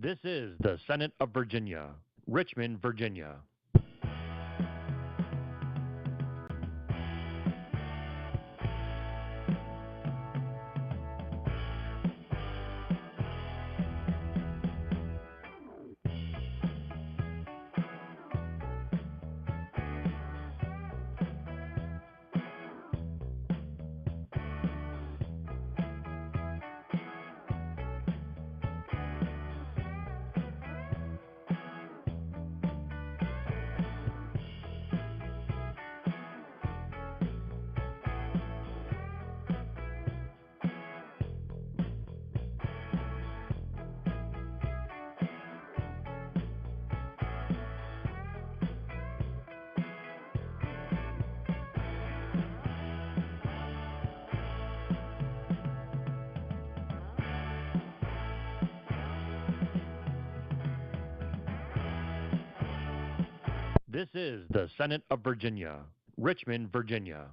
This is the Senate of Virginia, Richmond, Virginia. This is the Senate of Virginia, Richmond, Virginia.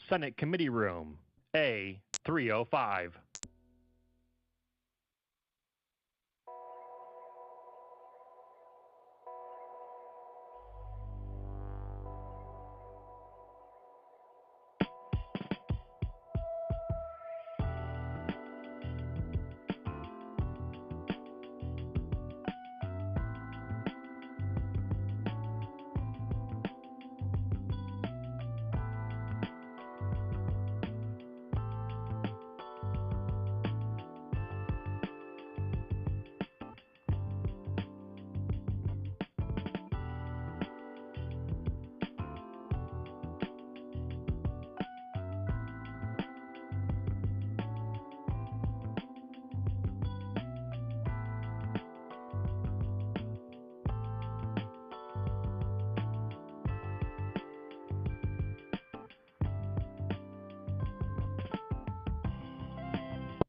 Senate Committee Room, A305.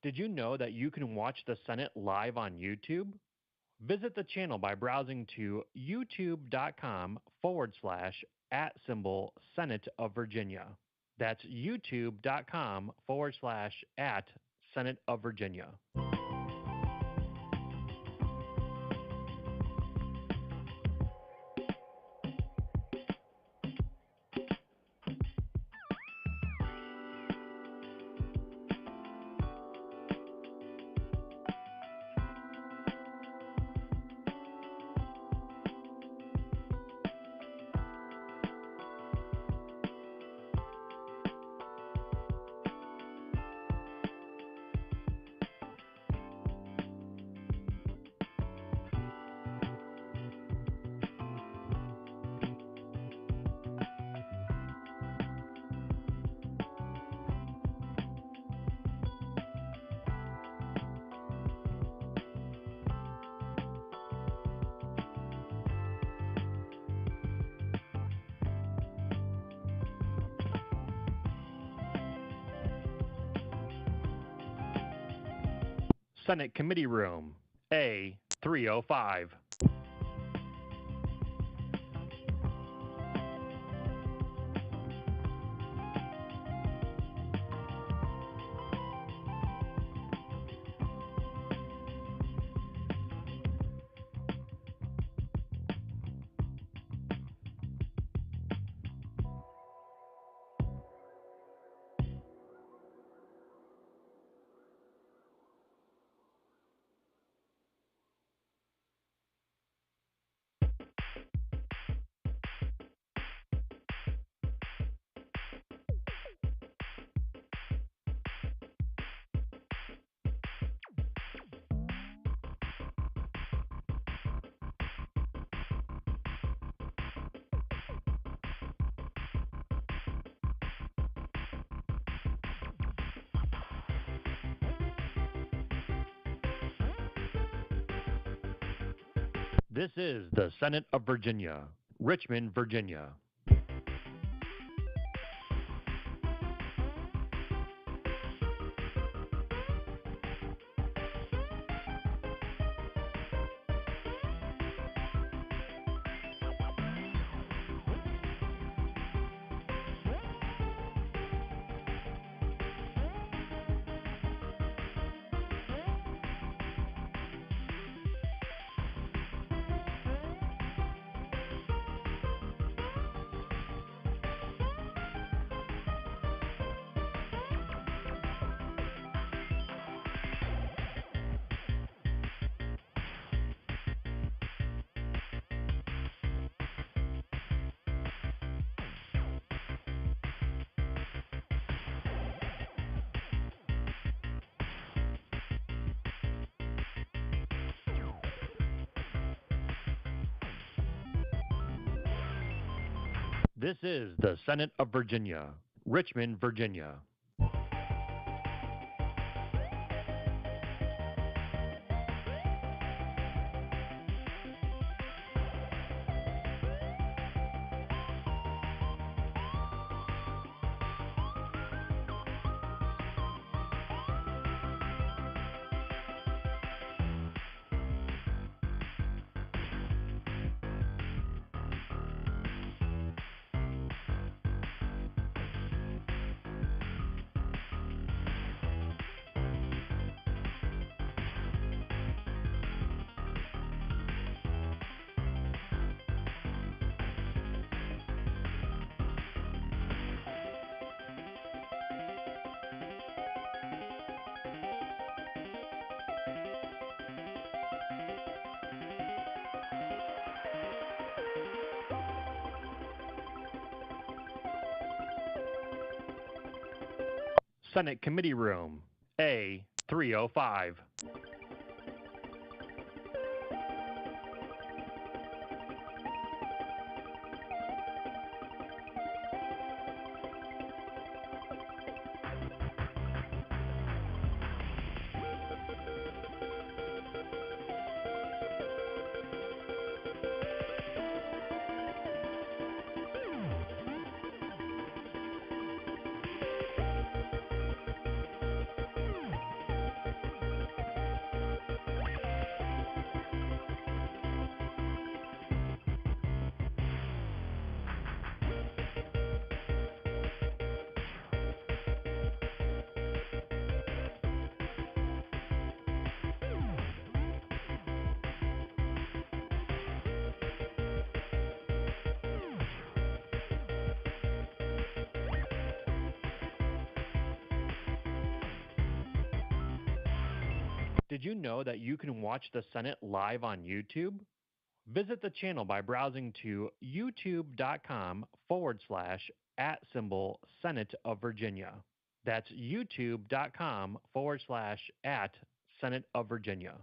Did you know that you can watch the Senate live on YouTube? Visit the channel by browsing to youtube.com/@Senate of Virginia. That's youtube.com/@Senate of Virginia. Senate Committee Room, A305. This is the Senate of Virginia, Richmond, Virginia. This is the Senate of Virginia, Richmond, Virginia. Senate Committee Room, A305. Did you know that you can watch the Senate live on YouTube? Visit the channel by browsing to youtube.com/@Senate of Virginia. That's youtube.com/@Senate of Virginia.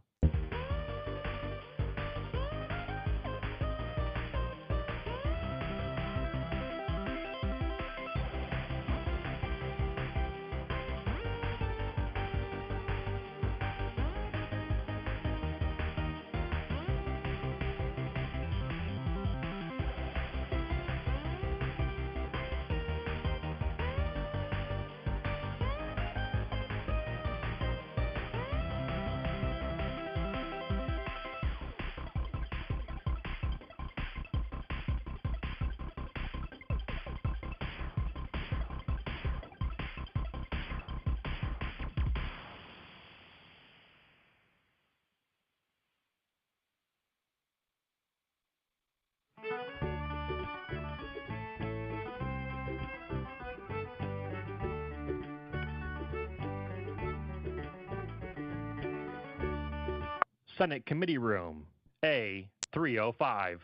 Senate Committee Room, A305.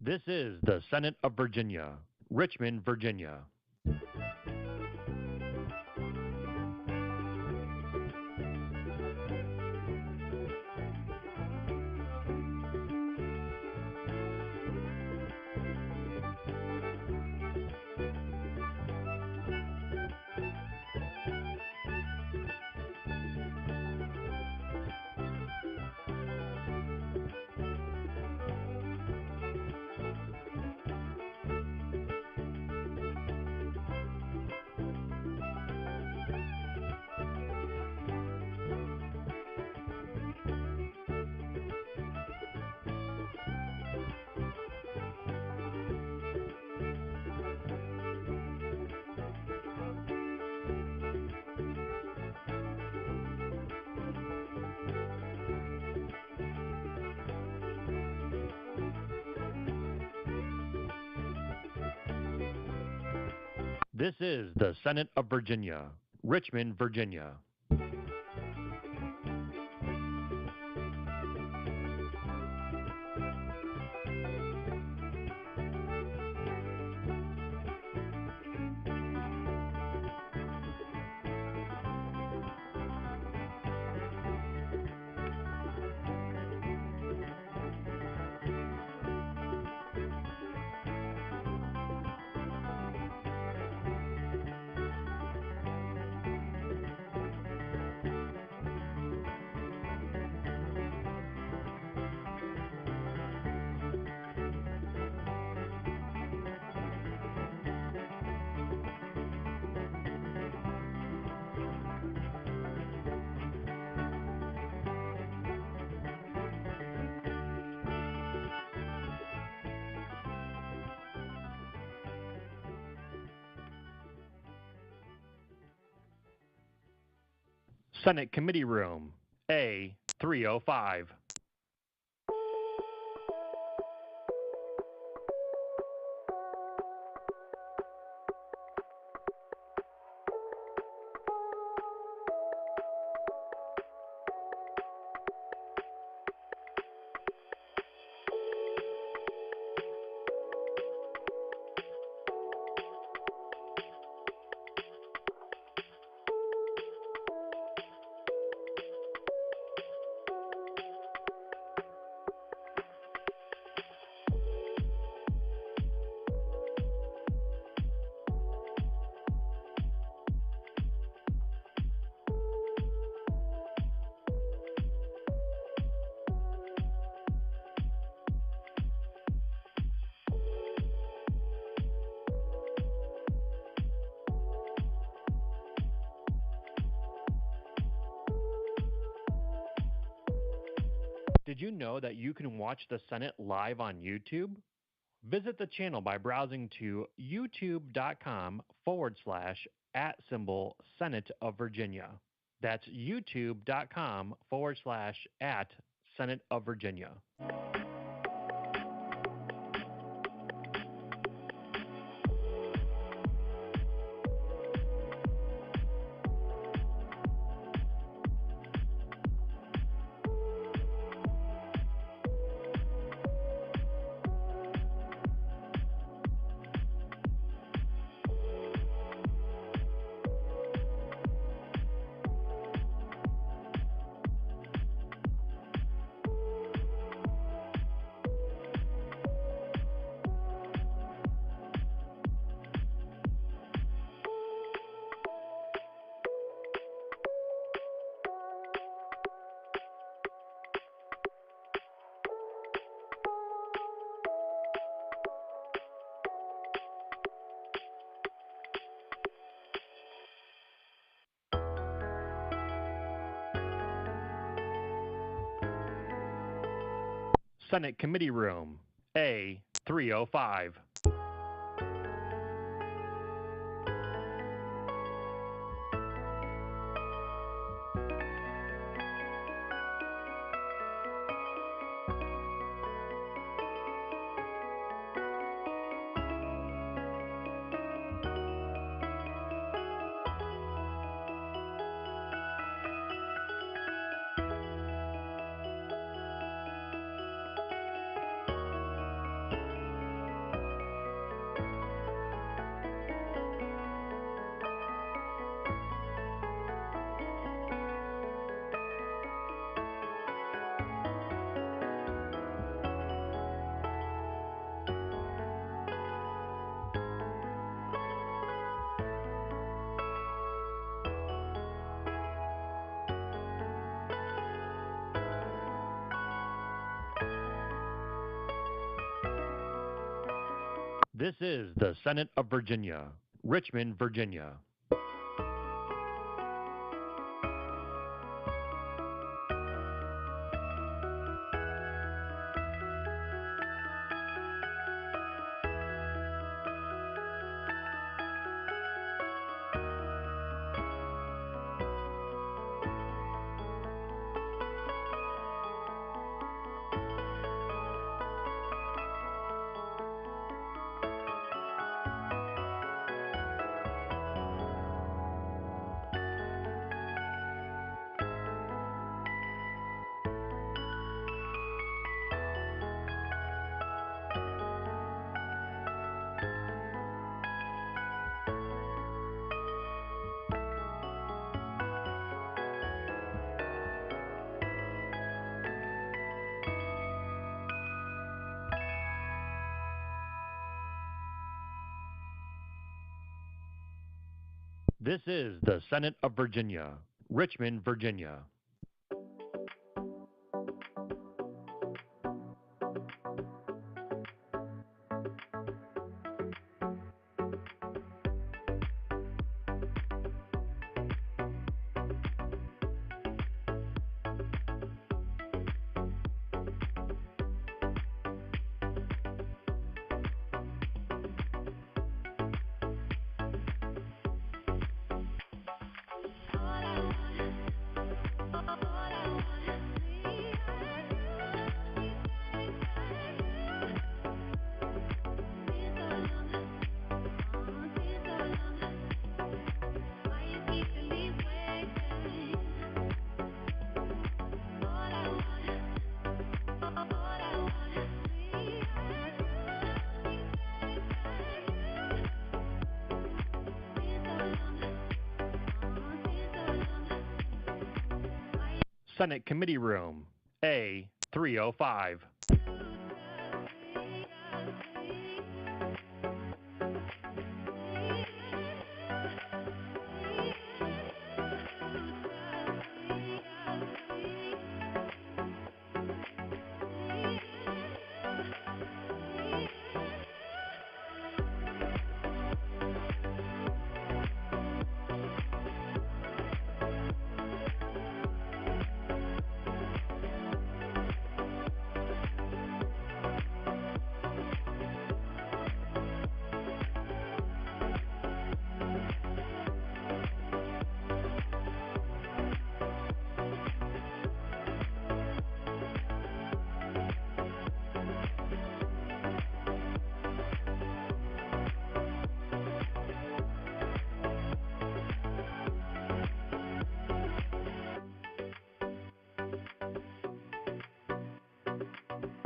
This is the Senate of Virginia, Richmond, Virginia. This is the Senate of Virginia, Richmond, Virginia. Senate Committee Room, A305. Did you know that you can watch the Senate live on YouTube? Visit the channel by browsing to youtube.com/@Senate of Virginia. That's youtube.com/@Senate of Virginia. Senate Committee Room, A305. This is the Senate of Virginia, Richmond, Virginia. This is the Senate of Virginia, Richmond, Virginia. Senate Committee Room, A305.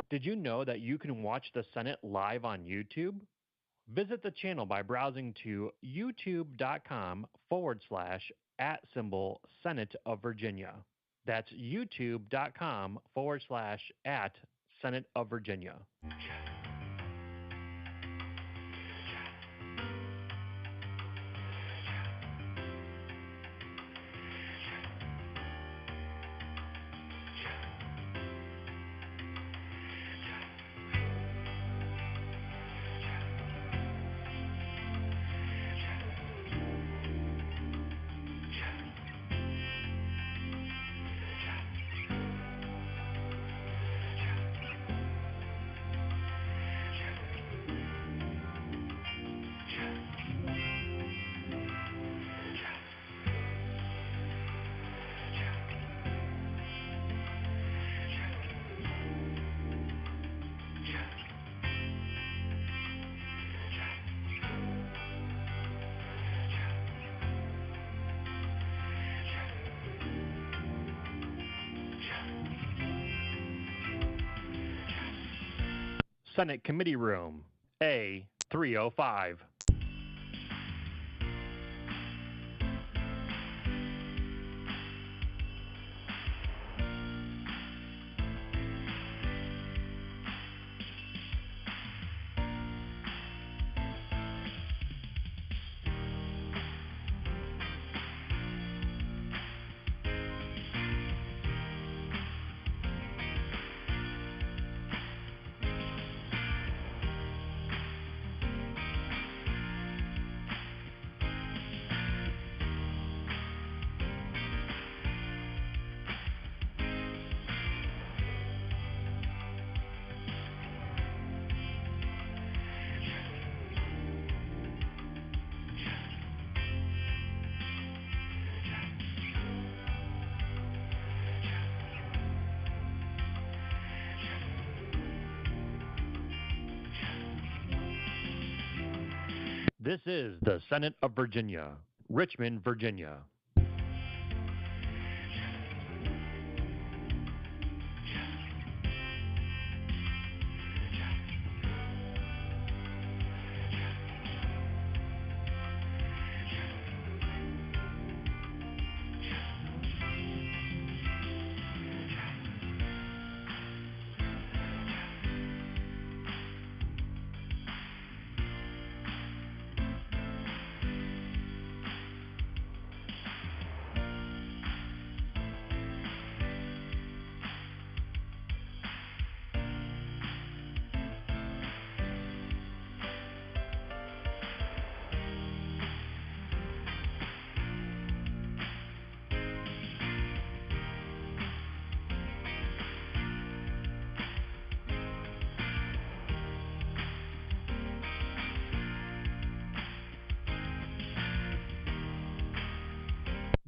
Did you know that you can watch the Senate live on YouTube? Visit the channel by browsing to youtube.com/@Senate of Virginia. That's youtube.com/@Senate of Virginia. Senate Committee Room, A305. This is the Senate of Virginia, Richmond, Virginia.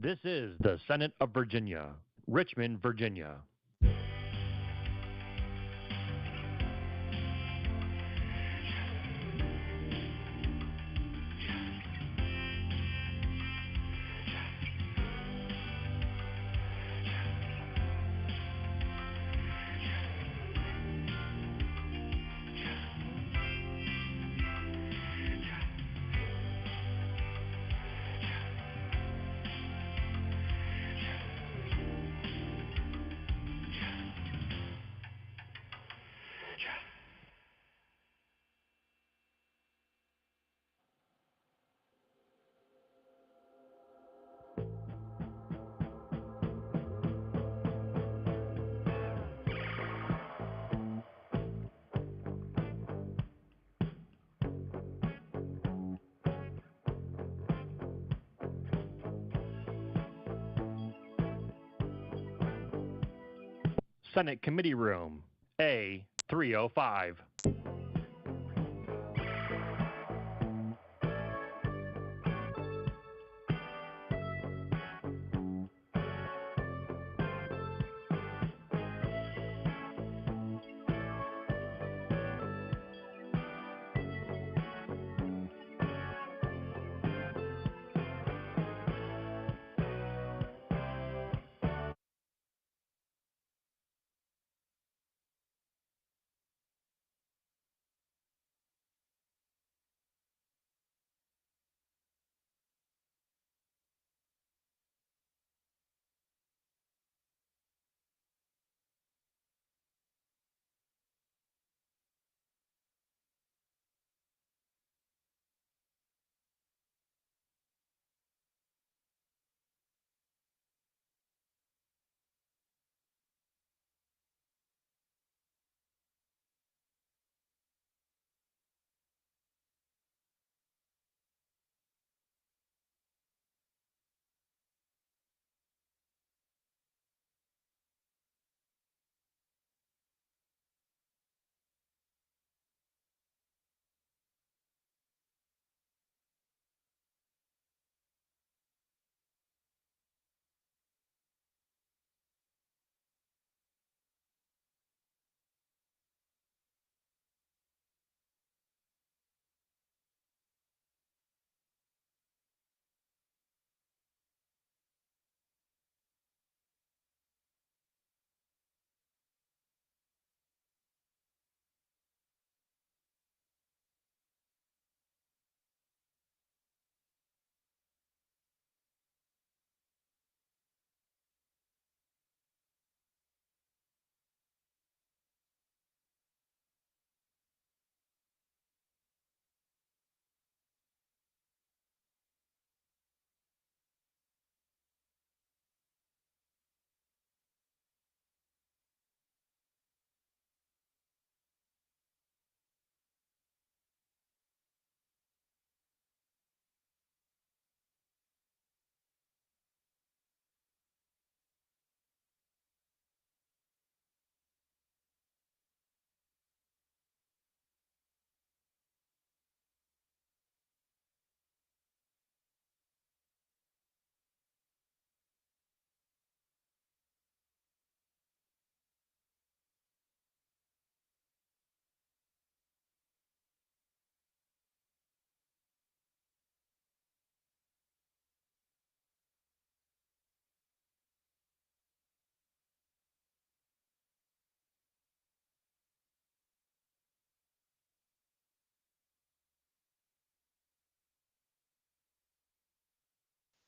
This is the Senate of Virginia, Richmond, Virginia. Senate Committee Room, A305.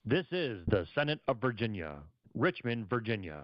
This is the Senate of Virginia, Richmond, Virginia.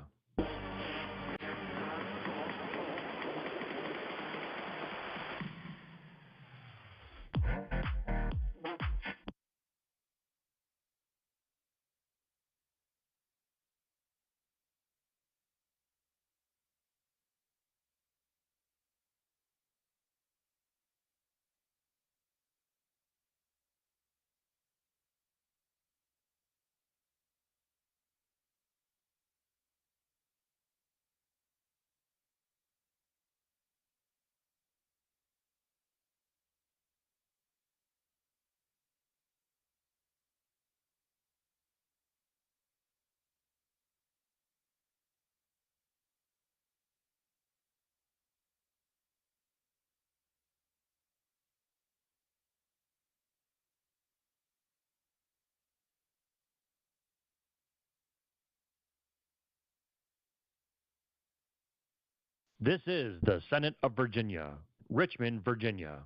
This is the Senate of Virginia, Richmond, Virginia.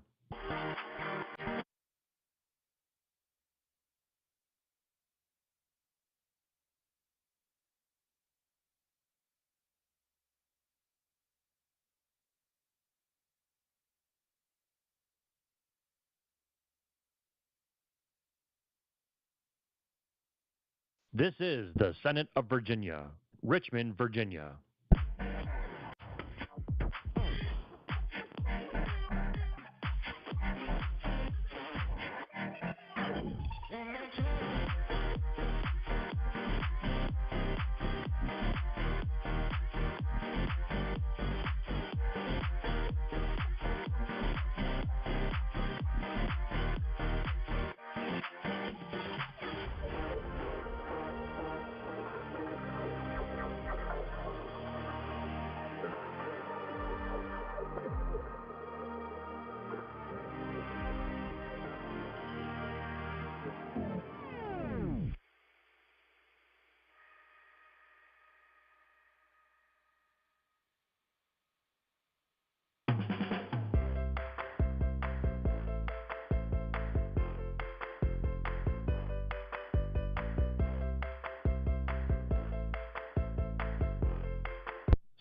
This is the Senate of Virginia, Richmond, Virginia.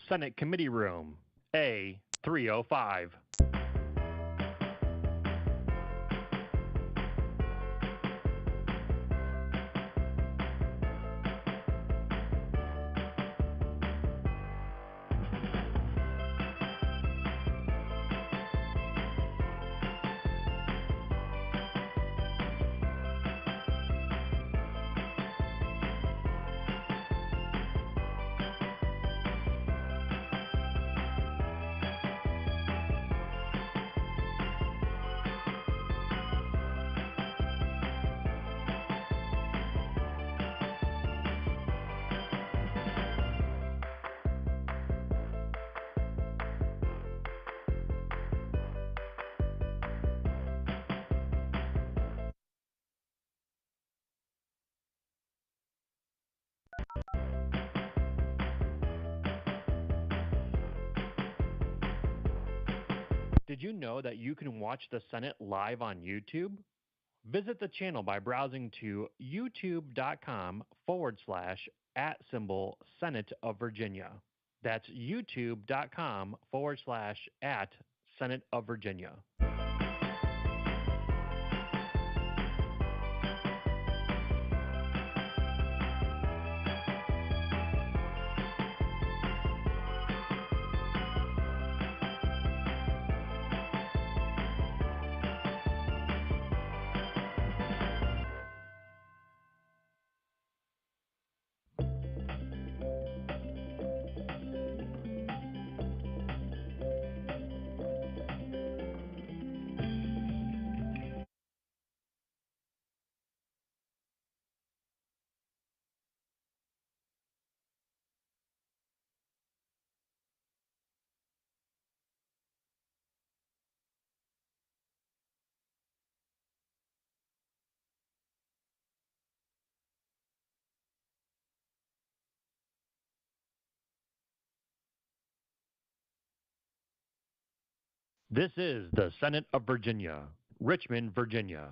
Senate Committee Room, A305. Did you know that you can watch the Senate live on YouTube? Visit the channel by browsing to youtube.com/@Senate of Virginia. That's youtube.com/@Senate of Virginia. This is the Senate of Virginia, Richmond, Virginia.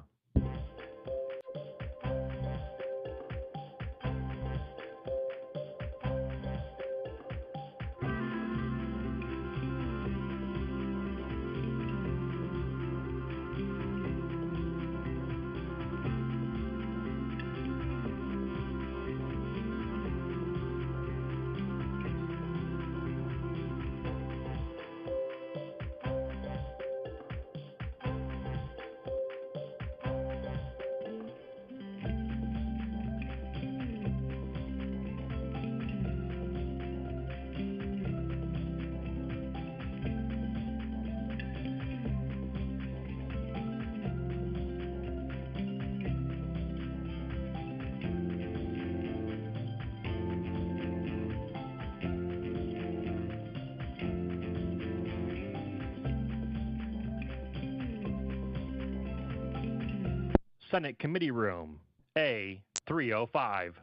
Senate Committee Room, A305.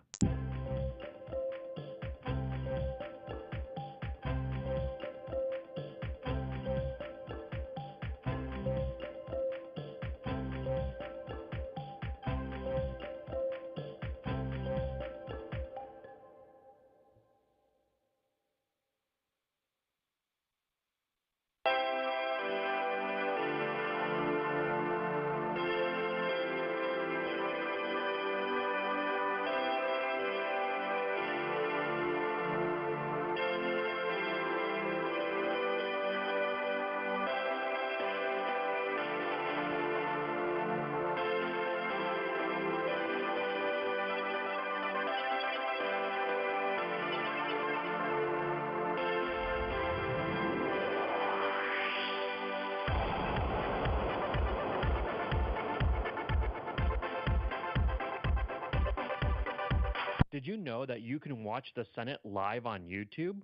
Did you know that you can watch the Senate live on YouTube?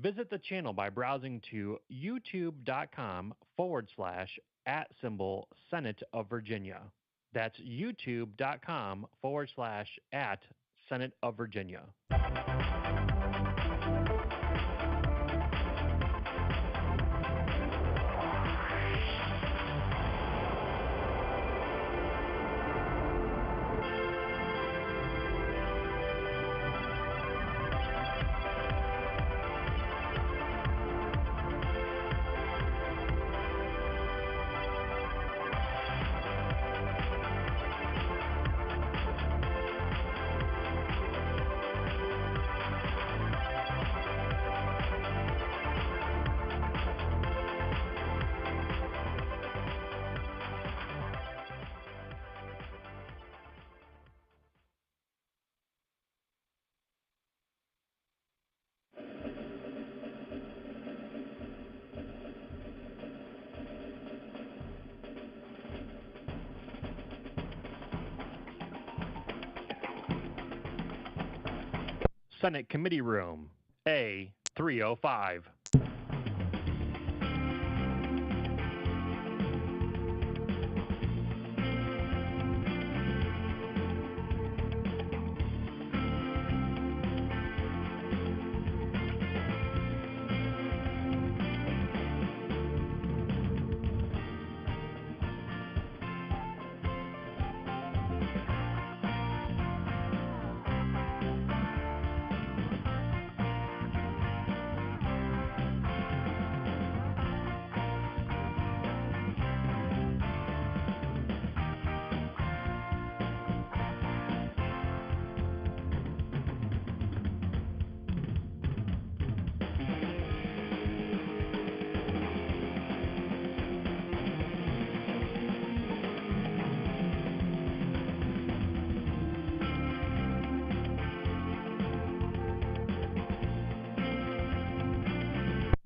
Visit the channel by browsing to youtube.com/@Senate of Virginia. That's youtube.com/@Senate of Virginia. Senate Committee Room, A305.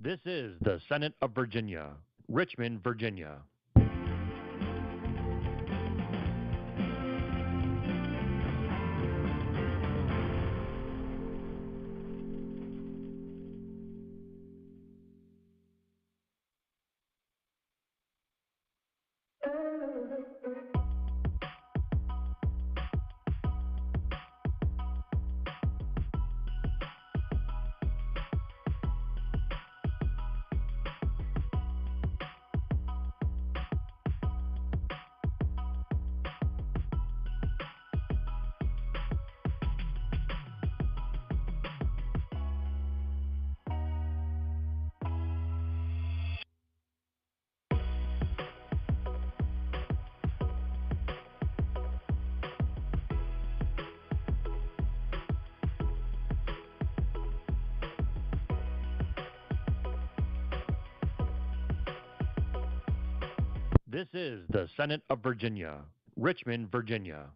This is the Senate of Virginia, Richmond, Virginia. This is the Senate of Virginia, Richmond, Virginia.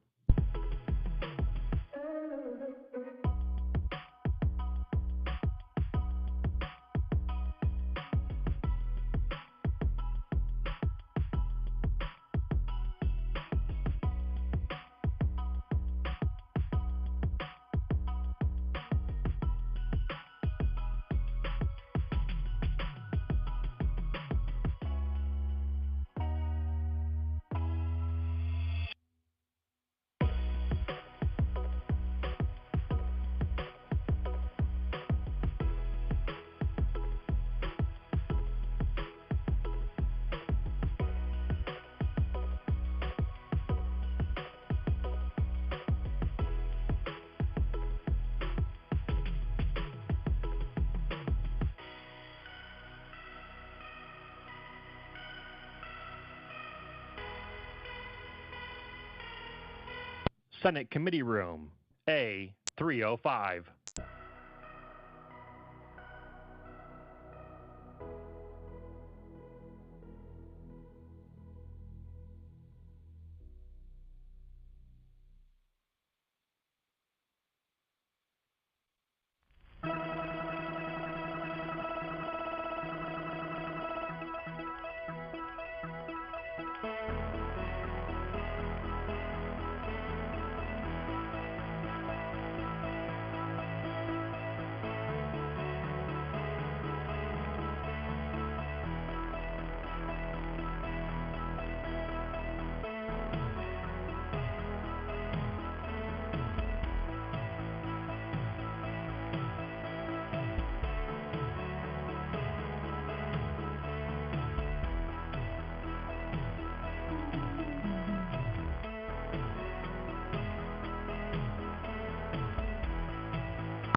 Senate Committee Room, A305.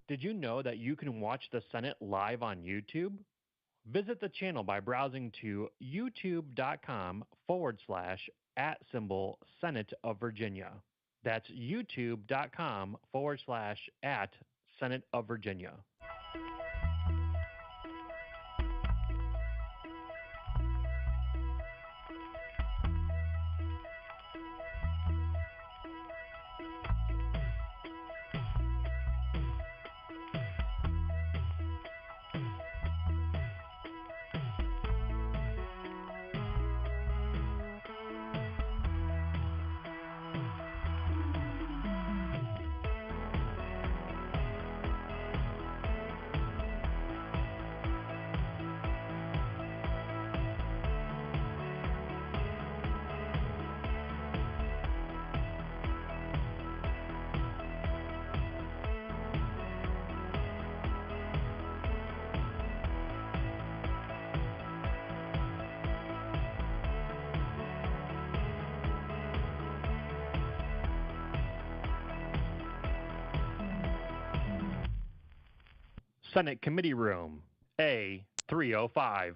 Did you know that you can watch the Senate live on YouTube? Visit the channel by browsing to youtube.com/@Senate of Virginia. That's youtube.com/@Senate of Virginia. Senate Committee Room, A305.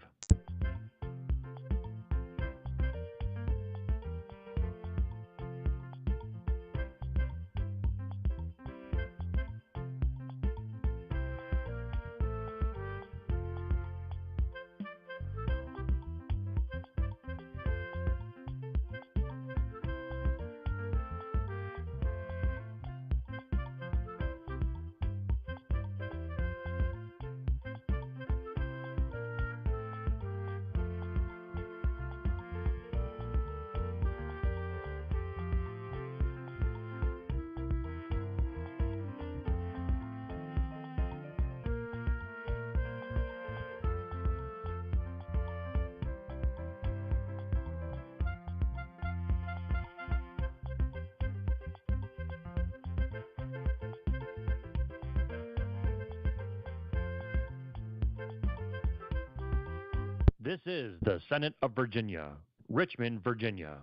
This is the Senate of Virginia, Richmond, Virginia.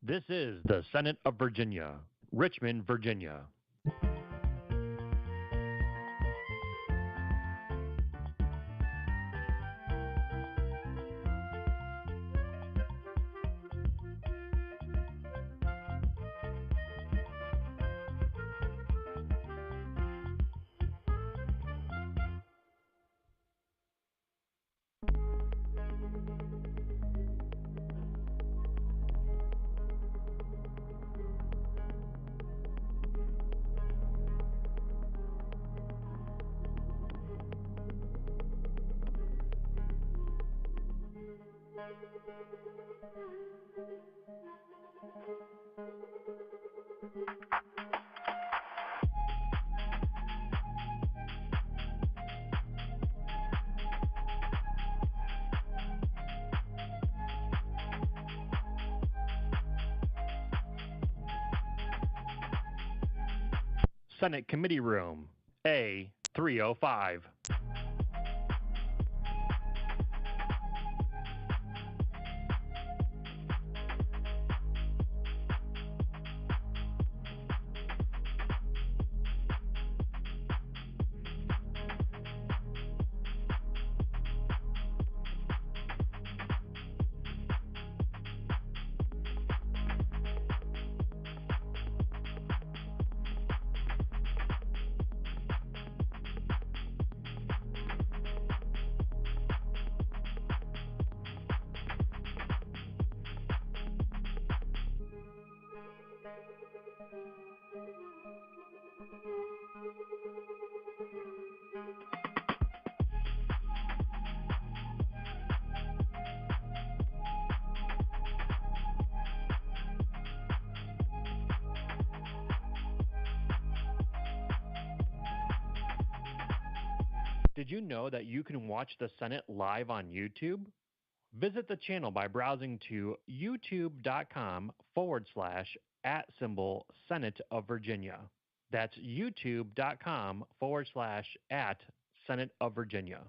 This is the Senate of Virginia, Richmond, Virginia. Senate Committee Room, A305. Did you know that you can watch the Senate live on YouTube? Visit the channel by browsing to youtube.com/@Senate of Virginia. That's youtube.com/@Senate of Virginia.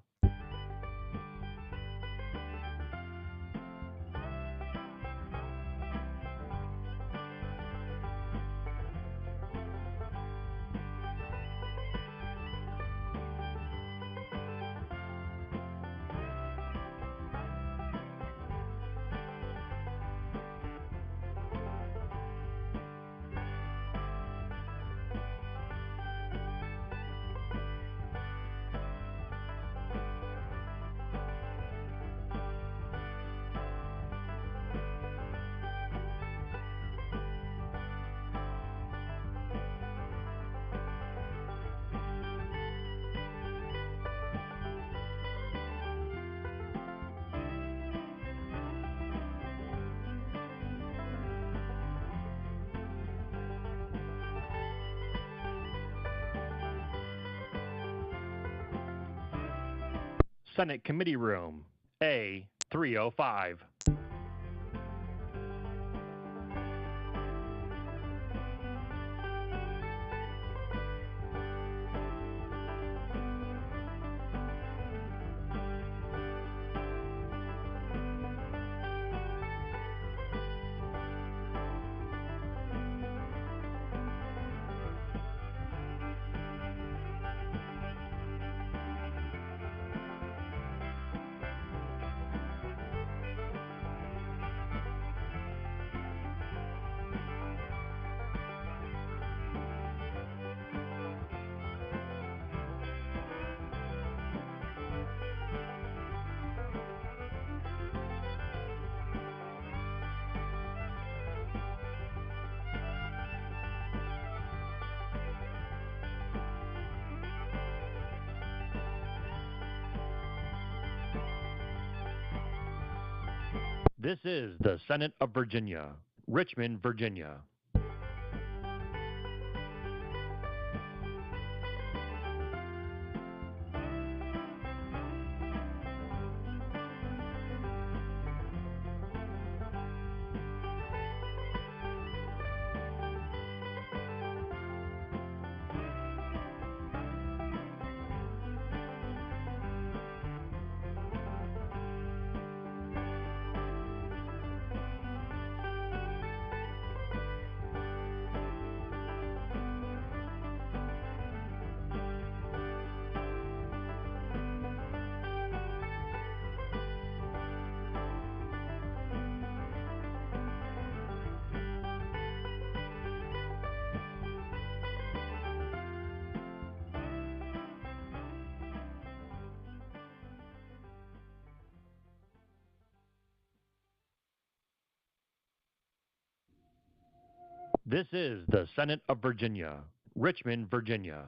Senate Committee Room, A305. This is the Senate of Virginia, Richmond, Virginia. This is the Senate of Virginia, Richmond, Virginia.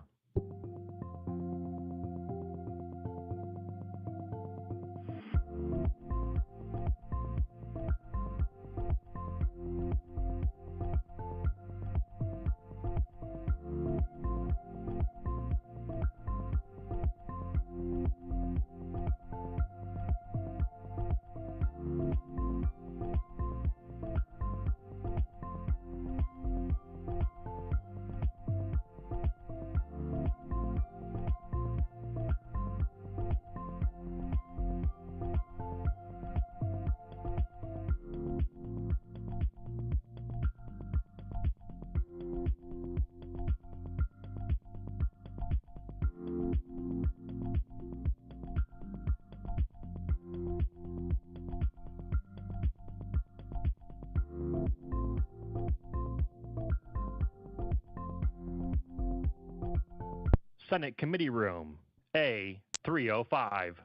Senate Committee Room, A305.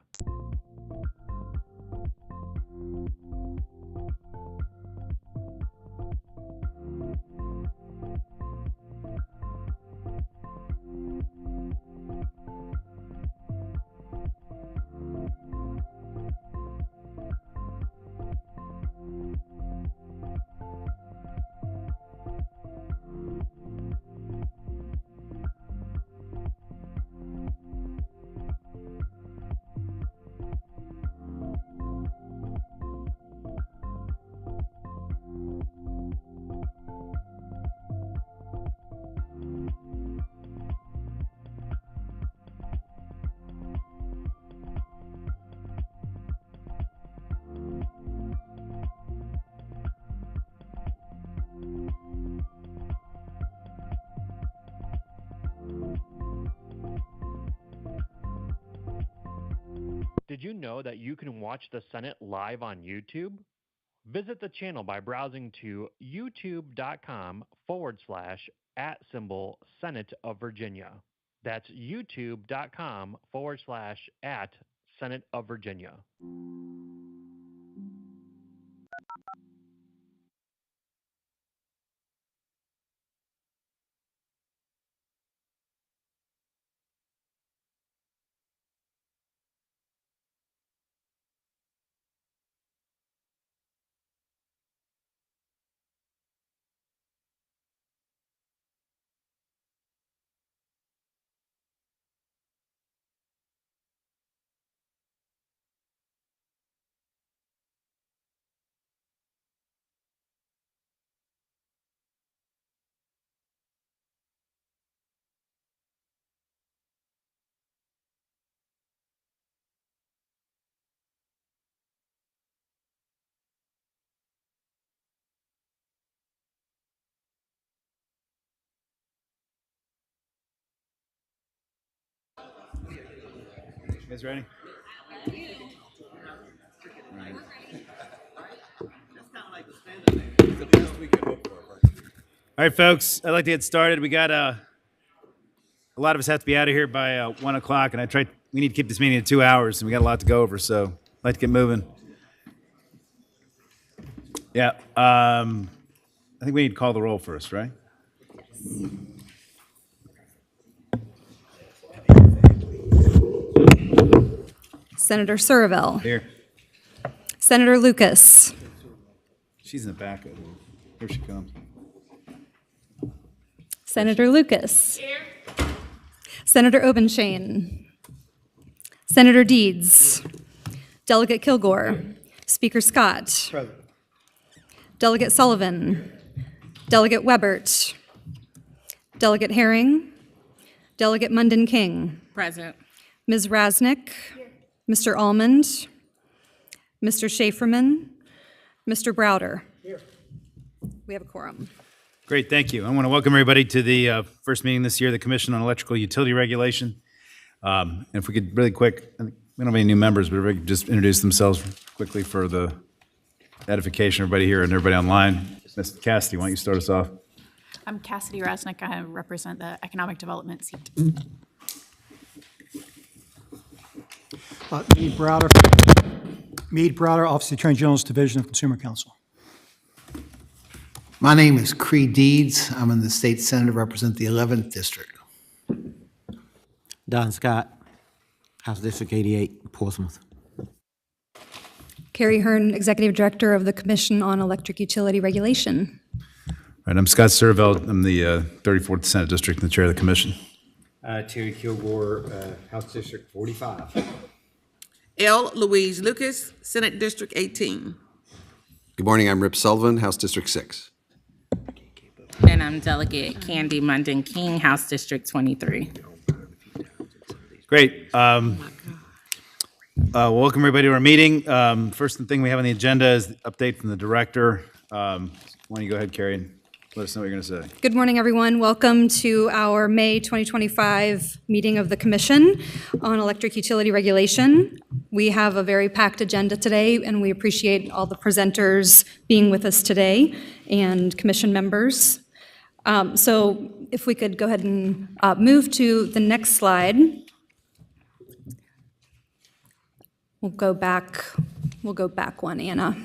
Did you know that you can watch the Senate live on YouTube? Visit the channel by browsing to youtube.com/@Senate of Virginia. That's youtube.com/@Senate of Virginia. You guys ready? All right, folks, I'd like to get started. We got a lot of us have to be out of here by 1 o'clock, and we need to keep this meeting at 2 hours, and we got a lot to go over, so I'd like to get moving. Yeah, I think we need to call the roll first, right? Senator Surville. Here. Senator Lucas. She's in the back of it. Here she comes. Senator Lucas. Here. Senator Obenshain. Senator Deeds. Delegate Kilgore. Speaker Scott. Present. Delegate Sullivan. Delegate Webert. Delegate Herring. Delegate Munden King. Present. Ms. Rasnick. Mr. Almond. Mr. Schaeferman. Mr. Browder. Here. We have a quorum. Great, thank you. I want to welcome everybody to the first meeting this year, the Commission on Electrical Utility Regulation. And if we could really quick, I think we don't have any new members, but everybody could just introduce themselves quickly for the edification of everybody here and everybody online. Ms. Cassidy, why don't you start us off? I'm Cassidy Rasnick. I represent the Economic Development seat. Meade Browder, Office of the Attorney General's Division of Consumer Counsel. My name is Cree Deeds. I'm in the State Senate, represent the 11th District. Don Scott, House District 88, Portsmouth. Carrie Hearn, Executive Director of the Commission on Electric Utility Regulation. All right, I'm Scott Surville. I'm the 34th Senate District and the Chair of the Commission. Terry Kilgore, House District 45. L. Louise Lucas, Senate District 18. Good morning, I'm Rip Sullivan, House District 6. And I'm Delegate Candy Munden King, House District 23. Great. Welcome everybody to our meeting. First thing we have on the agenda is the update from the director. Why don't you go ahead, Carrie, and let us know what you're going to say. Good morning, everyone. Welcome to our May 2025 meeting of the Commission on Electric Utility Regulation. We have a very packed agenda today, and we appreciate all the presenters being with us today and Commission members. So if we could go ahead and move to the next slide. We'll go back one, Anna.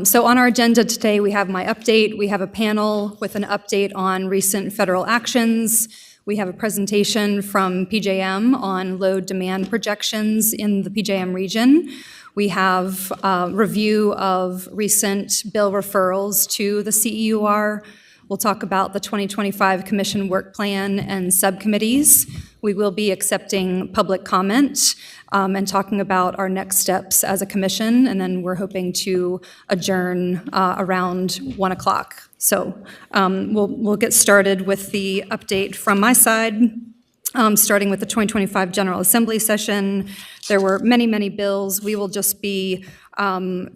So on our agenda today, we have my update. We have a panel with an update on recent federal actions. We have a presentation from PJM on load demand projections in the PJM region. We have a review of recent bill referrals to the CEUR. We'll talk about the 2025 Commission Work Plan and subcommittees. We will be accepting public comment and talking about our next steps as a commission, and then we're hoping to adjourn around 1 o'clock. So we'll get started with the update from my side. Starting with the 2025 General Assembly session. There were many, many bills. We will just be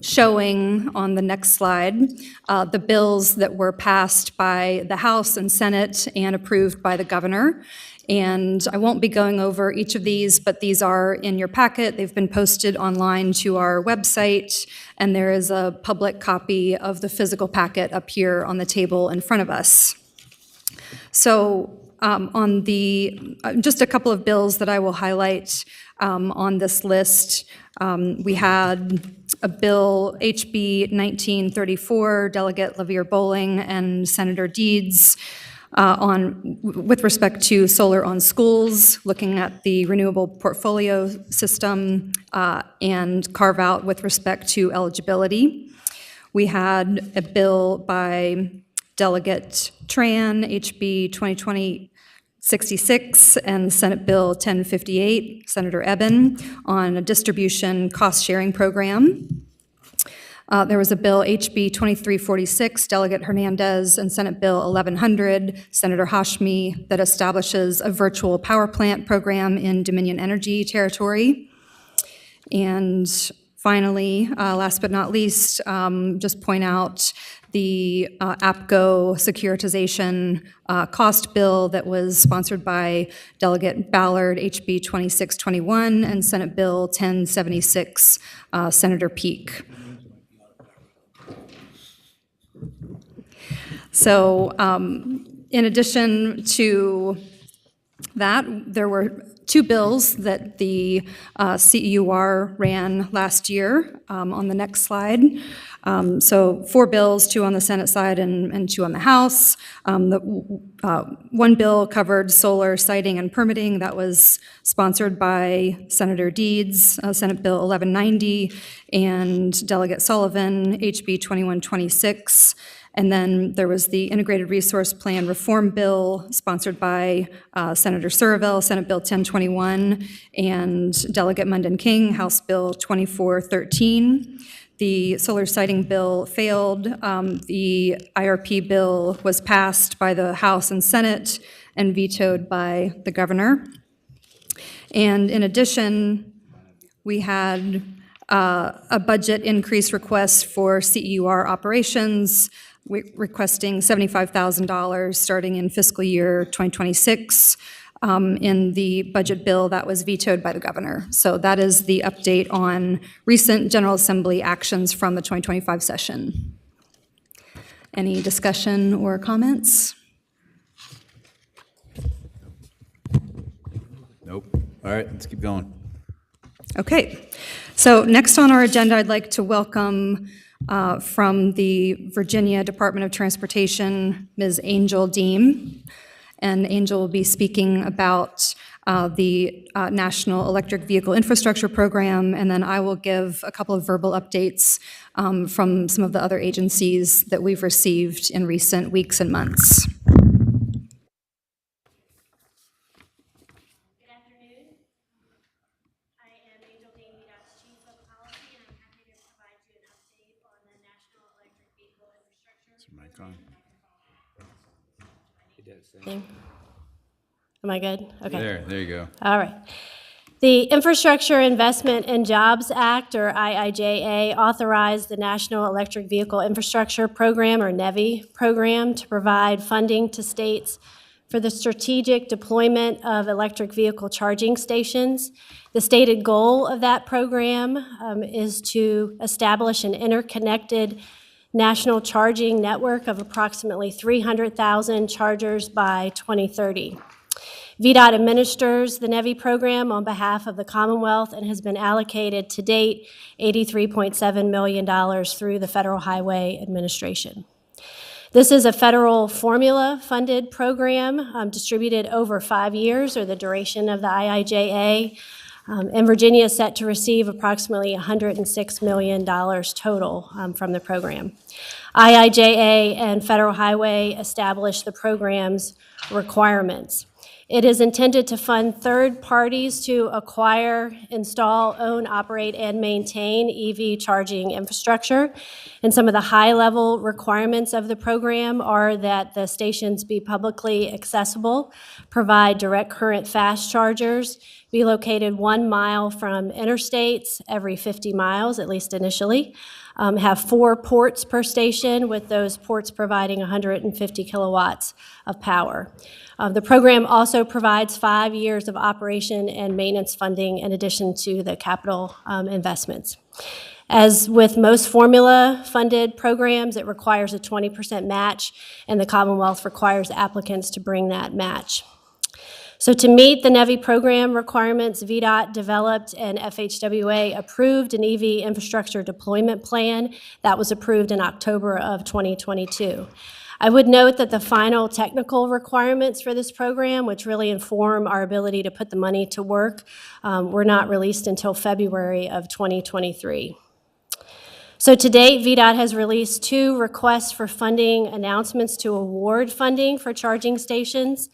showing on the next slide the bills that were passed by the House and Senate and approved by the governor. And I won't be going over each of these, but these are in your packet. They've been posted online to our website, and there is a public copy of the physical packet up here on the table in front of us. So on the, just a couple of bills that I will highlight on this list. We had a bill, HB 1934, Delegate LaVere Bowling and Senator Deeds, with respect to solar on schools, looking at the renewable portfolio system and carve out with respect to eligibility. We had a bill by Delegate Tran, HB 2020-66, and Senate Bill 1058, Senator Eben, on a distribution cost-sharing program. There was a bill, HB 2346, Delegate Hernandez, and Senate Bill 1100, Senator Hashmi, that establishes a virtual power plant program in Dominion Energy territory. And finally, last but not least, just point out the APCO securitization cost bill that was sponsored by Delegate Ballard, HB 2621, and Senate Bill 1076, Senator Peake. So in addition to that, there were two bills that the CEUR ran last year on the next slide. So 4 bills, 2 on the Senate side and 2 on the House. One bill covered solar siting and permitting. That was sponsored by Senator Deeds, Senate Bill 1190, and Delegate Sullivan, HB 2126. And then there was the Integrated Resource Plan Reform Bill sponsored by Senator Surville, Senate Bill 1021, and Delegate Munden King, House Bill 2413. The solar siting bill failed. The IRP bill was passed by the House and Senate and vetoed by the governor. And in addition, we had a budget increase request for CEUR operations, requesting $75,000 starting in fiscal year 2026 in the budget bill that was vetoed by the governor. So that is the update on recent General Assembly actions from the 2025 session. Any discussion or comments? Nope. All right, let's keep going. Okay. So next on our agenda, I'd like to welcome from the Virginia Department of Transportation, Ms. Angel Deem. And Angel will be speaking about the National Electric Vehicle Infrastructure Program, and then I will give a couple of verbal updates from some of the other agencies that we've received in recent weeks and months. Am I good? Okay. There you go. All right. The Infrastructure Investment and Jobs Act, or IIJA, authorized the National Electric Vehicle Infrastructure Program, or NEVI program, to provide funding to states for the strategic deployment of electric vehicle charging stations. The stated goal of that program is to establish an interconnected national charging network of approximately 300,000 chargers by 2030. VDOT administers the NEVI program on behalf of the Commonwealth and has been allocated to date $83.7 million through the Federal Highway Administration. This is a federal formula-funded program distributed over 5 years, or the duration of the IIJA, and Virginia is set to receive approximately $106 million total from the program. IIJA and Federal Highway establish the program's requirements. It is intended to fund third parties to acquire, install, own, operate, and maintain EV charging infrastructure. And some of the high-level requirements of the program are that the stations be publicly accessible, provide direct current fast chargers, be located 1 mile from interstates every 50 miles, at least initially, have 4 ports per station, with those ports providing 150 kilowatts of power. The program also provides 5 years of operation and maintenance funding in addition to the capital investments. As with most formula-funded programs, it requires a 20% match, and the Commonwealth requires applicants to bring that match. So to meet the NEVI program requirements, VDOT developed and FHWA approved an EV infrastructure deployment plan that was approved in October of 2022. I would note that the final technical requirements for this program, which really inform our ability to put the money to work, were not released until February of 2023. So to date, VDOT has released 2 requests for funding announcements to award funding for charging stations.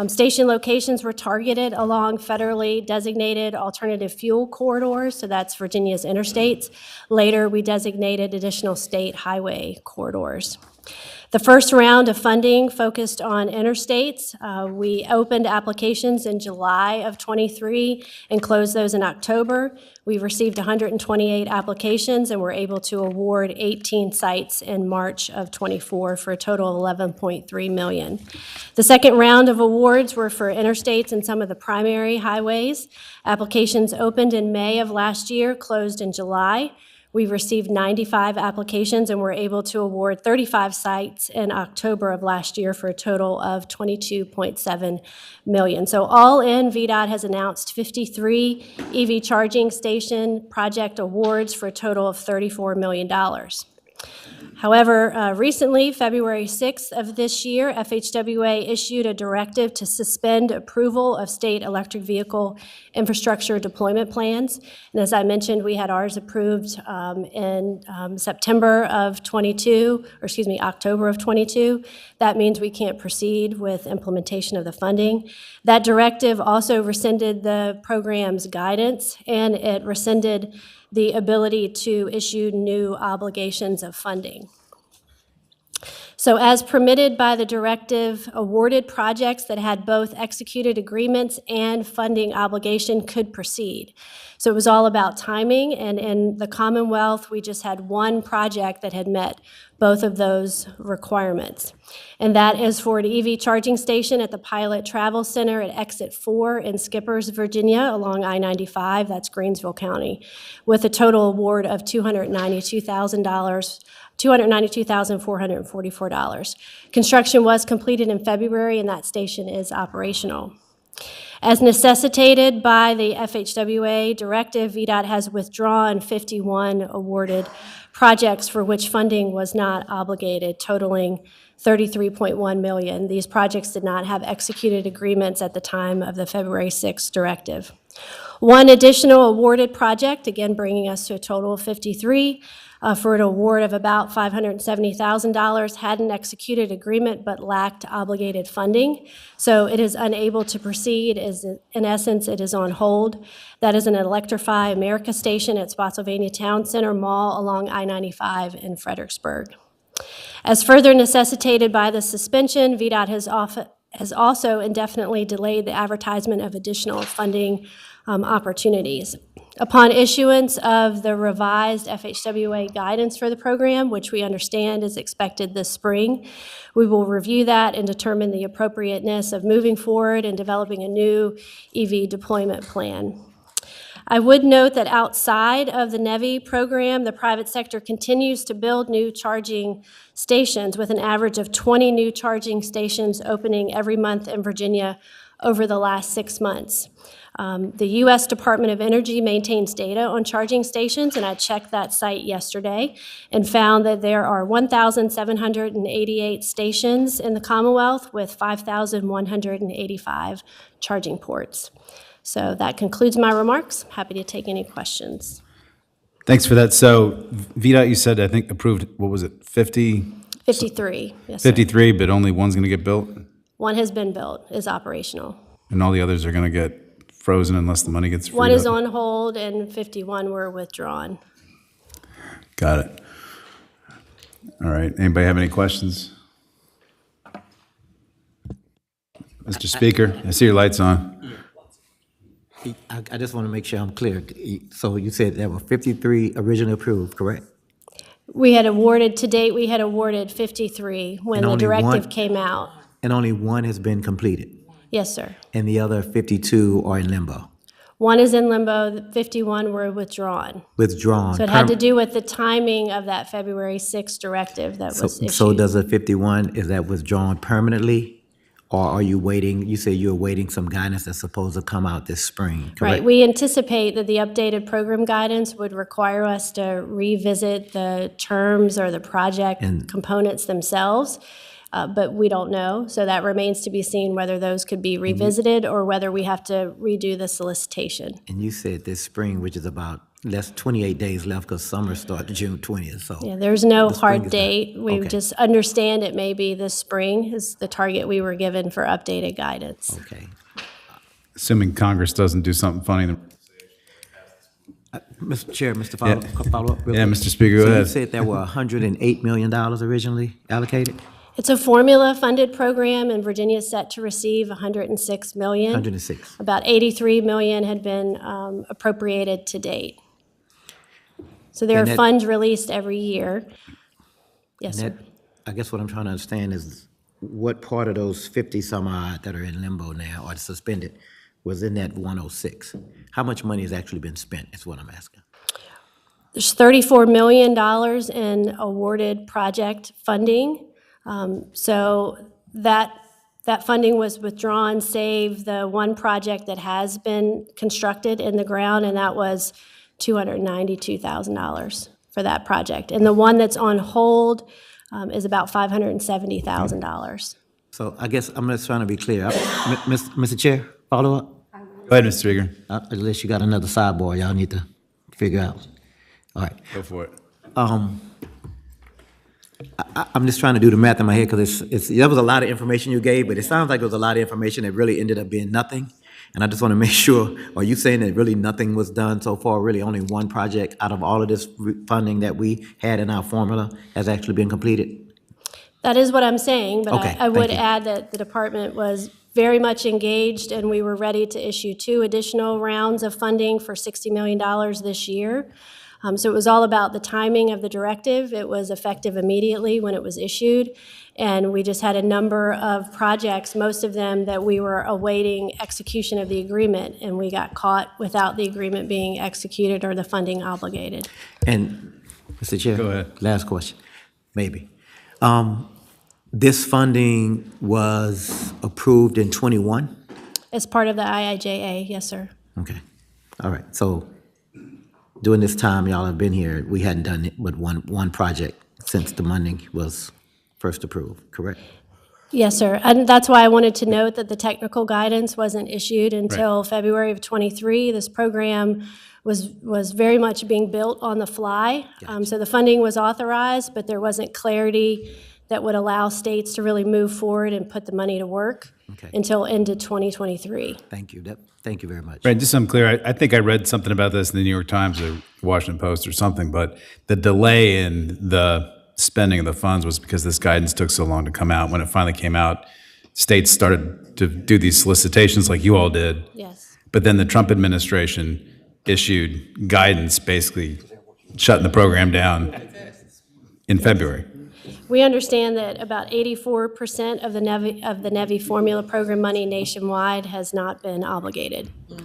Station locations were targeted along federally designated alternative fuel corridors, so that's Virginia's interstates. Later, we designated additional state highway corridors. The first round of funding focused on interstates. We opened applications in July of 23 and closed those in October. We received 128 applications and were able to award 18 sites in March of 24 for a total of $11.3 million. The second round of awards were for interstates and some of the primary highways. Applications opened in May of last year, closed in July. We received 95 applications and were able to award 35 sites in October of last year for a total of $22.7 million. So all in, VDOT has announced 53 EV charging station project awards for a total of $34 million. However, recently, February 6th of this year, FHWA issued a directive to suspend approval of state electric vehicle infrastructure deployment plans. And as I mentioned, we had ours approved in October of 22. That means we can't proceed with implementation of the funding. That directive also rescinded the program's guidance, and it rescinded the ability to issue new obligations of funding. So as permitted by the directive, awarded projects that had both executed agreements and funding obligation could proceed. So it was all about timing, and in the Commonwealth, we just had one project that had met both of those requirements. And that is for an EV charging station at the Pilot Travel Center at Exit 4 in Skippers, Virginia, along I-95, that's Greensville County, with a total award of $292,444. Construction was completed in February, and that station is operational. As necessitated by the FHWA directive, VDOT has withdrawn 51 awarded projects for which funding was not obligated, totaling $33.1 million. These projects did not have executed agreements at the time of the February 6th directive. One additional awarded project, again bringing us to a total of 53, for an award of about $570,000, had an executed agreement but lacked obligated funding. So it is unable to proceed. In essence, it is on hold. That is an Electrify America station at Spotsylvania Town Center Mall along I-95 in Fredericksburg. As further necessitated by the suspension, VDOT has also indefinitely delayed the advertisement of additional funding opportunities. Upon issuance of the revised FHWA guidance for the program, which we understand is expected this spring, we will review that and determine the appropriateness of moving forward and developing a new EV deployment plan. I would note that outside of the NEVI program, the private sector continues to build new charging stations with an average of 20 new charging stations opening every month in Virginia over the last 6 months. The U.S. Department of Energy maintains data on charging stations, and I checked that site yesterday and found that there are 1,788 stations in the Commonwealth with 5,185 charging ports. So that concludes my remarks. Happy to take any questions. Thanks for that. So VDOT, you said, I think, approved, what was it, 50? 53, yes, sir. 53, but only one's going to get built? One has been built, is operational. And all the others are going to get frozen unless the money gets freed up? One is on hold and 51 were withdrawn. Got it. All right. Anybody have any questions? Mr. Speaker, I see your lights on. I just want to make sure I'm clear. So you said there were 53 originally approved, correct? We had awarded, to date, we had awarded 53 when And the only directive one- came out. And only one has been completed, Yes, sir. and the other 52 are in limbo, One is in limbo, the 51 were withdrawn. withdrawn. So it had to do with the timing of that February 6th directive that was issued. So does the 51, is that withdrawn permanently? Or are you waiting, you say you're waiting some guidance that's supposed to come out this spring, correct? Right, we anticipate that the updated program guidance would require us to revisit the terms or the project And- components themselves, but we don't know. So that remains to be seen whether those could be revisited or whether we have to redo the solicitation. And you said this spring, which is about less 28 days left because summer starts June 20th, so. Yeah, there's no The spring hard is date. not- We okay. just understand it may be this spring is the target we were given for updated guidance. Okay. Assuming Congress doesn't do something funny. Mr. Chair, follow-up? real Yeah, quick. Mr. Speaker, go So you ahead. said there were $108 million originally allocated? It's a formula-funded program, and Virginia is set to receive $106 million. 106. About $83 million had been appropriated to date. So there are And that- funds released every year. Yes, sir. And that, I guess what I'm trying to understand is what part of those 50-some odd that are in limbo now or suspended was in that 106? How much money has actually been spent, is what I'm asking. There's $34 million in awarded project funding. So that funding was withdrawn, save the one project that has been constructed in the ground, and that was $292,000 for that project. And the one that's on hold is about $570,000. So I guess I'm just trying to be clear. Mr. Chair, follow-up? Go ahead, Mr. Speaker. Unless you got another sidebar y'all need to figure out. All right. Go for it. I'm just trying to do the math in my head because that was a lot of information you gave, but it sounds like it was a lot of information that really ended up being nothing. And I just want to make sure, are you saying that really nothing was done so far? Really only one project out of all of this funding that we had in our formula has actually been completed? That is what I'm saying, but Okay, I would thank you. add that the department was very much engaged, and we were ready to issue 2 additional rounds of funding for $60 million this year. So it was all about the timing of the directive. It was effective immediately when it was issued, and we just had a number of projects, most of them that we were awaiting execution of the agreement, and we got caught without the agreement being executed or the funding obligated. And, Mr. Chair? Go ahead. Last question, maybe. This funding was approved in '21? As part of the IIJA, yes, sir. Okay, all right. So during this time y'all have been here, we hadn't done it but one project since the funding was first approved, correct? Yes, sir. And that's why I wanted to note that the technical guidance wasn't issued until February of '23. This program was very much being built on the fly. So the funding was authorized, but there wasn't clarity that would allow states to really move forward and put the money to work Okay. until into 2023. Thank you. Thank you very much. Right, just so I'm clear, I think I read something about this in the New York Times or Washington Post or something, but the delay in the spending of the funds was because this guidance took so long to come out. When it finally came out, states started to do these solicitations like you all did. Yes. But then the Trump administration issued guidance basically shutting the program down in February. We understand that about 84% of the NEVI formula program money nationwide has not been obligated. So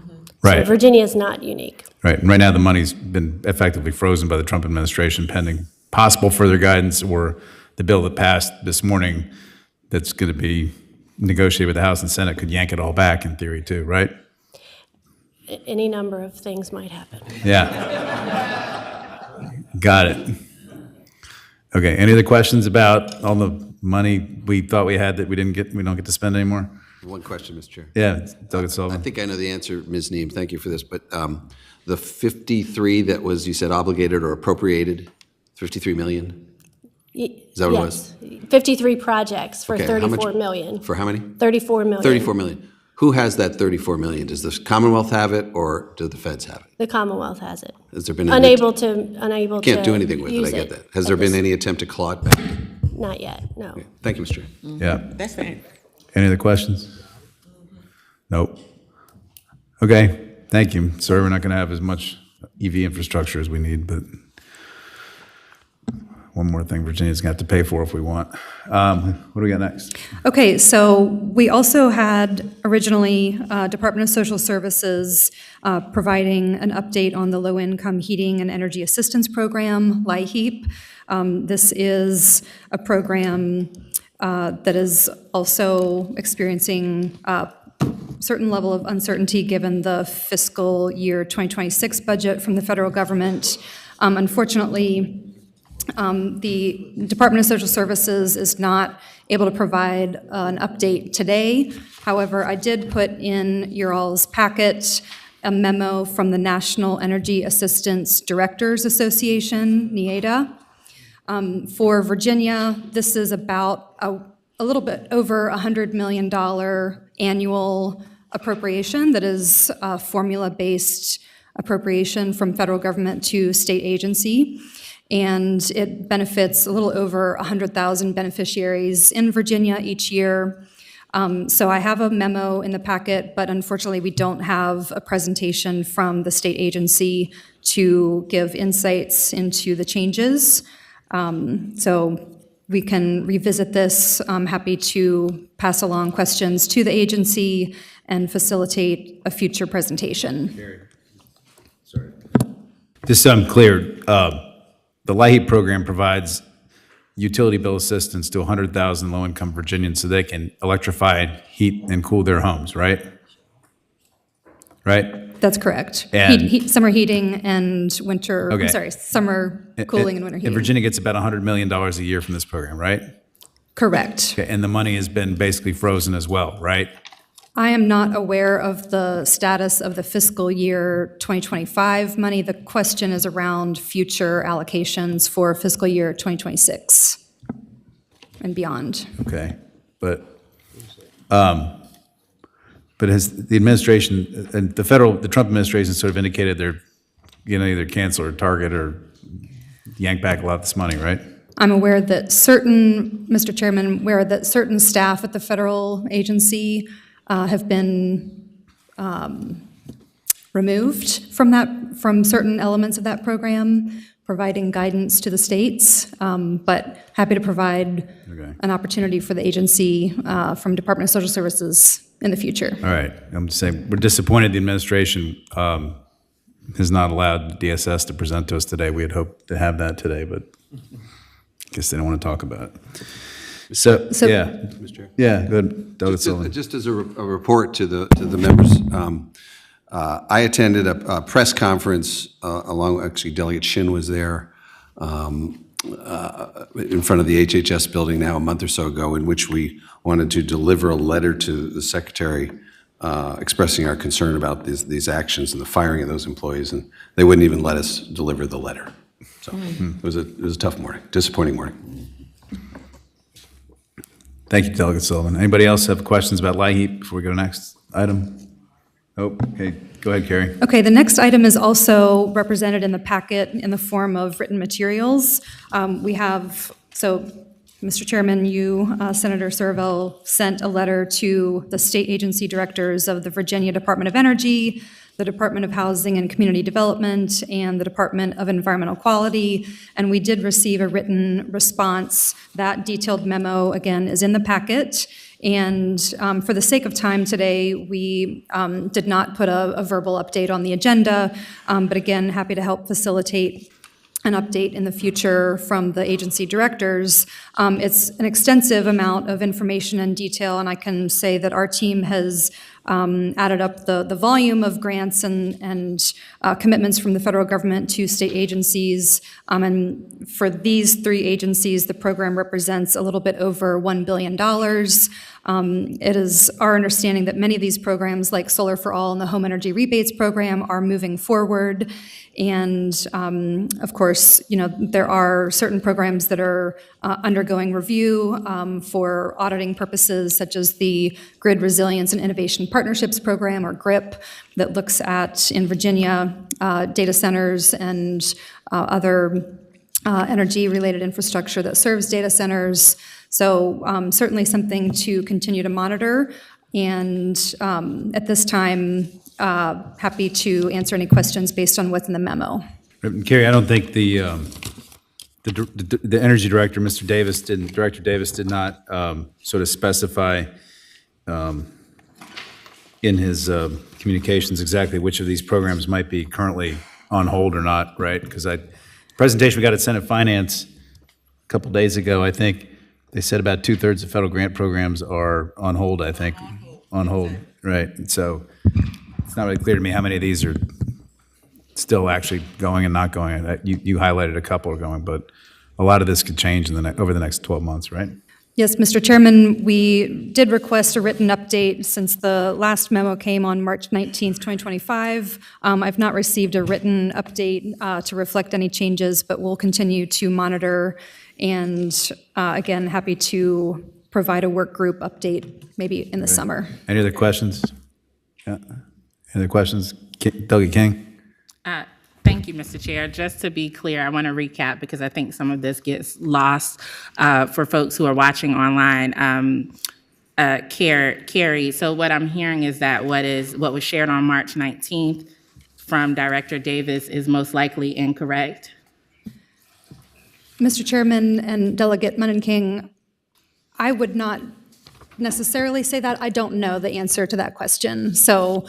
So Right. Virginia is not unique. Right, and right now the money's been effectively frozen by the Trump administration pending possible further guidance or the bill that passed this morning that's going to be negotiated with the House and Senate could yank it all back in theory too, right? Any number of things might happen. Yeah. Got it. Okay, any other questions about all the money we thought we had that we don't get to spend anymore? One question, Mr. Chair. Yeah, Doug I Sullivan. think I know the answer, Ms. Neem. Thank you for this. But the 53 that was, you said, obligated or appropriated, 53 million? Is that what it was? Yes, 53 projects for Okay, how much- 34 million. For how many? 34 million. 34 million. Who has that 34 million? Does the Commonwealth have it or do the feds have it? The Commonwealth has it. Has there been any? Unable to Can't do anything with it, I use get that. Has there at been this- any attempt to claw it back? Not yet, no. Okay, thank you, Mr. Chair. Yeah. That's fine. Any other questions? Nope. Okay, thank you. Sorry, we're not going to have as much EV infrastructure as we need, but one more thing Virginia's going to have to pay for if we want. What do we got next? Okay, so we also had originally Department of Social Services providing an update on the Low-Income Heating and Energy Assistance Program, LIHEAP. This is a program that is also experiencing certain level of uncertainty given the fiscal year 2026 budget from the federal government. Unfortunately, the Department of Social Services is not able to provide an update today. However, I did put in your all's packet a memo from the National Energy Assistance Directors Association, NEADA. For Virginia, this is about a little bit over $100 million annual appropriation that is a formula-based appropriation from federal government to state agency. And it benefits a little over 100,000 beneficiaries in Virginia each year. So I have a memo in the packet, but unfortunately we don't have a presentation from the state agency to give insights into the changes. So we can revisit this. I'm happy to pass along questions to the agency and facilitate a future presentation. Sorry. Just so I'm clear, the LIHEAP program provides utility bill assistance to 100,000 low-income Virginians so they can electrify, heat, and cool their homes, right? Right? That's correct. And- Summer heating and winter, Okay. I'm sorry, summer cooling and winter And heating. Virginia gets about $100 million a year from this program, right? Correct. Okay, and the money has been basically frozen as well, right? I am not aware of the status of the fiscal year 2025 money. The question is around future allocations for fiscal year 2026 and beyond. Okay, but has the administration, and the Trump administration sort of indicated they're going to either cancel or target or yank back a lot of this money, right? I'm aware that Mr. Chairman, aware that certain staff at the federal agency have been removed from certain elements of that program, providing guidance to the states, but happy to provide an opportunity for the agency from Department of Social Services in the future. All right, I'm just saying, we're disappointed the administration has not allowed DSS to present to us today. We had hoped to have that today, but I guess they don't want to talk about it. So yeah. Mr. Chair. Yeah, go ahead, Doug Sullivan. Just as a report to the members, I attended a press conference actually Delegate Shin was there in front of the HHS building now a month or so ago, in which we wanted to deliver a letter to the Secretary expressing our concern about these actions and the firing of those employees, and they wouldn't even let us deliver the letter. So it was a tough morning, disappointing morning. Thank you, Delegate Sullivan. Anybody else have questions about LIHEAP before we go to the next item? Oh, okay, go ahead, Carrie. Okay, the next item is also represented in the packet in the form of written materials. Mr. Chairman, you, Senator Serville, sent a letter to the state agency directors of the Virginia Department of Energy, the Department of Housing and Community Development, and the Department of Environmental Quality, and we did receive a written response. That detailed memo, again, is in the packet. And for the sake of time today, we did not put a verbal update on the agenda, but again, happy to help facilitate an update in the future from the agency directors. It's an extensive amount of information and detail, and I can say that our team has added up the volume of grants and commitments from the federal government to state agencies. And for these three agencies, the program represents a little bit over $1 billion. It is our understanding that many of these programs, like Solar for All and the Home Energy Rebates Program, are moving forward. And of course, there are certain programs that are undergoing review for auditing purposes, such as the Grid Resilience and Innovation Partnerships Program, or GRIP, that looks at, in Virginia, data centers and other energy-related infrastructure that serves data centers. So certainly something to continue to monitor. And at this time, happy to answer any questions based on what's in the memo. Carrie, I don't think the energy director, Director Davis, did not sort of specify in his communications exactly which of these programs might be currently on hold or not, right? Because the presentation we got at Senate Finance a couple days ago, I think they said about 2/3 of federal grant programs are on hold, I think. On hold, right. So it's not really clear to me how many of these are still actually going and not going. You highlighted a couple are going, but a lot of this could change over the next 12 months, right? Yes, Mr. Chairman, we did request a written update since the last memo came on March 19th, 2025. I've not received a written update to reflect any changes, but we'll continue to monitor, and again, happy to provide a work group update maybe in the summer. Any other questions? Yeah. Any other questions? Dougie King? Thank you, Mr. Chair. Just to be clear, I want to recap because I think some of this gets lost for folks who are watching online. Carrie, so what I'm hearing is that what was shared on March 19th from Director Davis is most likely incorrect? Mr. Chairman and Delegate Munson-King, I would not necessarily say that. I don't know the answer to that question. So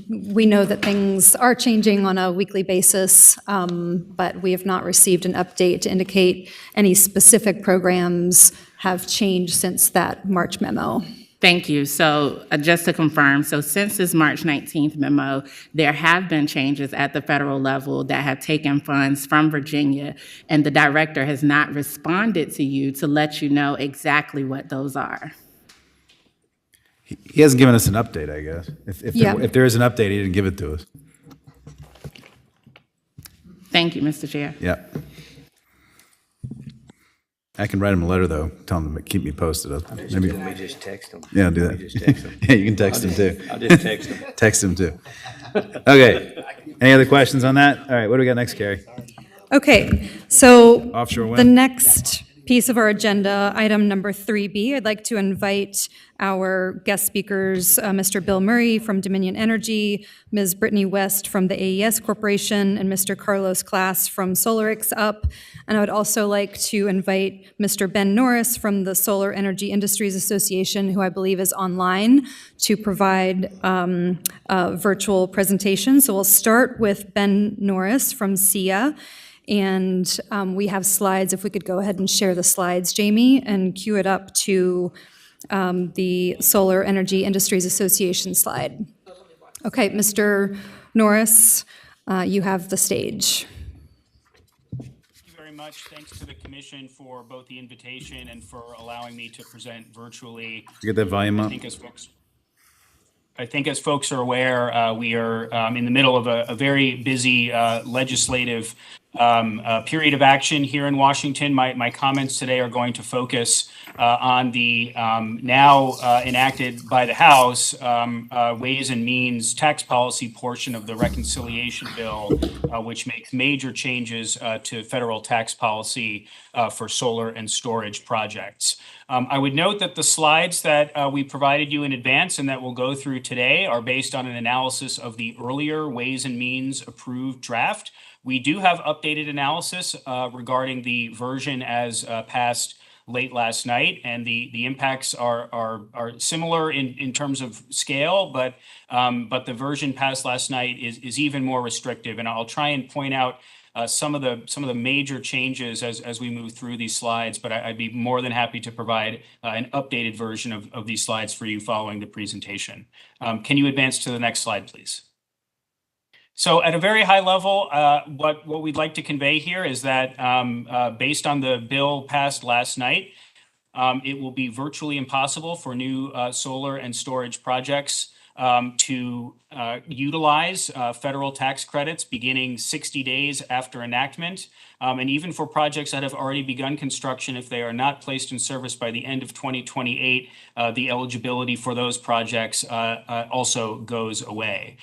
we know that things are changing on a weekly basis, but we have not received an update to indicate any specific programs have changed since that March memo. Thank you. So just to confirm, so since this March 19th memo, there have been changes at the federal level that have taken funds from Virginia, and the director has not responded to you to let you know exactly what those are. He hasn't given us an update, I guess. If there is an update, he didn't give it to us. Thank you, Mr. Chair. Yeah. I can write him a letter, though, tell him to keep me posted. Maybe. Let me just text him. Yeah, do that. Let me just text him. Yeah, you can text him, too. I'll just text him. Text him, too. Okay. Any other questions on that? All right, what do we got next, Carrie? Okay, so Offshore wind? the next piece of our agenda, item number 3B, I'd like to invite our guest speakers, Mr. Bill Murray from Dominion Energy, Ms. Brittany West from the AES Corporation, and Mr. Carlos Class from SolarX up. And I would also like to invite Mr. Ben Norris from the Solar Energy Industries Association, who I believe is online, to provide a virtual presentation. So we'll start with Ben Norris from SEIA. And we have slides. If we could go ahead and share the slides, Jamie, and cue it up to the Solar Energy Industries Association slide. Okay, Mr. Norris, you have the stage. Thank you very much. Thanks to the Commission for both the invitation and for allowing me to present virtually. Get that volume up. I think as folks are aware, we are in the middle of a very busy legislative period of action here in Washington. My comments today are going to focus on the now enacted by the House Ways and Means tax policy portion of the reconciliation bill, which makes major changes to federal tax policy for solar and storage projects. I would note that the slides that we provided you in advance and that we'll go through today are based on an analysis of the earlier Ways and Means approved draft. We do have updated analysis regarding the version as passed late last night, and the impacts are similar in terms of scale, but the version passed last night is even more restrictive. And I'll try and point out some of the major changes as we move through these slides, but I'd be more than happy to provide an updated version of these slides for you following the presentation. Can you advance to the next slide, please? So at a very high level, what we'd like to convey here is that based on the bill passed last night, it will be virtually impossible for new solar and storage projects to utilize federal tax credits beginning 60 days after enactment. And even for projects that have already begun construction, if they are not placed in service by the end of 2028, the eligibility for those projects also goes away.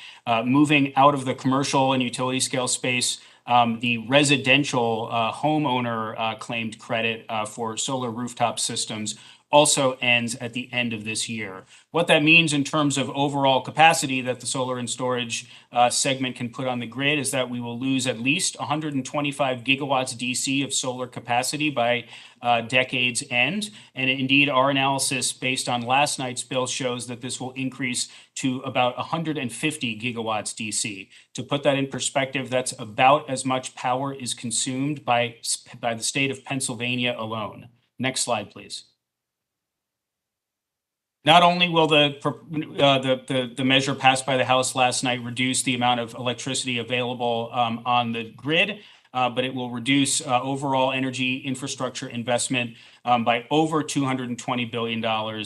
Moving out of the commercial and utility scale space, the residential homeowner claimed credit for solar rooftop systems also ends at the end of this year. What that means in terms of overall capacity that the solar and storage segment can put on the grid is that we will lose at least 125 gigawatts DC of solar capacity by decade's end. And indeed, our analysis based on last night's bill shows that this will increase to about 150 gigawatts DC. To put that in perspective, that's about as much power is consumed by the state of Pennsylvania alone. Next slide, please. Not only will the measure passed by the House last night reduce the amount of electricity available on the grid, but it will reduce overall energy infrastructure investment by over $220 billion,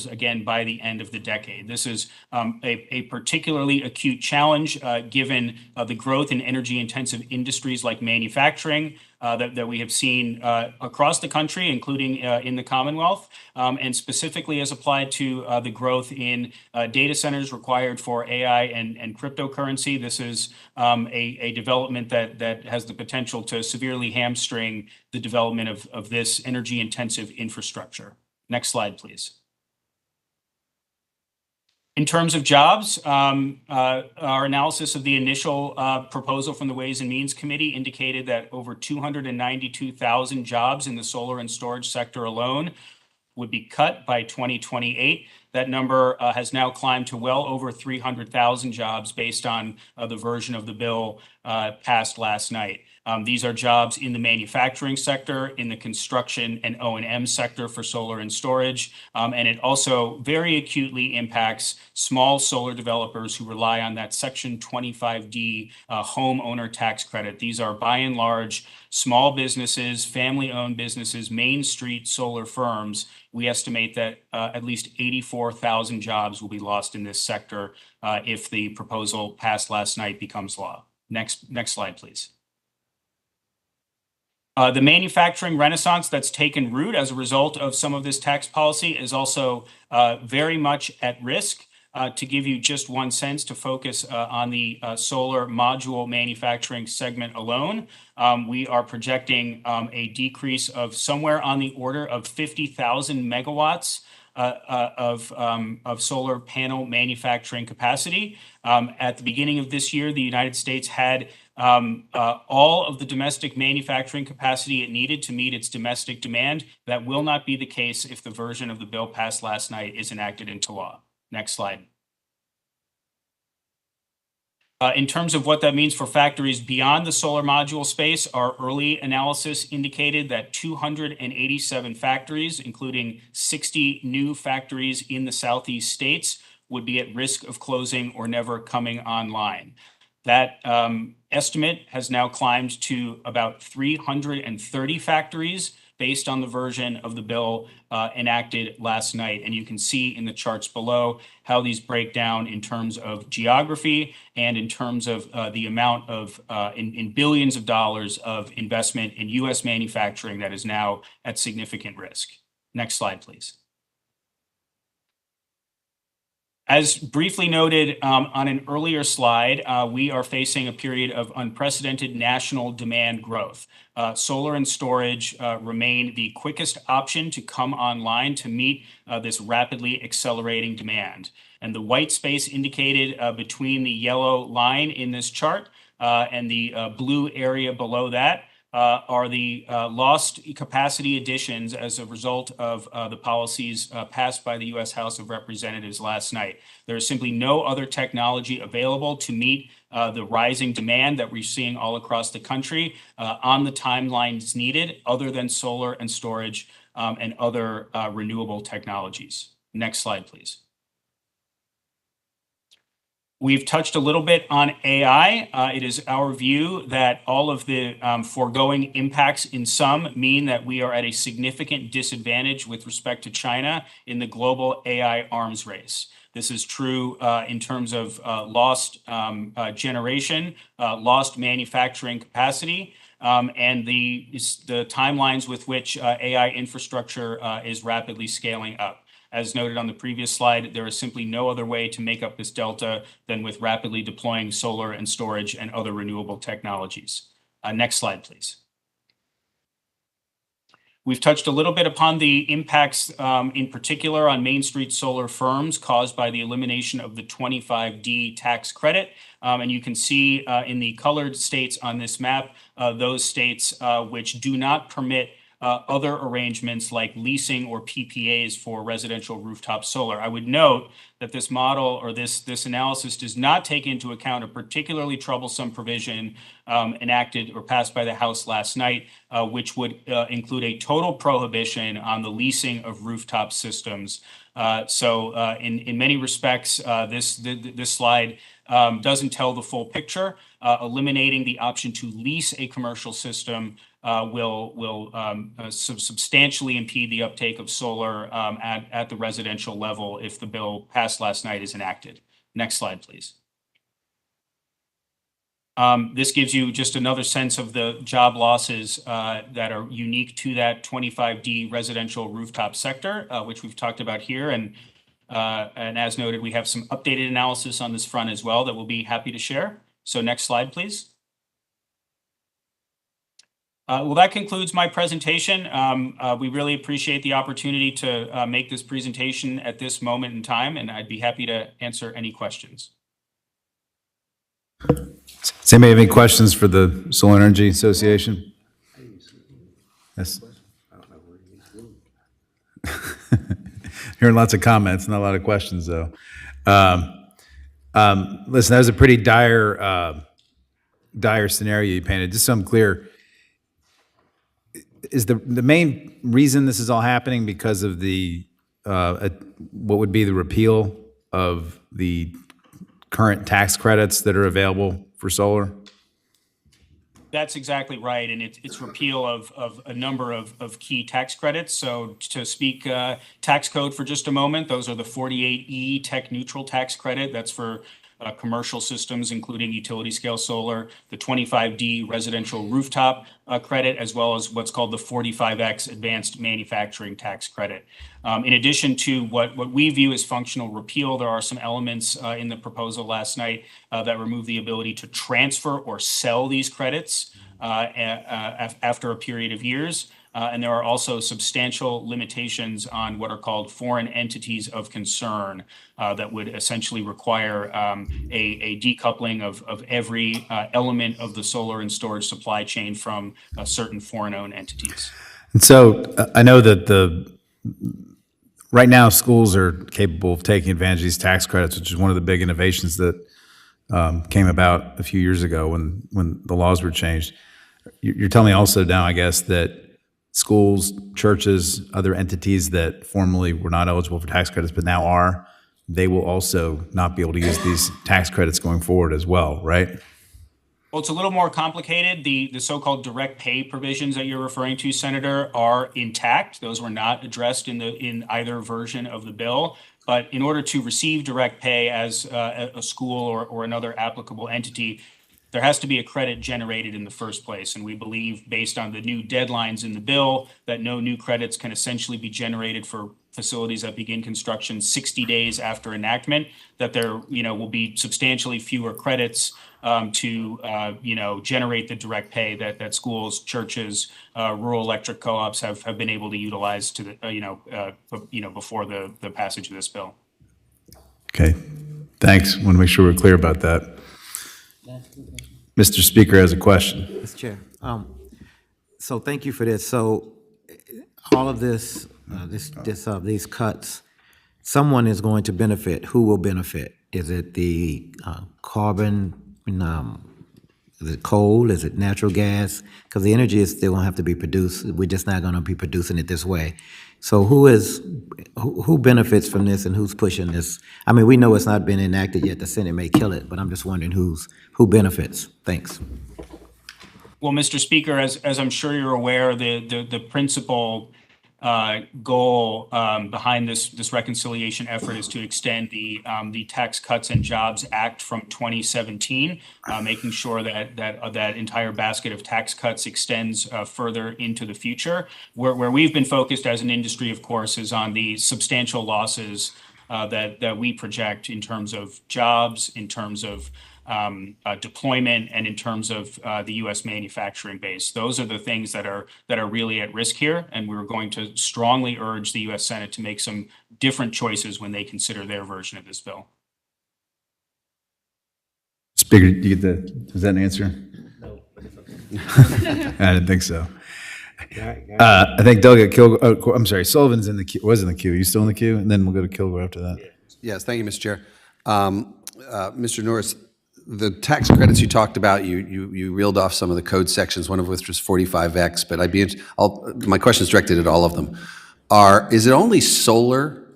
again, by the end of the decade. This is a particularly acute challenge given the growth in energy-intensive industries like manufacturing that we have seen across the country, including in the Commonwealth, and specifically as applied to the growth in data centers required for AI and cryptocurrency. This is a development that has the potential to severely hamstring the development of this energy-intensive infrastructure. Next slide, please. In terms of jobs, our analysis of the initial proposal from the Ways and Means Committee indicated that over 292,000 jobs in the solar and storage sector alone would be cut by 2028. That number has now climbed to well over 300,000 jobs based on the version of the bill passed last night. These are jobs in the manufacturing sector, in the construction and O&M sector for solar and storage, and it also very acutely impacts small solar developers who rely on that Section 25D homeowner tax credit. These are by and large small businesses, family-owned businesses, Main Street solar firms. We estimate that at least 84,000 jobs will be lost in this sector if the proposal passed last night becomes law. Next slide, please. The manufacturing renaissance that's taken root as a result of some of this tax policy is also very much at risk. To give you just one sense to focus on the solar module manufacturing segment alone, we are projecting a decrease of somewhere on the order of 50,000 megawatts of solar panel manufacturing capacity. At the beginning of this year, the United States had all of the domestic manufacturing capacity it needed to meet its domestic demand. That will not be the case if the version of the bill passed last night is enacted into law. Next slide. In terms of what that means for factories beyond the solar module space, our early analysis indicated that 287 factories, including 60 new factories in the Southeast states, would be at risk of closing or never coming online. That estimate has now climbed to about 330 factories based on the version of the bill enacted last night. And you can see in the charts below how these break down in terms of geography and in terms of the amount of, in billions of dollars of investment in US manufacturing that is now at significant risk. Next slide, please. As briefly noted on an earlier slide, we are facing a period of unprecedented national demand growth. Solar and storage remain the quickest option to come online to meet this rapidly accelerating demand. And the white space indicated between the yellow line in this chart and the blue area below that are the lost capacity additions as a result of the policies passed by the U.S. House of Representatives last night. There is simply no other technology available to meet the rising demand that we're seeing all across the country on the timelines needed, other than solar and storage and other renewable technologies. Next slide, please. We've touched a little bit on AI. It is our view that all of the foregoing impacts in sum mean that we are at a significant disadvantage with respect to China in the global AI arms race. This is true in terms of lost generation, lost manufacturing capacity, and the timelines with which AI infrastructure is rapidly scaling up. As noted on the previous slide, there is simply no other way to make up this delta than with rapidly deploying solar and storage and other renewable technologies. Next slide, please. We've touched a little bit upon the impacts in particular on Main Street solar firms caused by the elimination of the 25D tax credit. And you can see in the colored states on this map, those states which do not permit other arrangements like leasing or PPAs for residential rooftop solar. I would note that this model or this analysis does not take into account a particularly troublesome provision enacted or passed by the House last night, which would include a total prohibition on the leasing of rooftop systems. So in many respects, this slide doesn't tell the full picture. Eliminating the option to lease a commercial system will substantially impede the uptake of solar at the residential level if the bill passed last night is enacted. Next slide, please. This gives you just another sense of the job losses that are unique to that 25D residential rooftop sector, which we've talked about here. And as noted, we have some updated analysis on this front as well that we'll be happy to share. So next slide, please. Well, that concludes my presentation. We really appreciate the opportunity to make this presentation at this moment in time, and I'd be happy to answer any questions. Does anybody have any questions for the Solar Energy Association? Yes. Hearing lots of comments, not a lot of questions, though. Listen, that was a pretty dire scenario you painted. Just so I'm clear, is the main reason this is all happening because of the what would be the repeal of the current tax credits that are available for solar? That's exactly right, and it's repeal of a number of key tax credits. So to speak tax code for just a moment, those are the 48E tech neutral tax credit. That's for commercial systems, including utility scale solar, the 25D residential rooftop credit, as well as what's called the 45X advanced manufacturing tax credit. In addition to what we view as functional repeal, there are some elements in the proposal last night that remove the ability to transfer or sell these credits after a period of years. And there are also substantial limitations on what are called foreign entities of concern that would essentially require a decoupling of every element of the solar and storage supply chain from certain foreign-owned entities. And so I know that right now schools are capable of taking advantage of these tax credits, which is one of the big innovations that came about a few years ago when the laws were changed. You're telling me also now, I guess, that schools, churches, other entities that formerly were not eligible for tax credits but now are, they will also not be able to use these tax credits going forward as well, right? Well, it's a little more complicated. The so-called direct pay provisions that you're referring to, Senator, are intact. Those were not addressed in either version of the bill. But in order to receive direct pay as a school or another applicable entity, there has to be a credit generated in the first place. And we believe, based on the new deadlines in the bill, that no new credits can essentially be generated for facilities that begin construction 60 days after enactment, that there will be substantially fewer credits to generate the direct pay that schools, churches, rural electric co-ops have been able to utilize to before the passage of this bill. Okay, thanks. Want to make sure we're clear about that. Mr. Speaker has a question. Mr. Chair, So thank you for this. So all of this, these cuts, someone is going to benefit. Who will benefit? Is it the carbon? Is it coal? Is it natural gas? Because the energy is still going to have to be produced. We're just not going to be producing it this way. So who benefits from this, and who's pushing this? I mean, we know it's not been enacted yet. The Senate may kill it, but I'm just wondering who benefits. Thanks. Well, Mr. Speaker, as I'm sure you're aware, the principal goal behind this reconciliation effort is to extend the Tax Cuts and Jobs Act from 2017, making sure that entire basket of tax cuts extends further into the future. Where we've been focused as an industry, of course, is on the substantial losses that we project in terms of jobs, in terms of deployment, and in terms of the U.S. manufacturing base. Those are the things that are really at risk here, and we're going to strongly urge the U.S. Senate to make some different choices when they consider their version of this bill. Speaker, is that an answer? No. I didn't think so. I think Delegate Kilgore, I'm sorry, Sullivan's in the queue, was in the queue. Are you still in the queue? And then we'll go to Kilgore after that. Yes, thank you, Mr. Chair. Mr. Norris, the tax credits you talked about, you reeled off some of the code sections, one of which was 45X, but my question is directed at all of them. Is it only solar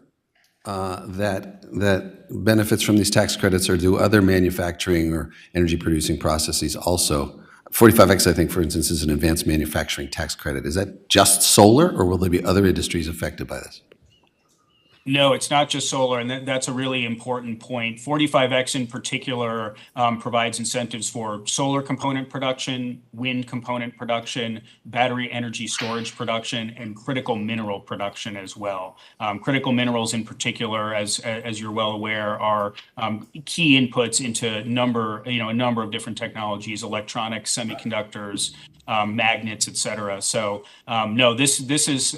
that benefits from these tax credits, or do other manufacturing or energy producing processes also? 45X, I think, for instance, is an advanced manufacturing tax credit. Is that just solar, or will there be other industries affected by this? No, it's not just solar, and that's a really important point. 45X in particular provides incentives for solar component production, wind component production, battery energy storage production, and critical mineral production as well. Critical minerals in particular, as you're well aware, are key inputs into a number of different technologies, electronics, semiconductors, magnets, et cetera. So no, this is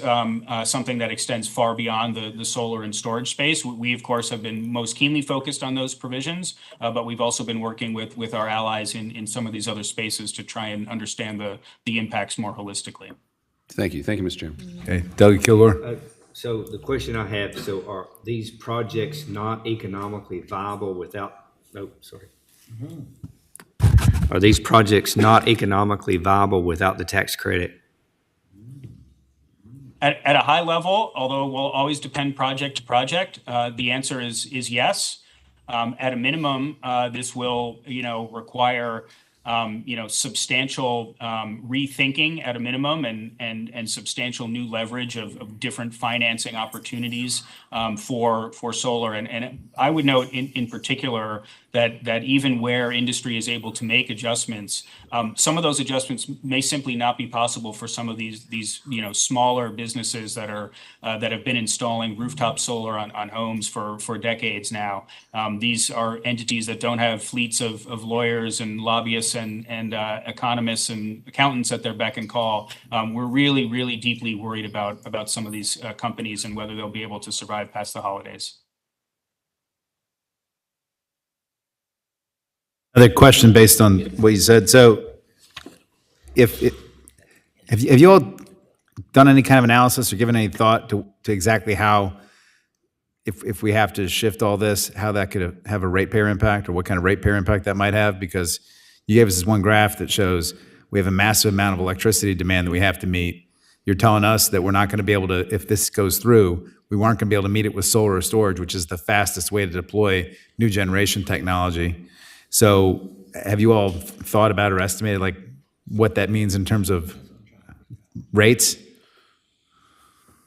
something that extends far beyond the solar and storage space. We, of course, have been most keenly focused on those provisions, but we've also been working with our allies in some of these other spaces to try and understand the impacts more holistically. Thank you. Thank you, Mr. Chairman. Okay, Delegate Kilgore. So the question I have, so are these projects not economically viable without, Are these projects not economically viable without the tax credit? At a high level, although it will always depend project to project, the answer is yes. At a minimum, this will, require, substantial rethinking at a minimum, and substantial new leverage of different financing opportunities for solar. And I would note in particular that even where industry is able to make adjustments, some of those adjustments may simply not be possible for some of these smaller businesses that have been installing rooftop solar on homes for decades now. These are entities that don't have fleets of lawyers and lobbyists and economists and accountants at their beck and call. We're really, really deeply worried about some of these companies and whether they'll be able to survive past the holidays. Another question based on what you said. So have you all done any kind of analysis or given any thought to exactly how, if we have to shift all this, how that could have a ratepayer impact, or what kind of ratepayer impact that might have? Because you gave us this one graph that shows we have a massive amount of electricity demand that we have to meet. You're telling us that we're not going to be able to, if this goes through, we weren't going to be able to meet it with solar or storage, which is the fastest way to deploy new generation technology. So have you all thought about or estimated like what that means in terms of rates?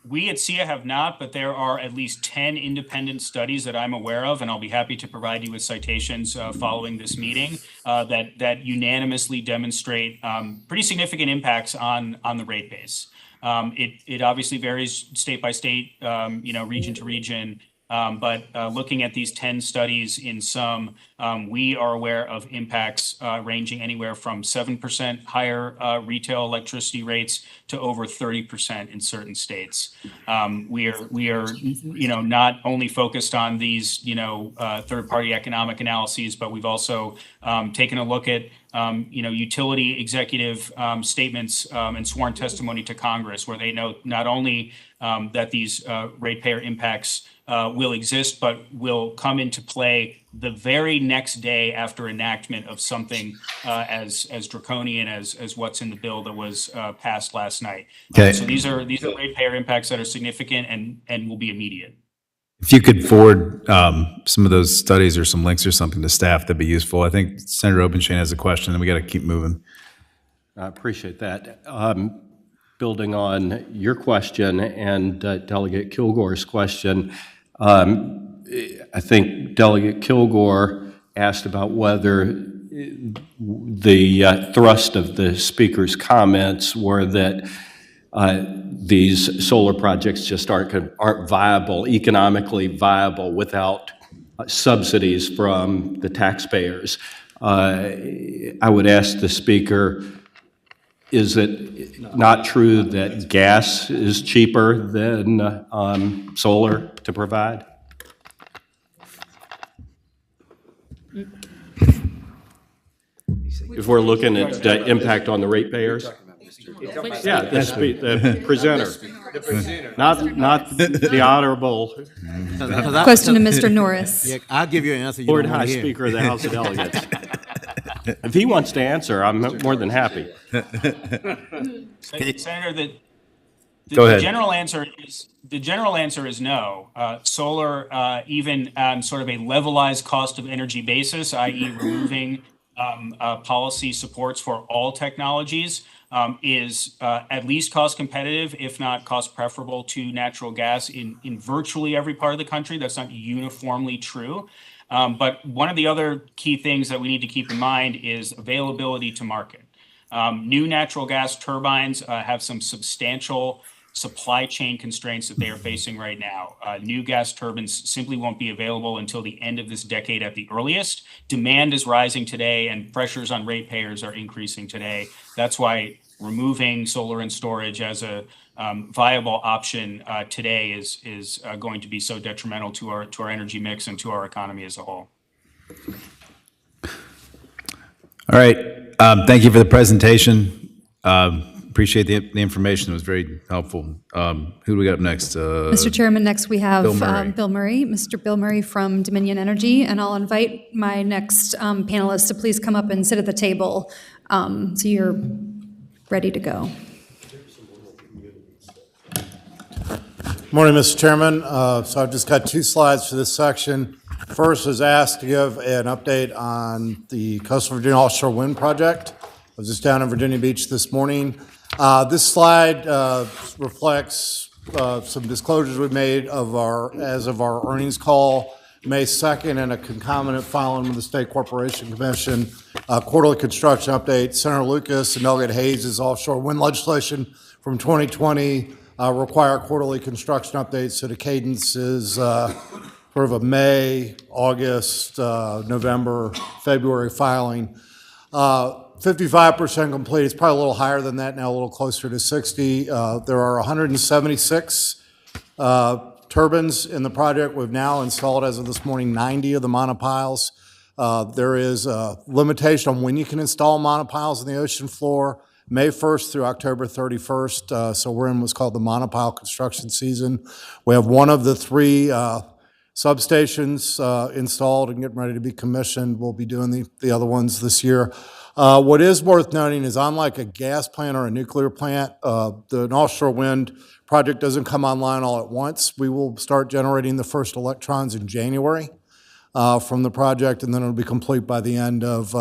We at SEIA have not, but there are at least 10 independent studies that I'm aware of, and I'll be happy to provide you with citations following this meeting that unanimously demonstrate pretty significant impacts on the rate base. It obviously varies state by state, region to region. But looking at these 10 studies in sum, we are aware of impacts ranging anywhere from 7% higher retail electricity rates to over 30% in certain states. We are not only focused on these third-party economic analyses, but we've also taken a look at utility executive statements and sworn testimony to Congress, where they note not only that these ratepayer impacts will exist, but will come into play the very next day after enactment of something as draconian as what's in the bill that was passed last night. Okay. So these are ratepayer impacts that are significant and will be immediate. If you could forward some of those studies or some links or something to staff, that'd be useful. I think Senator Obenshain has a question, and we got to keep moving. I appreciate that. Building on your question and Delegate Kilgore's question, I think Delegate Kilgore asked about whether the thrust of the speaker's comments were that these solar projects just aren't viable, economically viable, without subsidies from the taxpayers. I would ask the speaker, is it not true that gas is cheaper than solar to provide? If we're looking at the impact on the ratepayers? Yeah, the presenter. Not the honorable. Question to Mr. Norris. Yeah, I'll give you an answer. Lord High Speaker of the House of Delegates. If he wants to answer, I'm more than happy. Senator, Go ahead. The general answer is no. Solar, even on sort of a levelized cost of energy basis, i.e. removing policy supports for all technologies, is at least cost competitive, if not cost preferable to natural gas in virtually every part of the country. That's not uniformly true. But one of the other key things that we need to keep in mind is availability to market. New natural gas turbines have some substantial supply chain constraints that they are facing right now. New gas turbines simply won't be available until the end of this decade at the earliest. Demand is rising today and pressures on ratepayers are increasing today. That's why removing solar and storage as a viable option today is going to be so detrimental to our energy mix and to our economy as a whole. All right. Thank you for the presentation. Appreciate the information. It was very helpful. Who do we got up next? Mr. Chairman, next we have Bill Murray. Mr. Bill Murray from Dominion Energy, and I'll invite my next panelists to please come up and sit at the table so you're ready to go. Morning, Mr. Chairman. So I've just got two slides for this section. First is asked to give an update on the Coastal Virginia Offshore Wind Project. I was just down in Virginia Beach this morning. This slide reflects some disclosures we made as of our earnings call May 2nd and a concomitant filing with the State Corporation Commission, quarterly construction update. Senator Lucas and Delegate Hayes' offshore wind legislation from 2020 require quarterly construction updates, so the cadence is sort of a May, August, November, February filing. 55% complete. It's probably a little higher than that now, a little closer to 60. There are 176 turbines in the project. We've now installed, as of this morning, 90 of the monopiles. There is a limitation on when you can install monopiles in the ocean floor, May 1st through October 31st. So we're in what's called the monopile construction season. We have one of the three substations installed and getting ready to be commissioned. We'll be doing the other ones this year. What is worth noting is, unlike a gas plant or a nuclear plant, an offshore wind project doesn't come online all at once. We will start generating the first electrons in January from the project, and then it'll be complete by the end of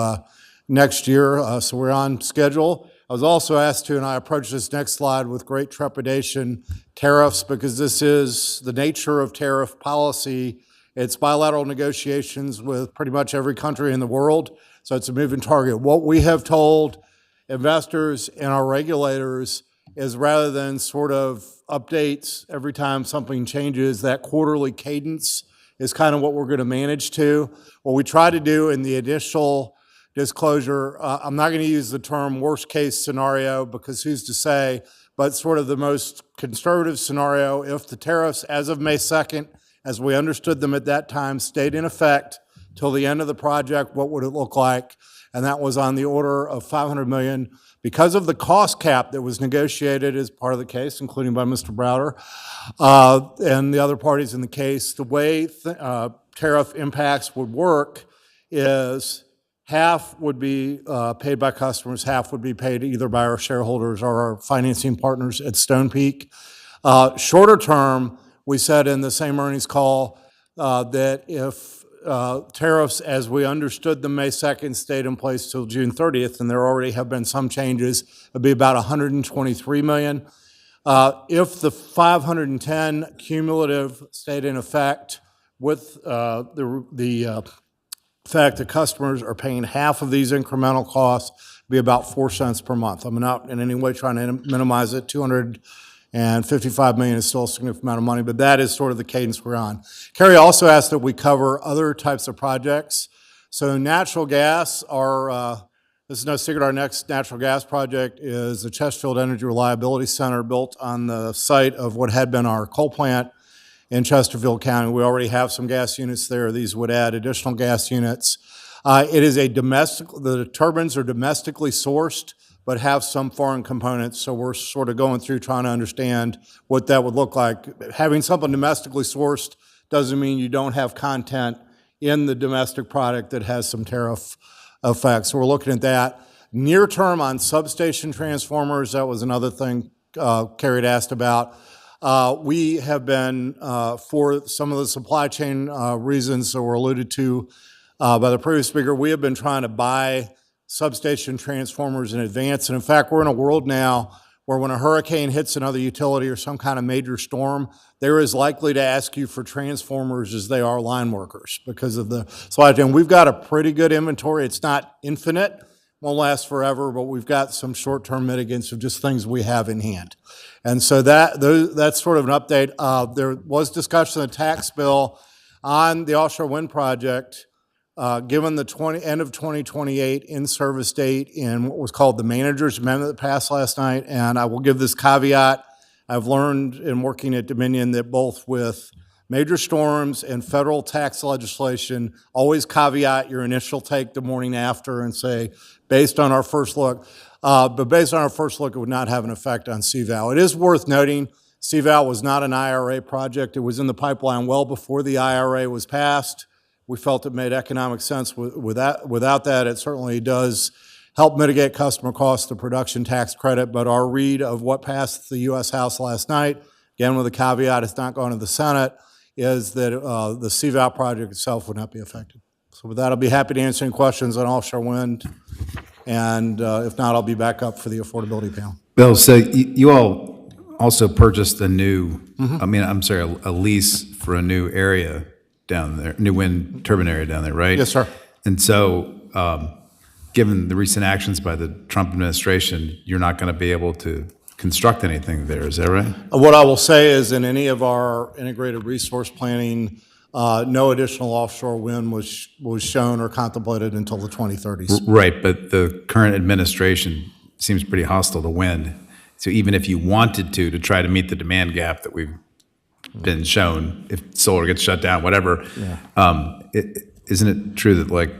next year. So we're on schedule. I was also asked to, and I approach this next slide with great trepidation, tariffs, because this is the nature of tariff policy. It's bilateral negotiations with pretty much every country in the world, so it's a moving target. What we have told investors and our regulators is, rather than sort of updates every time something changes, that quarterly cadence is kind of what we're going to manage to. What we try to do in the initial disclosure, I'm not going to use the term worst case scenario because who's to say, but sort of the most conservative scenario, if the tariffs as of May 2nd, as we understood them at that time, stayed in effect till the end of the project, what would it look like? And that was on the order of $500 million. Because of the cost cap that was negotiated as part of the case, including by Mr. Browder and the other parties in the case, the way tariff impacts would work is half would be paid by customers, half would be paid either by our shareholders or our financing partners at Stone Peak. Shorter term, we said in the same earnings call that if tariffs as we understood them May 2nd stayed in place till June 30th, and there already have been some changes, it'd be about $123 million. If the 510 cumulative stayed in effect with the fact that customers are paying half of these incremental costs, it'd be about 4 cents per month. I'm not in any way trying to minimize it. $255 million is still a significant amount of money, but that is sort of the cadence we're on. Kerry also asked that we cover other types of projects. So natural gas, this is no secret, our next natural gas project is the Chesterfield Energy Reliability Center built on the site of what had been our coal plant in Chesterfield County. We already have some gas units there. These would add additional gas units. It is the turbines are domestically sourced, but have some foreign components. So we're sort of going through trying to understand what that would look like. Having something domestically sourced doesn't mean you don't have content in the domestic product that has some tariff effects. So we're looking at that. Near term on substation transformers, that was another thing Kerry had asked about. We have been, for some of the supply chain reasons that were alluded to by the previous speaker, we have been trying to buy substation transformers in advance. And in fact, we're in a world now where when a hurricane hits another utility or some kind of major storm, they're as likely to ask you for transformers as they are line workers because of the supply chain. We've got a pretty good inventory. It's not infinite, won't last forever, but we've got some short-term mitigants of just things we have in hand. And so that's sort of an update. There was discussion of the tax bill on the offshore wind project. Given the end of 2028 in-service date in what was called the manager's amendment that passed last night, and I will give this caveat. I've learned in working at Dominion that both with major storms and federal tax legislation, always caveat your initial take the morning after and say, based on our first look, it would not have an effect on CVAL. It is worth noting CVAL was not an IRA project. It was in the pipeline well before the IRA was passed. We felt it made economic sense without that. It certainly does help mitigate customer costs, the production tax credit, but our read of what passed the U.S. House last night, again with a caveat it's not going to the Senate, is that the CVAL project itself would not be affected. So with that, I'll be happy to answer any questions on offshore wind, and if not, I'll be back up for the affordability panel. Bill, so you all also purchased a new, a lease for a new area down there, new wind turbine area down there, right? Yes, sir. And so, given the recent actions by the Trump administration, you're not going to be able to construct anything there, is that right? What I will say is in any of our integrated resource planning, no additional offshore wind was shown or contemplated until the 2030s. Right, but the current administration seems pretty hostile to wind. So even if you wanted to try to meet the demand gap that we've been shown, if solar gets shut down, whatever, isn't it true that like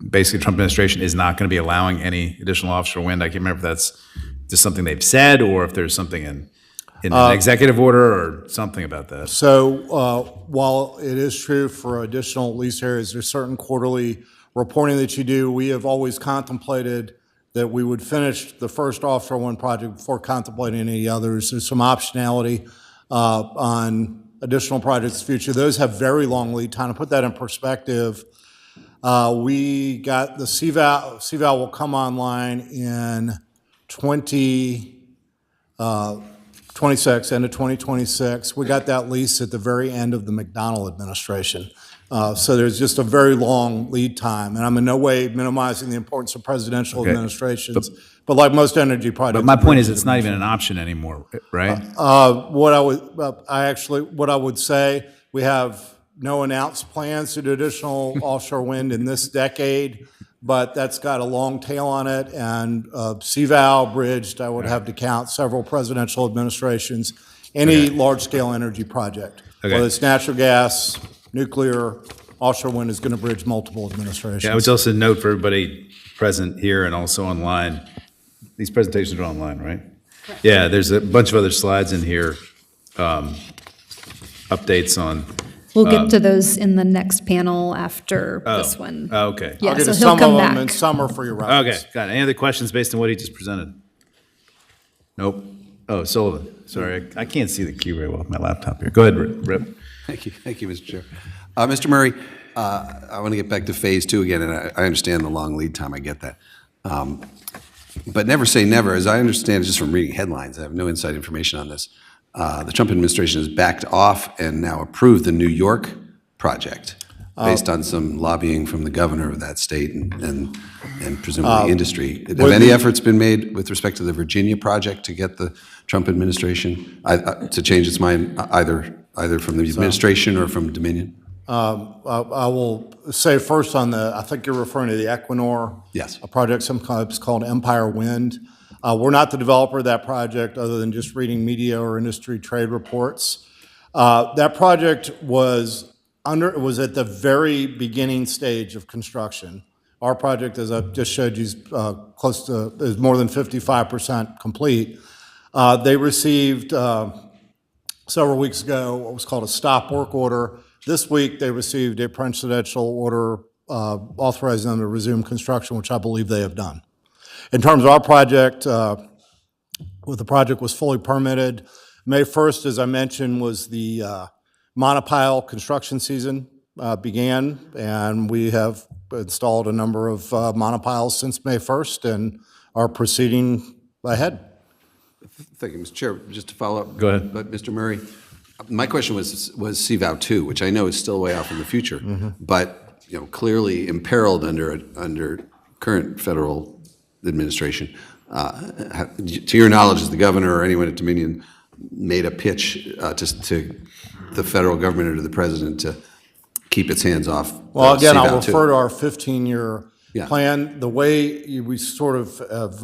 basically Trump administration is not going to be allowing any additional offshore wind? I can't remember if that's just something they've said or if there's something in an executive order or something about that. So while it is true for additional lease areas, there's certain quarterly reporting that you do. We have always contemplated that we would finish the first offshore wind project before contemplating any others. There's some optionality on additional projects in the future. Those have very long lead time. To put that in perspective, we got the CVAL will come online in 2026, end of 2026. We got that lease at the very end of the McDonnell administration. So there's just a very long lead time. And I'm in no way minimizing the importance of presidential administrations. But like most energy projects. But my point is it's not even an option anymore, right? What I would say, we have no announced plans to do additional offshore wind in this decade, but that's got a long tail on it. And CVAL bridged, I would have to count several presidential administrations, any large-scale energy project, whether it's natural gas, nuclear, offshore wind is going to bridge multiple administrations. Yeah, I would also note for everybody present here and also online, these presentations are online, right? Yeah, there's a bunch of other slides in here, updates on. We'll get to those in the next panel after this one. Oh, okay. Yeah, I'll get so to he'll some come of them back. and some are for your reference. Okay, got it. Any other questions based on what he just presented? Nope. Oh, Sullivan, sorry, I can't see the queue very well with my laptop here. Go ahead, Rip. Thank you, Mr. Chair. Mr. Murray, I want to get back to phase 2 again, and I understand the long lead time, I get that. But never say never, as I understand just from reading headlines, I have no inside information on this. The Trump administration has backed off and now approved the New York project based on some lobbying from the governor of that state and presumably industry. Have any efforts been made with respect to the Virginia project to get the Trump administration to change its mind, either from the administration or from Dominion? I will say first on I think you're referring to the Equinor project, sometimes called Empire Wind. We're not the developer of that project other than just reading media or industry trade reports. That project was at the very beginning stage of construction. Our project, as I just showed you, is more than 55% complete. They received several weeks ago what was called a stop work order. This week they received a presidential order authorizing them to resume construction, which I believe they have done. In terms of our project, the project was fully permitted. May 1st, as I mentioned, was the monopile construction season began, and we have installed a number of monopiles since May 1st and are proceeding ahead. Thank you, Mr. Chair. Just to follow up. Go ahead. But Mr. Murray, my question was CVOW 2, which I know is still way off in the future, but clearly imperiled under current federal administration. To your knowledge, has the governor or anyone at Dominion made a pitch to the federal government or to the president to keep its hands off? Well, again, CVOW I'll 2? refer to our 15-year plan. The way we sort of have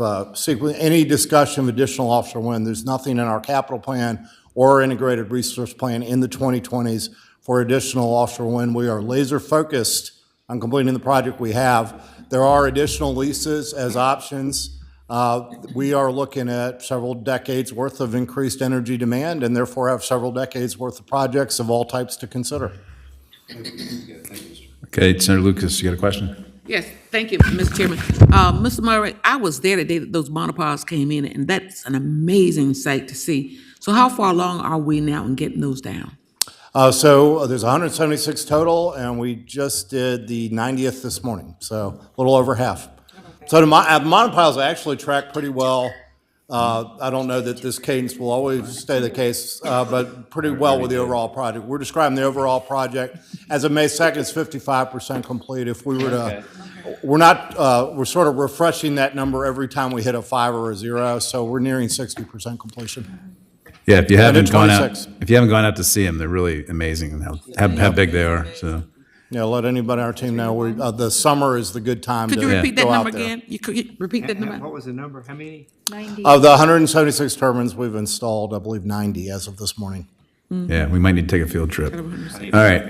any discussion of additional offshore wind, there's nothing in our capital plan or integrated resource plan in the 2020s for additional offshore wind. We are laser focused on completing the project we have. There are additional leases as options. We are looking at several decades worth of increased energy demand and therefore have several decades worth of projects of all types to consider. Okay, Senator Lucas, you got a question? Yes, thank you, Mr. Chairman. Mr. Murray, I was there the day that those monopiles came in, and that's an amazing sight to see. So how far along are we now in getting those down? So there's 176 total, and we just did the 90th this morning, so a little over half. So the monopiles actually track pretty well. I don't know that this cadence will always stay the case, but pretty well with the overall project. We're describing the overall project as of May 2nd, it's 55% complete. If we were to, we're sort of refreshing that number every time we hit a 5 or a 0, so we're nearing 60% completion. Yeah, if you haven't gone out to see them, they're really amazing and how big they are. So. Yeah, let anybody on our team know. The summer is the good time to go out there. Could you repeat that number again? You could repeat that number? What was the number? How many? 90. Of the 176 turbines, we've installed, I believe, 90 as of this morning. Yeah, we might need to take a field trip. All right.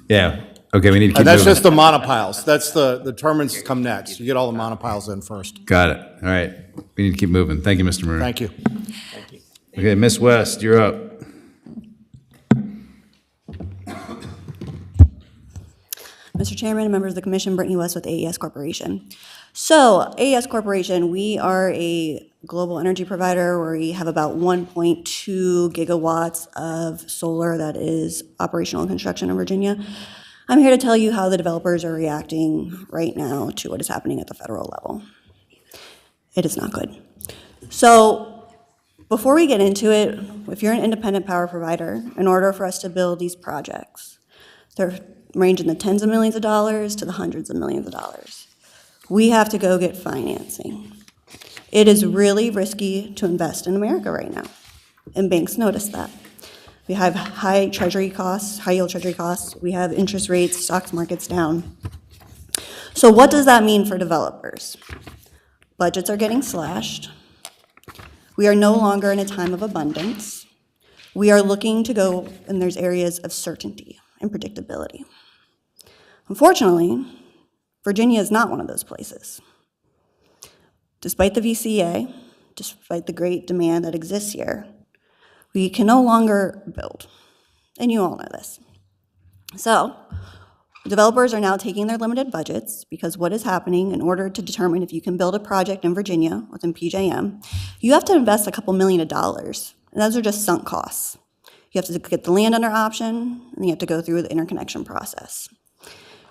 Yeah. Okay, we need to keep And that's moving. just the monopiles. That's the turbines come next. You get all the monopiles in first. Got it. All right. We need to keep moving. Thank you, Mr. Murray. Thank you. Okay, Ms. West, you're up. Mr. Chairman and members of the Commission, Brittany West with AES Corporation. So AES Corporation, we are a global energy provider where we have about 1.2 gigawatts of solar that is operational in construction in Virginia. I'm here to tell you how the developers are reacting right now to what is happening at the federal level. It is not good. So before we get into it, if you're an independent power provider, in order for us to build these projects, they're range in the tens of millions of dollars to the hundreds of millions of dollars. We have to go get financing. It is really risky to invest in America right now, and banks notice that. We have high treasury costs, high yield treasury costs. We have interest rates, stocks markets down. So what does that mean for developers? Budgets are getting slashed. We are no longer in a time of abundance. We are looking to go, and there's areas of certainty. and predictability. Unfortunately, Virginia is not one of those places. Despite the VCA, despite the great demand that exists here, we can no longer build, and you all know this. So, developers are now taking their limited budgets because what is happening in order to determine if you can build a project in Virginia within PJM, you have to invest a couple $1,000,000, and those are just sunk costs. You have to get the land under option, and you have to go through the interconnection process.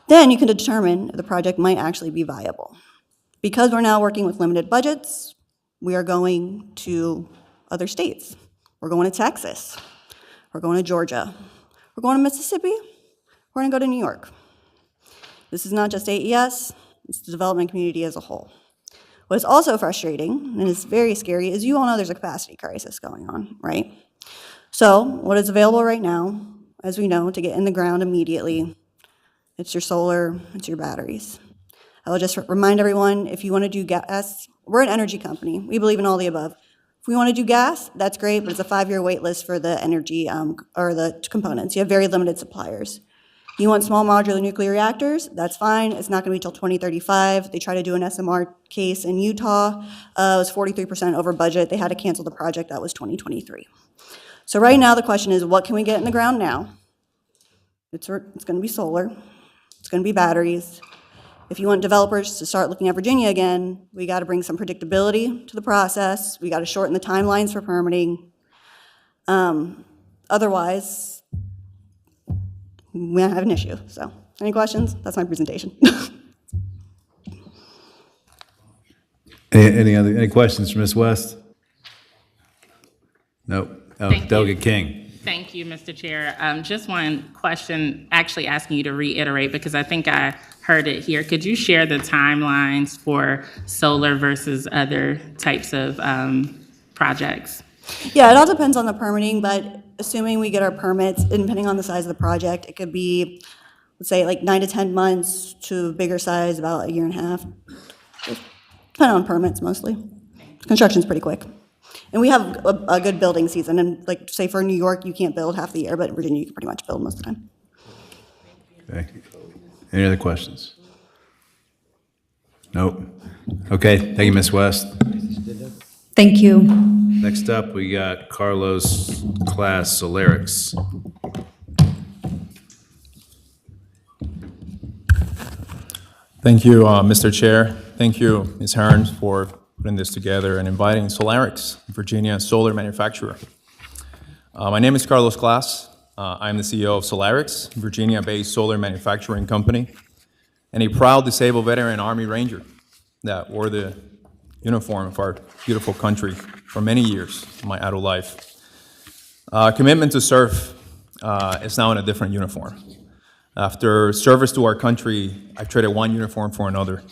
Then you can determine if the project might actually be viable. Because we're now working with limited budgets, we are going to other states. We're going to Texas. We're going to Georgia. We're going to Mississippi. We're going to go to New York. This is not just AES, it's the development community as a whole. What is also frustrating, and is very scary, is you all know there's a capacity crisis going on, right? So what is available right now, as we know, to get in the ground immediately, it's your solar, it's your batteries. I will just remind everyone, if you want to do gas, we're an energy company. We believe in all the above. If we want to do gas, that's great, but it's a 5-year wait list for the energy or the components. You have very limited suppliers. You want small modular nuclear reactors? That's fine. It's not going to be until 2035. They tried to do an SMR case in Utah. It was 43% over budget. They had to cancel the project. That was 2023. So right now the question is, what can we get in the ground now? It's going to be solar. It's going to be batteries. If you want developers to start looking at Virginia again, we got to bring some predictability to the process. We got to shorten the timelines for permitting. Otherwise, we have an issue. So, any questions? That's my presentation. Any questions for Ms. West? Nope. Oh, Delegate King. Thank you, Mr. Chair. Just one question, actually asking you to reiterate, because I think I heard it here. Could you share the timelines for solar versus other types of projects? Yeah, it all depends on the permitting, but assuming we get our permits, and depending on the size of the project, it could be, let's say, like 9 to 10 months to bigger size, about 1.5 years. Depending on permits, mostly. Construction's pretty quick. And we have a good building season, and like, say for New York, you can't build half the year, but in Virginia, you can pretty much build most of the time. Thank you. Any other questions? Nope. Okay, thank you, Ms. West. Thank you. Next up, we got Carlos Class Solarics. Thank you, Mr. Chair. Thank you, Ms. Hearn, for putting this together and inviting Solarics, Virginia solar manufacturer. My name is Carlos Class. I'm the CEO of Solarics, Virginia-based solar manufacturing company, and a proud disabled veteran Army Ranger that wore the uniform of our beautiful country for many years in my adult life. Commitment to serve is now in a different uniform. After service to our country, I traded one uniform for another,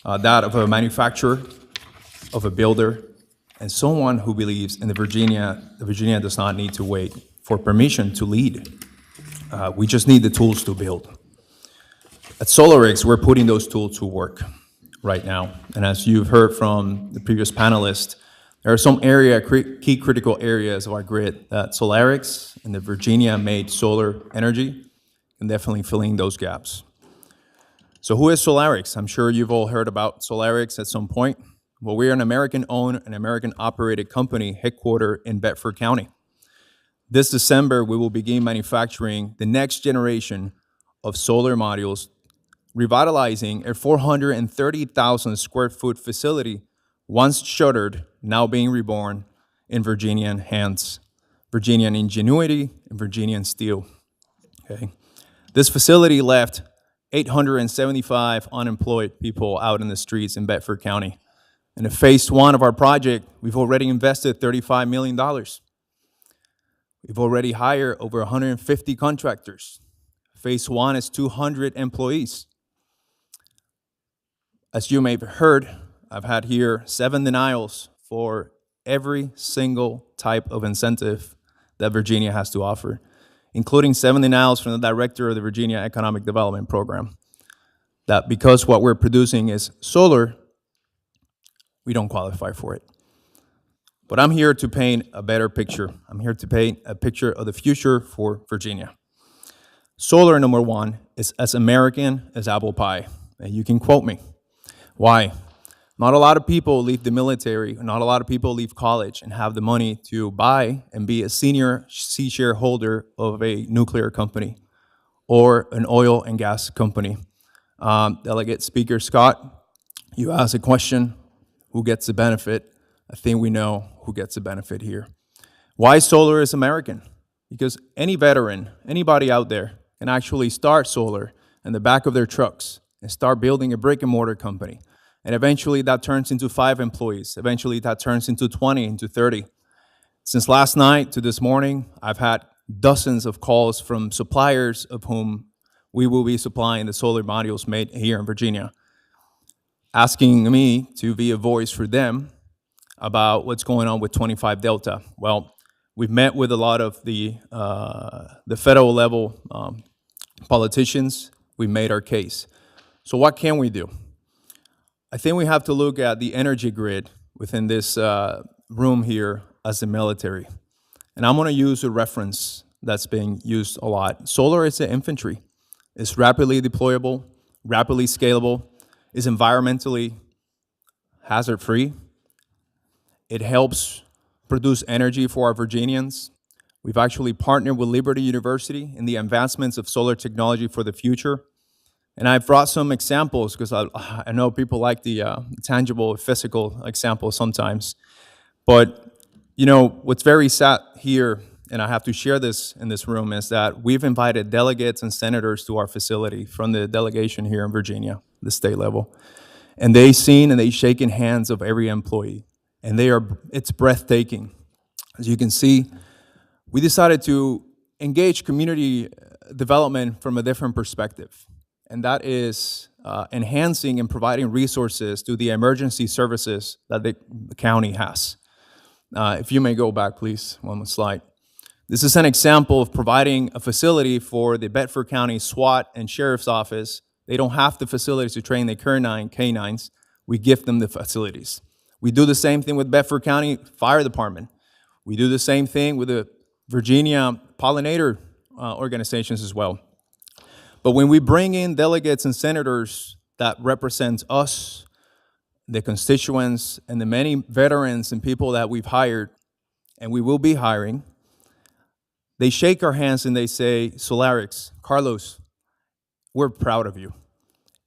that of a manufacturer, of a builder, and someone who believes in Virginia does not need to wait for permission to lead. We just need the tools to build. At SolarX, we're putting those tools to work right now. And as you've heard from the previous panelists, there are some key critical areas of our grid that SolarX and the Virginia-made solar energy can definitely fill in those gaps. So who is SolarX? I'm sure you've all heard about SolarX at some point. Well, we're an American-owned and American-operated company headquartered in Bedford County. This December, we will begin manufacturing the next generation of solar modules, revitalizing a 430,000 square foot facility, once shuttered, now being reborn in Virginian hands, Virginian ingenuity, and Virginian steel. Okay. This facility left 875 unemployed people out in the streets in Bedford County. And in phase one of our project, we've already invested $35 million. We've already hired over 150 contractors. Phase one is 200 employees. As you may have heard, I've had here 7 denials for every single type of incentive that Virginia has to offer, including 7 denials from the director of the Virginia Economic Development Program, that because what we're producing is solar, we don't qualify for it. But I'm here to paint a better picture. I'm here to paint a picture of the future for Virginia. Solar, number one, is as American as apple pie. And you can quote me. Why? Not a lot of people leave the military, not a lot of people leave college and have the money to buy and be a senior C shareholder of a nuclear company or an oil and gas company. Delegate Speaker Scott, you asked a question, who gets the benefit? I think we know who gets the benefit here. Why solar is American? Because any veteran, anybody out there can actually start solar in the back of their trucks and start building a brick and mortar company. And eventually that turns into 5 employees. Eventually that turns into 20, into 30. Since last night to this morning, I've had dozens of calls from suppliers of whom we will be supplying the solar modules made here in Virginia, asking me to be a voice for them about what's going on with 25 Delta. Well, we've met with a lot of the federal level politicians. We made our case. So what can we do? I think we have to look at the energy grid within this room here as the military. And I'm going to use a reference that's being used a lot. Solar is the infantry. It's rapidly deployable, rapidly scalable, is environmentally hazard-free. It helps produce energy for our Virginians. We've actually partnered with Liberty University in the advancements of solar technology for the future. And I've brought some examples because I know people like the tangible, physical examples sometimes. But, you know, what's very sad here, and I have to share this in this room, is that we've invited delegates and senators to our facility from the delegation here in Virginia, the state level. And they've seen and they've shaken hands of every employee. And it's breathtaking. As you can see, we decided to engage community development from a different perspective. And that is enhancing and providing resources to the emergency services that the county has. If you may go back, please, one more slide. This is an example of providing a facility for the Bedford County SWAT and Sheriff's Office. They don't have the facilities to train their canines. We give them the facilities. We do the same thing with Bedford County Fire Department. We do the same thing with the Virginia pollinator organizations as well. But when we bring in delegates and senators that represent us, the constituents, and the many veterans and people that we've hired, and we will be hiring, they shake our hands and they say, Solarix, Carlos, we're proud of you.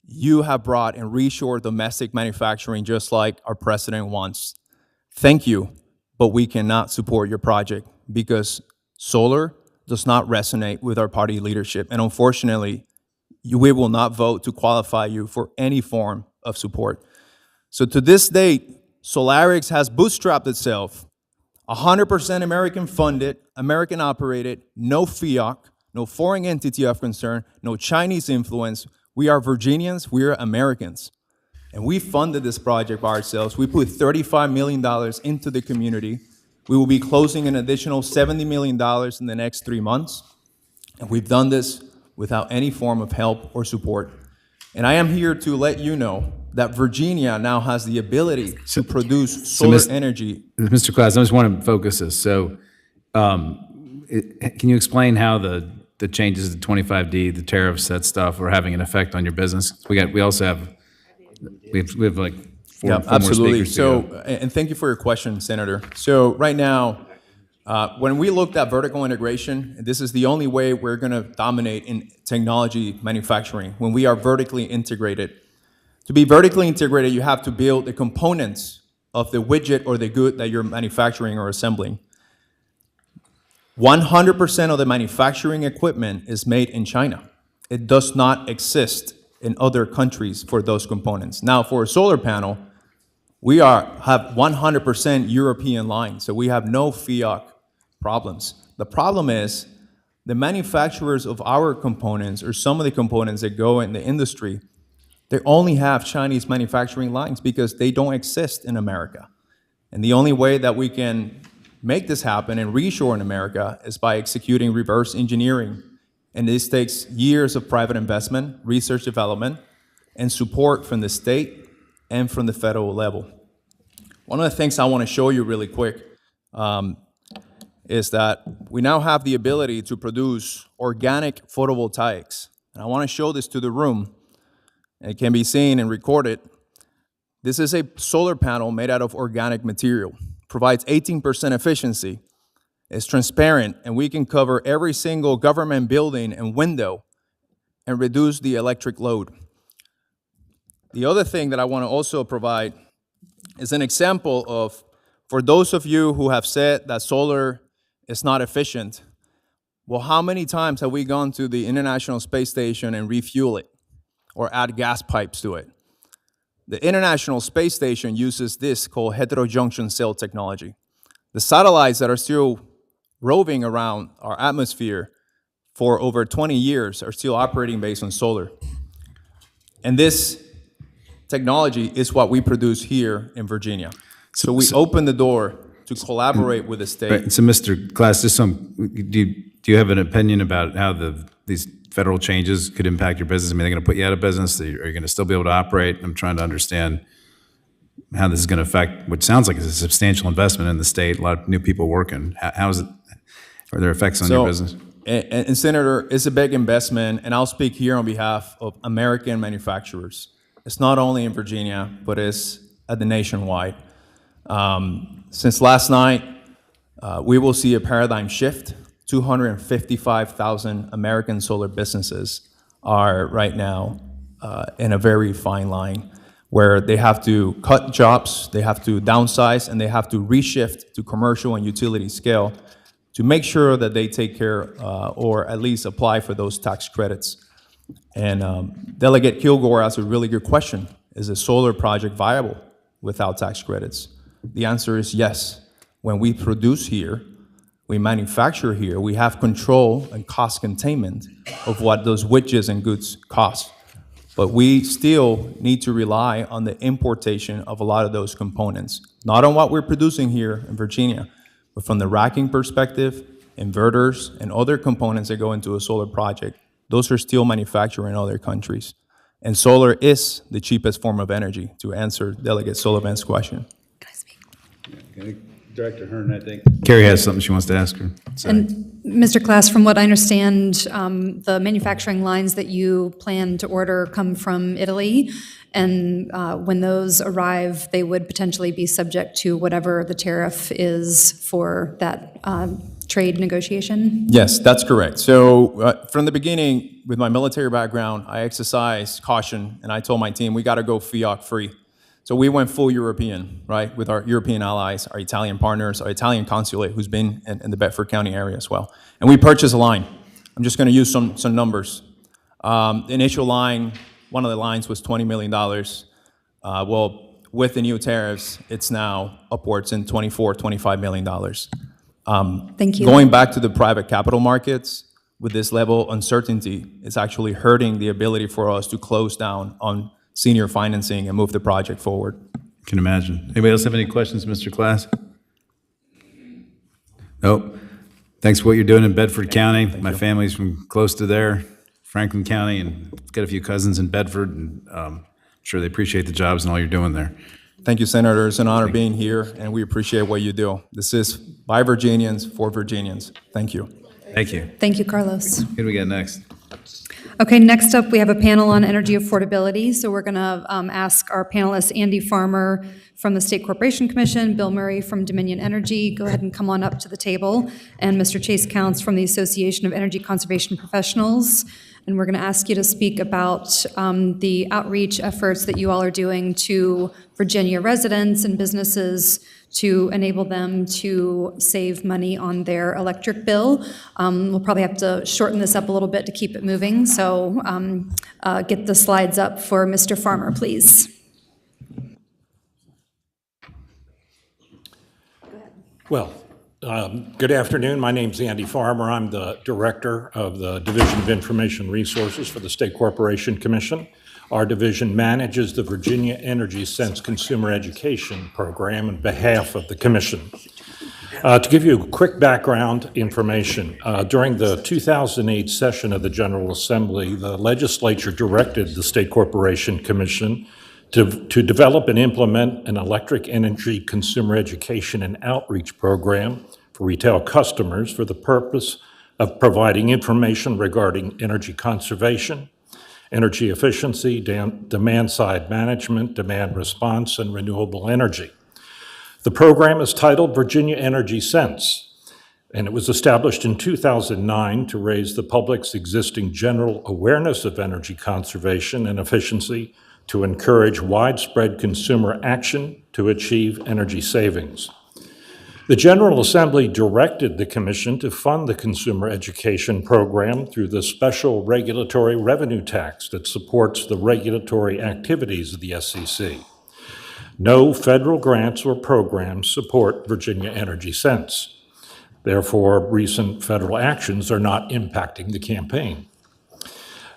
You have brought and reshored domestic manufacturing just like our president wants. Thank you, but we cannot support your project because solar does not resonate with our party leadership. And unfortunately, we will not vote to qualify you for any form of support. So to this date, Solarix has bootstrapped itself, 100% American funded, American operated, no fiat, no foreign entity of concern, no Chinese influence. We are Virginians, we are Americans. And we funded this project by ourselves. We put $35 million into the community. We will be closing an additional $70 million in the next 3 months. And we've done this without any form of help or support. And I am here to let you know that Virginia now has the ability to produce solar energy. Mr. Klaas, I just want to focus this. So can you explain how the changes to 25D, the tariffs, that stuff, are having an effect on your business? We also have like four absolutely. more speakers to go. And thank you for your question, Senator. So right now, when we looked at vertical integration, this is the only way we're going to dominate in technology manufacturing, when we are vertically integrated. To be vertically integrated, you have to build the components of the widget or the good that you're manufacturing or assembling. 100% of the manufacturing equipment is made in China. It does not exist in other countries for those components. Now, for a solar panel, we have 100% European line, so we have no fiat problems. The problem is the manufacturers of our components, or some of the components that go in the industry, they only have Chinese manufacturing lines because they don't exist in America. And the only way that we can make this happen and reshore in America is by executing reverse engineering. And this takes years of private investment, research development, and support from the state and from the federal level. One of the things I want to show you really quick is that we now have the ability to produce organic photovoltaics. And I want to show this to the room. It can be seen and recorded. This is a solar panel made out of organic material, provides 18% efficiency, is transparent, and we can cover every single government building and window and reduce the electric load. The other thing that I want to also provide is an example of, for those of you who have said that solar is not efficient, well, how many times have we gone to the International Space Station and refuel it or add gas pipes to it? The International Space Station uses this called heterojunction cell technology. The satellites that are still roving around our atmosphere for over 20 years are still operating based on solar. And this technology is what we produce here in Virginia. So we open the door to collaborate with the state. Right. So, Mr. Glass, just do you have an opinion about how these federal changes could impact your business? I mean, they're going to put you out of business. Are you going to still be able to operate? I'm trying to understand how this is going to affect what sounds like it's a substantial investment in the state, a lot of new people working. How is it? Are there effects on your business? And Senator, it's a big investment, and I'll speak here on behalf of American manufacturers. It's not only in Virginia, but it's at the nationwide. Since last night, we will see a paradigm shift. 255,000 American solar businesses are right now in a very fine line where they have to cut jobs, they have to downsize, and they have to reshift to commercial and utility scale to make sure that they take care or at least apply for those tax credits. And Delegate Kilgore asked a really good question. Is a solar project viable without tax credits? The answer is yes. When we produce here, we manufacture here, we have control and cost containment of what those widgets and goods cost. But we still need to rely on the importation of a lot of those components, not on what we're producing here in Virginia, but from the racking perspective, inverters and other components that go into a solar project, those are still manufactured in other countries. And solar is the cheapest form of energy, to answer Delegate Sullivan's question. Okay. Director Hearn, I think. Carrie has something she wants to ask her. Sorry. And Mr. Klass, from what I understand, the manufacturing lines that you plan to order come from Italy, and when those arrive, they would potentially be subject to whatever the tariff is for that trade negotiation? Yes, that's correct. So from the beginning, with my military background, I exercised caution, and I told my team, we got to go FIOC free. So we went full European, right, with our European allies, our Italian partners, our Italian consulate, who's been in the Bedford County area as well. And we purchased a line. I'm just going to use some numbers. The initial line, one of the lines was $20 million. Well, with the new tariffs, it's now upwards in $24, $25 million. Thank you. Going back to the private capital markets, with this level of uncertainty, it's actually hurting the ability for us to close down on senior financing and move the project forward. Can imagine. Anybody else have any questions, Mr. Klass? Nope. Thanks for what you're doing in Bedford County. My family's from close to there, Franklin County, and got a few cousins in Bedford, and I'm sure they appreciate the jobs and all you're doing there. Thank you, Senator. It's an honor being here, and we appreciate what you do. This is by Virginians, for Virginians. Thank you. Thank you. Thank you, Carlos. Who do we got next? Okay, next up, we have a panel on energy affordability. So we're going to ask our panelists, Andy Farmer from the State Corporation Commission, Bill Murray from Dominion Energy. Go ahead and come on up to the table. And Mr. Chase Counts from the Association of Energy Conservation Professionals. And we're going to ask you to speak about the outreach efforts that you all are doing to Virginia residents and businesses to enable them to save money on their electric bill. We'll probably have to shorten this up a little bit to keep it moving. So get the slides up for Mr. Farmer, please. Well, good afternoon. My name's Andy Farmer. I'm the director of the Division of Information Resources for the State Corporation Commission. Our division manages the Virginia Energy Sense Consumer Education Program on behalf of the Commission. To give you a quick background information, during the 2008 session of the General Assembly, the legislature directed the State Corporation Commission to develop and implement an electric energy consumer education and outreach program for retail customers for the purpose of providing information regarding energy conservation, energy efficiency, demand-side management, demand response, and renewable energy. The program is titled Virginia Energy Sense, and it was established in 2009 to raise the public's existing general awareness of energy conservation and efficiency to encourage widespread consumer action to achieve energy savings. The General Assembly directed the Commission to fund the consumer education program through the special regulatory revenue tax that supports the regulatory activities of the SEC. No federal grants or programs support Virginia Energy Sense. Therefore, recent federal actions are not impacting the campaign.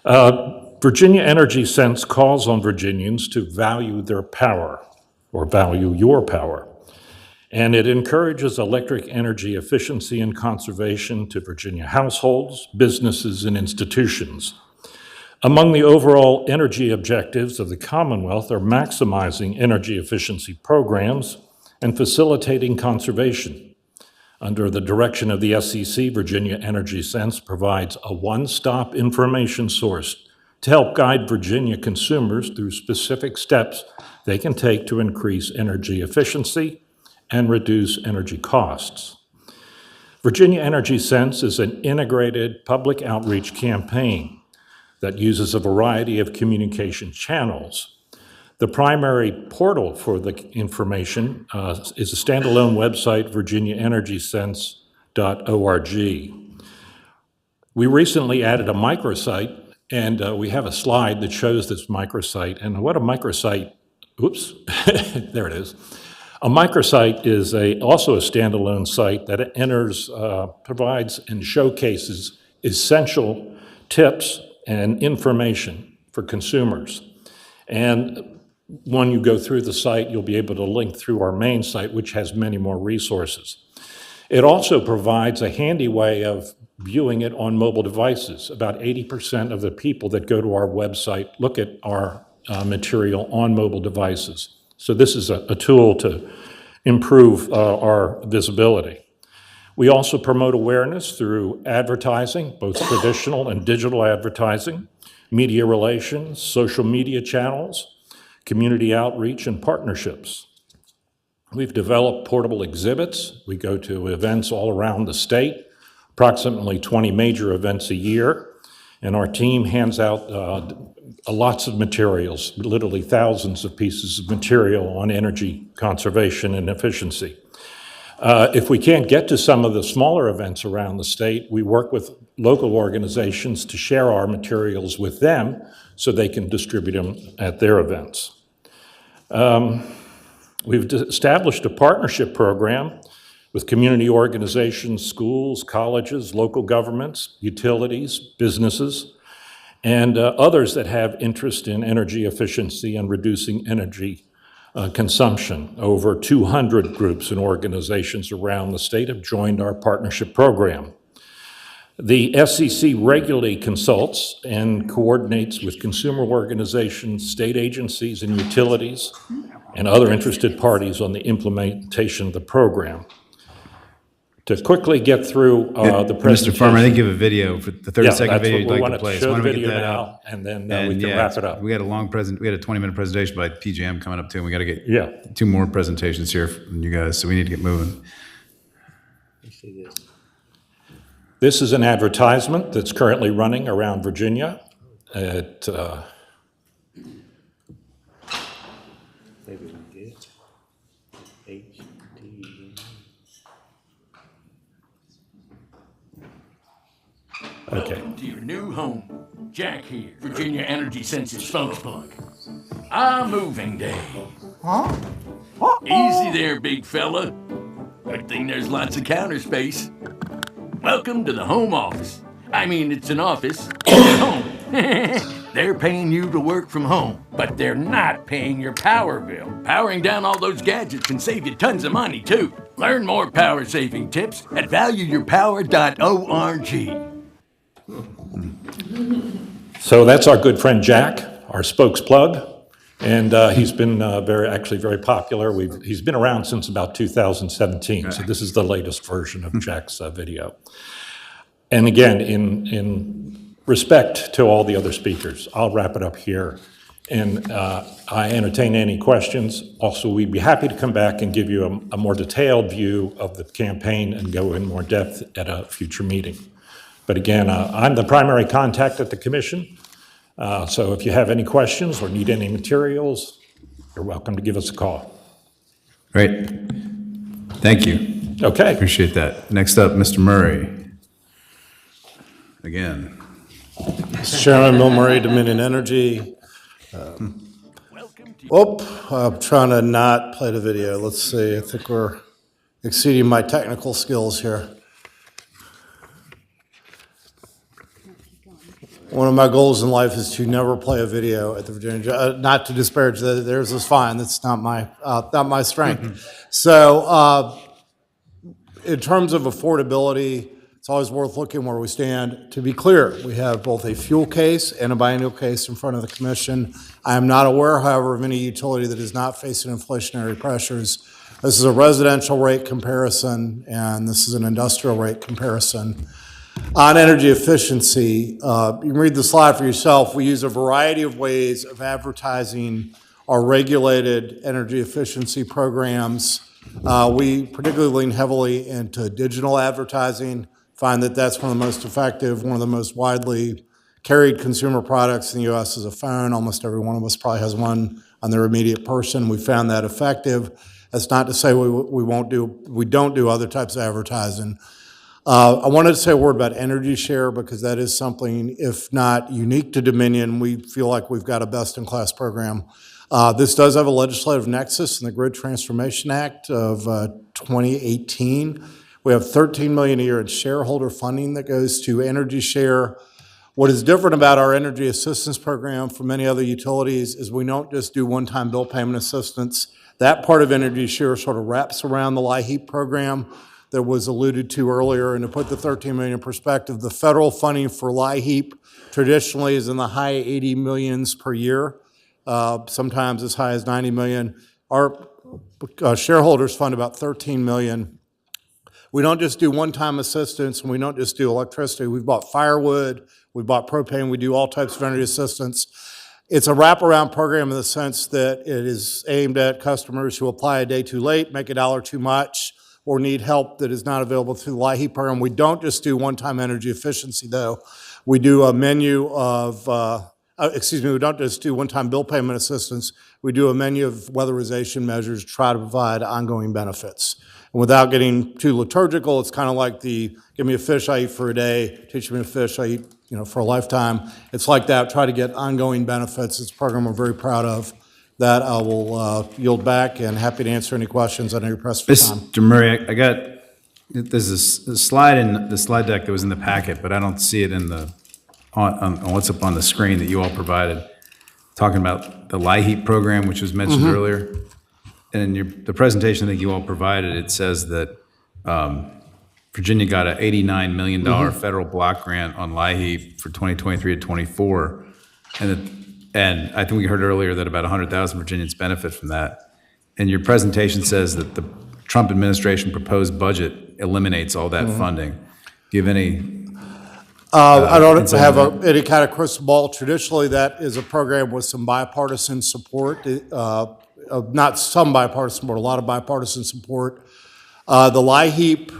Virginia Energy Sense calls on Virginians to value their power, or value your power. And it encourages electric energy efficiency and conservation to Virginia households, businesses, and institutions. Among the overall energy objectives of the Commonwealth are maximizing energy efficiency programs and facilitating conservation. Under the direction of the SEC, Virginia Energy Sense provides a one-stop information source to help guide Virginia consumers through specific steps they can take to increase energy efficiency and reduce energy costs. Virginia Energy Sense is an integrated public outreach campaign that uses a variety of communication channels. The primary portal for the information is a standalone website, virginiaenergysense.org. We recently added a microsite, and we have a slide that shows this microsite. And what a microsite, oops, there it is. A microsite is also a standalone site that provides and showcases essential tips and information for consumers. And when you go through the site, you'll be able to link through our main site, which has many more resources. It also provides a handy way of viewing it on mobile devices. About 80% of the people that go to our website look at our material on mobile devices. So this is a tool to improve our visibility. We also promote awareness through advertising, both traditional and digital advertising, media relations, social media channels, community outreach, and partnerships. We've developed portable exhibits. We go to events all around the state, approximately 20 major events a year, and our team hands out lots of materials, literally thousands of pieces of material on energy conservation and efficiency. If we can't get to some of the smaller events around the state, we work with local organizations to share our materials with them so they can distribute them at their events. We've established a partnership program with community organizations, schools, colleges, local governments, utilities, businesses, and others that have interest in energy efficiency and reducing energy consumption. Over 200 groups and organizations around the state have joined our partnership program. The SEC regularly consults and coordinates with consumer organizations, state agencies, and utilities, and other interested parties on the implementation of the program. To quickly get through the presentation. Mr. Farmer, I think you have a video, for the 30-second video you'd like to play. So why don't we video get that now, out? and then we can wrap it up. We had a long we had a 20-minute presentation by PJM coming up too, and we got to get 2 more presentations here from you guys, so we need to get moving. This is an advertisement that's currently running around Virginia at Welcome to your new home. Jack here, Virginia Energy Sense's spokesplug. Moving day. Huh? Easy there, big fella. Good thing there's lots of counter space. Welcome to the home office. I mean, it's an office, it's home. They're paying you to work from home, but they're not paying your power bill. Powering down all those gadgets can save you tons of money, too. Learn more power-saving tips at valueyourpower.org. So that's our good friend Jack, our spokesplug. And he's been very popular. He's been around since about 2017, so this is the latest version of Jack's video. And again, in respect to all the other speakers, I'll wrap it up here. And I entertain any questions. Also, we'd be happy to come back and give you a more detailed view of the campaign and go in more depth at a future meeting. But again, I'm the primary contact at the commission. So if you have any questions or need any materials, you're welcome to give us a call. Great. Thank you. Okay. Appreciate that. Next up, Mr. Murray. Again. Mr. Chairman, Bill Murray, Dominion Energy. I'm trying to not play the video. Let's see. I think we're exceeding my technical skills here. One of my goals in life is to never play a video at the Virginia. Not to disparage theirs is fine. That's not my strength. So, in terms of affordability, it's always worth looking where we stand. To be clear, we have both a fuel case and a biennial case in front of the commission. I am not aware, however, of any utility that is not facing inflationary pressures. This is a residential rate comparison, and this is an industrial rate comparison. On energy efficiency, you can read the slide for yourself. We use a variety of ways of advertising our regulated energy efficiency programs. We particularly lean heavily into digital advertising, find that that's one of the most effective, one of the most widely carried consumer products in the U.S. is a phone. Almost every one of us probably has one on their immediate person. We found that effective. That's not to say we don't do other types of advertising. I wanted to say a word about energy share because that is something, if not unique to Dominion, we feel like we've got a best-in-class program. This does have a legislative nexus in the Grid Transformation Act of 2018. We have $13 million a year in shareholder funding that goes to energy share. What is different about our energy assistance program from many other utilities is we don't just do one-time bill payment assistance. That part of energy share sort of wraps around the LIHEAP program that was alluded to earlier. And to put the $13 million in perspective, the federal funding for LIHEAP traditionally is in the high 80 millions per year, sometimes as high as 90 million. Our shareholders fund about 13 million. We don't just do one-time assistance, and we don't just do electricity. We've bought firewood, we bought propane, we do all types of energy assistance. It's a wraparound program in the sense that it is aimed at customers who apply a day too late, make $1 too much, or need help that is not available through the LIHEAP program. We don't just do one-time energy efficiency, though. We do a menu of, we don't just do one-time bill payment assistance. We do a menu of weatherization measures to try to provide ongoing benefits. And without getting too liturgical, it's kind of like the give me a fish I eat for a day, teach me a fish I eat for a lifetime. It's like that, try to get ongoing benefits. It's a program we're very proud of. That I will yield back and happy to answer any questions. I know you're pressed for time. Mr. Murray, there's a slide in the slide deck that was in the packet, but I don't see it in on what's up on the screen that you all provided, talking about the LIHEAP program, which was mentioned earlier. And in the presentation that you all provided, it says that Virginia got an $89 million federal block grant on LIHEAP for 2023 to 24, and I think we heard earlier that about 100,000 Virginians benefit from that. And your presentation says that the Trump administration proposed budget eliminates all that funding. Do you have any? I don't have any kind of crystal ball. Traditionally, that is a program with some bipartisan support, not some bipartisan support, a lot of bipartisan support. The LIHEAP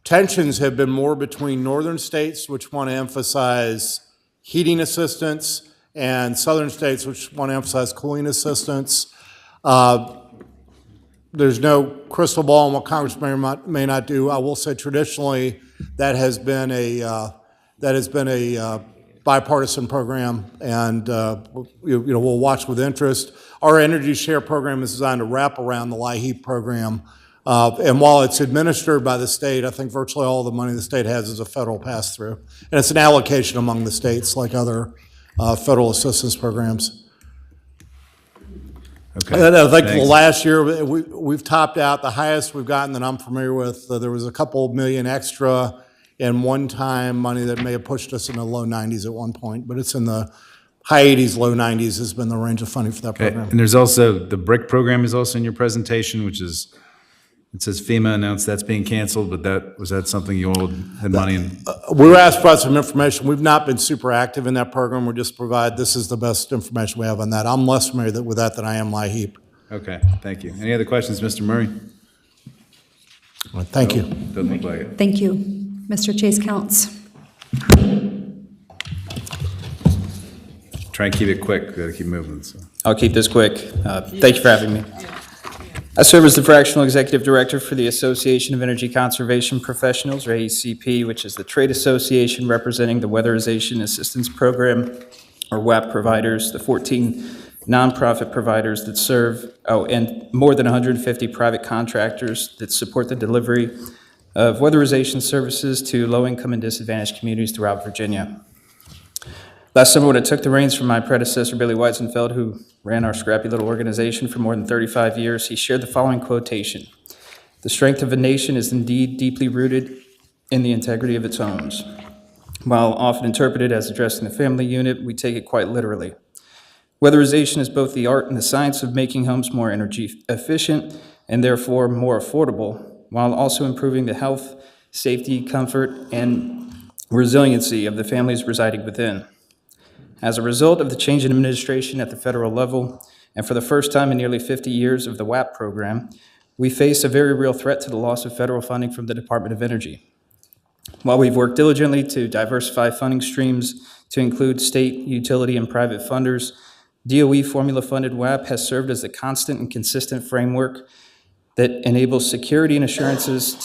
tensions have been more between northern states, which want to emphasize heating assistance, and southern states, which want to emphasize cooling assistance. There's no crystal ball on what Congress may not do. I will say traditionally that has been a bipartisan program, and we'll watch with interest. Our energy share program is designed to wrap around the LIHEAP program, and while it's administered by the state, I think virtually all the money the state has is a federal pass-through, and it's an allocation among the states like other federal assistance programs. Okay. And I think the last year we've topped out. The highest we've gotten that I'm familiar with, there was a couple million extra in one-time money that may have pushed us in the low 90s at one point, but it's in the high 80s, low 90s has been the range of funding for that Okay. program. And there's also, the BRIC program is also in your presentation, which is, it says FEMA announced that's being canceled, but was that something you all had money in? We were asked for some information. We've not been super active in that program. We just provide, this is the best information we have on that. I'm less familiar with that than I am LIHEAP. Okay, thank you. Any other questions, Mr. Murray? Thank you. Doesn't look like it. Thank you. Mr. Chase Counts. Try and keep it quick, gotta keep moving, so. I'll keep this quick. Thank you for having me. I serve as the Fractional Executive Director for the Association of Energy Conservation Professionals, or AECP, which is the trade association representing the Weatherization Assistance Program, or WAP providers, the 14 nonprofit providers that serve, and more than 150 private contractors that support the delivery of weatherization services to low-income and disadvantaged communities throughout Virginia. Last summer, when I took the reins from my predecessor, Billy Weisenfeld, who ran our scrappy little organization for more than 35 years, he shared the following quotation: "The strength of a nation is indeed deeply rooted in the integrity of its homes." While often interpreted as addressing the family unit, we take it quite literally. Weatherization is both the art and the science of making homes more energy efficient and therefore more affordable, while also improving the health, safety, comfort, and resiliency of the families residing within. As a result of the change in administration at the federal level, and for the first time in nearly 50 years of the WAP program, we face a very real threat to the loss of federal funding from the Department of Energy. While we've worked diligently to diversify funding streams to include state, utility, and private funders, DOE formula-funded WAP has served as a constant and consistent framework that enables security and assurances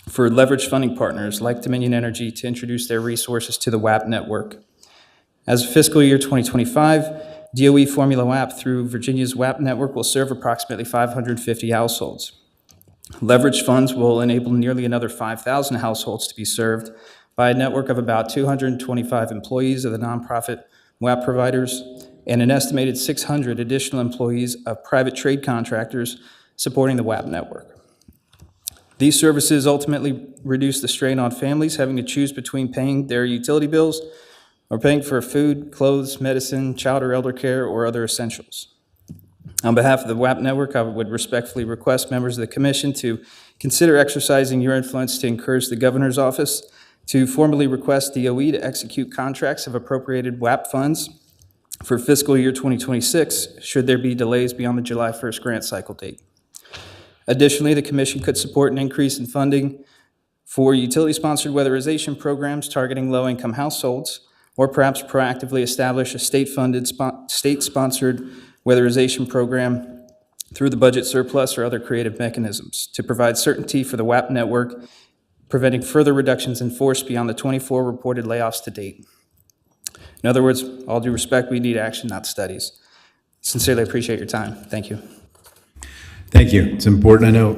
for leveraged funding partners like Dominion Energy to introduce their resources to the WAP network. As of fiscal year 2025, DOE Formula WAP through Virginia's WAP network will serve approximately 550 households. Leveraged funds will enable nearly another 5,000 households to be served by a network of about 225 employees of the nonprofit WAP providers and an estimated 600 additional employees of private trade contractors supporting the WAP network. These services ultimately reduce the strain on families having to choose between paying their utility bills or paying for food, clothes, medicine, child or elder care, or other essentials. On behalf of the WAP network, I would respectfully request members of the commission to consider exercising your influence to encourage the governor's office to formally request DOE to execute contracts of appropriated WAP funds for fiscal year 2026, should there be delays beyond the July 1st grant cycle date. Additionally, the commission could support an increase in funding for utility-sponsored weatherization programs targeting low-income households, or perhaps proactively establish a state-funded, state-sponsored weatherization program through the budget surplus or other creative mechanisms to provide certainty for the WAP network, preventing further reductions in force beyond the 24 reported layoffs to date. In other words, all due respect, we need action, not studies. Sincerely appreciate your time. Thank you. Thank you. It's important. I know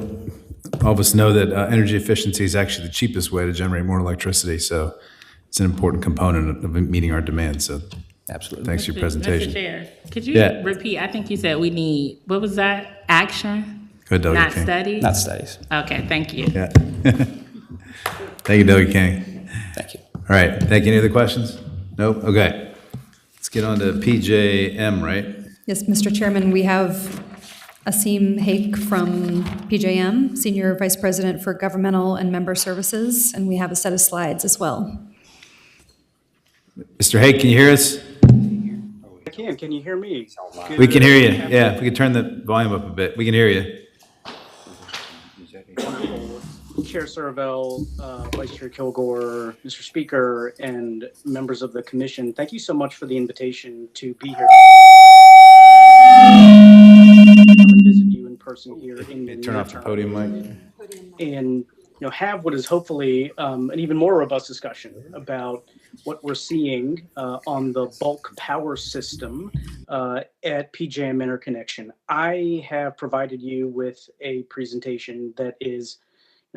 all of us know that energy efficiency is actually the cheapest way to generate more electricity, so it's an important component of meeting our demand. So absolutely. Thanks for your presentation. Mr. Chair, could you repeat? I think you said we need, what was that? Action? Go ahead, not King. studies? Not studies. Okay, thank you. Yeah. Thank you, Doug King. Thank you. All right. Thank you. Any other questions? Nope. Okay. Let's get on to PJM, right? Yes, Mr. Chairman, we have Asim Haque from PJM, Senior Vice President for Governmental and Member Services, and we have a set of slides as well. Mr. Hague, can you hear us? I can. Can you hear me? We can hear you. Yeah, if we could turn the volume up a bit. We can hear you. Chair Servell, Vice Chair Kilgore, Mr. Speaker, and members of the commission, thank you so much for the invitation to be here. And visit you in person here in the Turn off the podium mic. And have what is hopefully an even more robust discussion about what we're seeing on the bulk power system at PJM Interconnection. I have provided you with a presentation that is,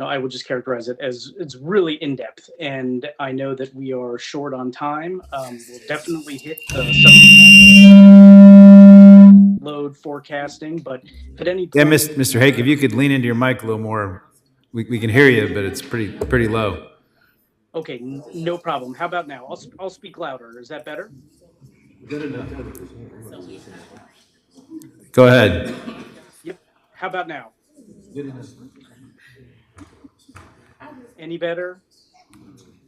I would just characterize it as it's really in-depth, and I know that we are short on time. We'll definitely hit the subject load forecasting, but at any point... Yeah, Mr. Hague, if you could lean into your mic a little more. We can hear you, but it's pretty low. Okay, no problem. How about now? I'll speak louder. Is that better? Go ahead. Yep. How about now? Any better?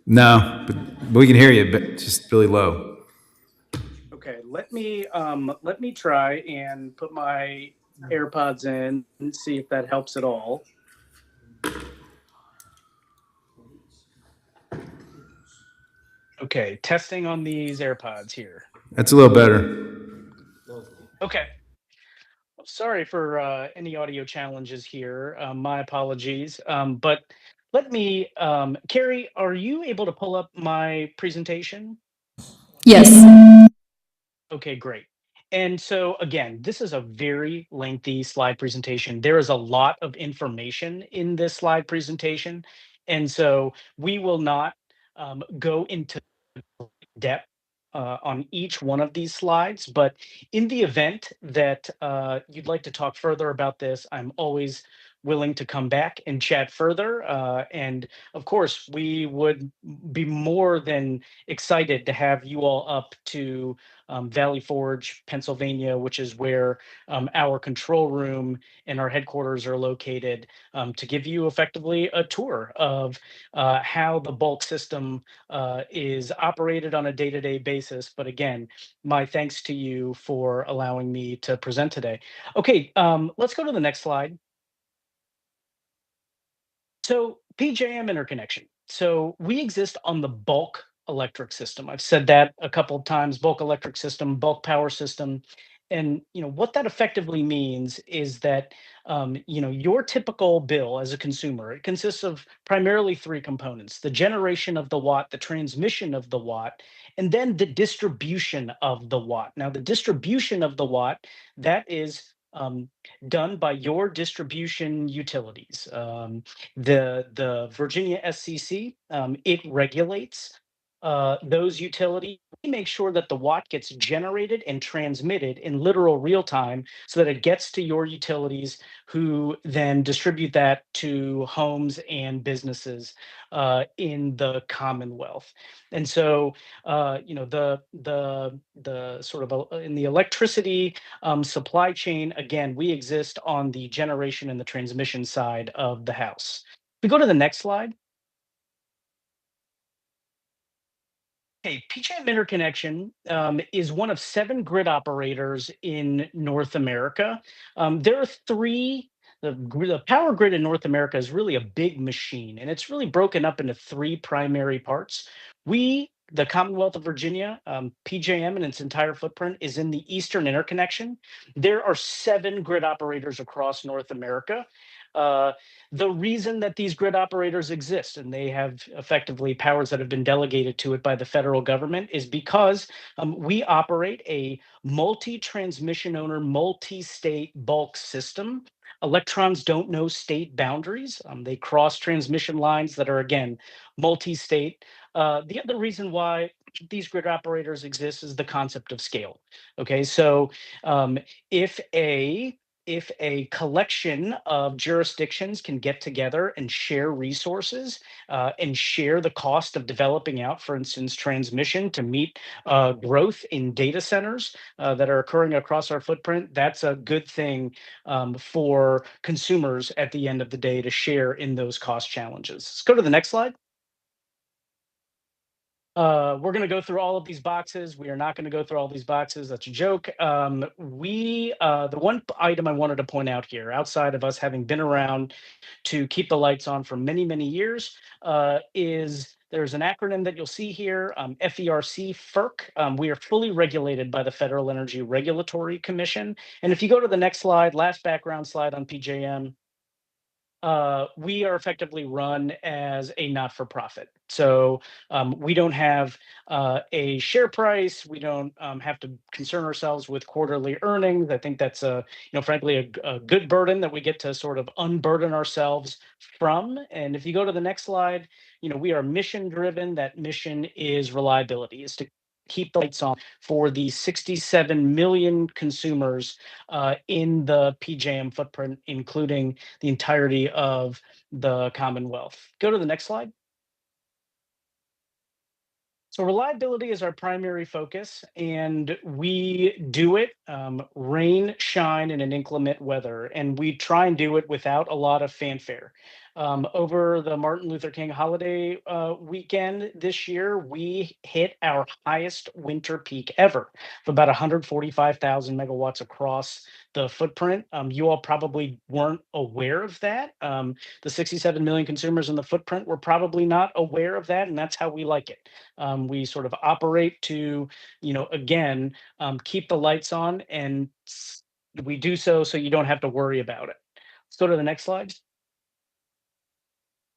No, but we can hear you, but just really low. Okay, let me try and put my AirPods in and see if that helps at all. Okay, testing on these AirPods here. That's a little better. Okay. Sorry for any audio challenges here. My apologies. But let me, Carrie, are you able to pull up my presentation? Yes. Okay, great. And so again, this is a very lengthy slide presentation. There is a lot of information in this slide presentation. And so we will not go into depth on each one of these slides, but in the event that you'd like to talk further about this, I'm always willing to come back and chat further. And of course, we would be more than excited to have you all up to Valley Forge, Pennsylvania, which is where our control room and our headquarters are located, to give you effectively a tour of how the bulk system is operated on a day-to-day basis. But again, my thanks to you for allowing me to present today. Okay, let's go to the next slide. So PJM interconnection. So we exist on the bulk electric system. I've said that a couple of times, bulk electric system, bulk power system. And what that effectively means is that your typical bill as a consumer, it consists of primarily three components: the generation of the watt, the transmission of the watt, and then the distribution of the watt. Now, the distribution of the watt, that is done by your distribution utilities. The Virginia SCC, it regulates those utilities. We make sure that the watt gets generated and transmitted in literal real time so that it gets to your utilities, who then distribute that to homes and businesses in the Commonwealth. And so, the sort of in the electricity supply chain, again, we exist on the generation and the transmission side of the house. We go to the next slide. Okay, PJM Interconnection is one of 7 grid operators in North America. There are three. The power grid in North America is really a big machine, and it's really broken up into 3 primary parts. The Commonwealth of Virginia, PJM and its entire footprint is in the Eastern Interconnection. There are 7 grid operators across North America. Uh, the reason that these grid operators exist, and they have effectively powers that have been delegated to it by the federal government, is because we operate a multi-transmission owner, multi-state bulk system. Electrons don't know state boundaries. They cross transmission lines that are, again, multi-state. The other reason why these grid operators exist is the concept of scale. Okay, so um, if a if a collection of jurisdictions can get together and share resources and share the cost of developing out, for instance, transmission to meet growth in data centers that are occurring across our footprint, that's a good thing for consumers at the end of the day to share in those cost challenges. Let's go to the next slide. We're going to go through all of these boxes. We are not going to go through all these boxes. That's a joke. The one item I wanted to point out here, outside of us having been around to keep the lights on for many, many years, is there's an acronym that you'll see here, FERC, FERC. We are fully regulated by the Federal Energy Regulatory Commission. And if you go to the next slide, last background slide on PJM, we are effectively run as a not-for-profit. So we don't have a share price. We don't have to concern ourselves with quarterly earnings. I think that's frankly, a good burden that we get to sort of unburden ourselves from. And if you go to the next slide, we are mission-driven. That mission is reliability, is to keep the lights on for the 67 million consumers in the PJM footprint, including the entirety of the Commonwealth. Go to the next slide. So reliability is our primary focus, and we do it rain, shine, and in inclement weather. And we try and do it without a lot of fanfare. Over the Martin Luther King holiday weekend this year, we hit our highest winter peak ever of about 145,000 megawatts across the footprint. You all probably weren't aware of that. The 67 million consumers in the footprint were probably not aware of that, and that's how we like it. We sort of operate to, again, keep the lights on, and we do so you don't have to worry about it. Let's go to the next slide.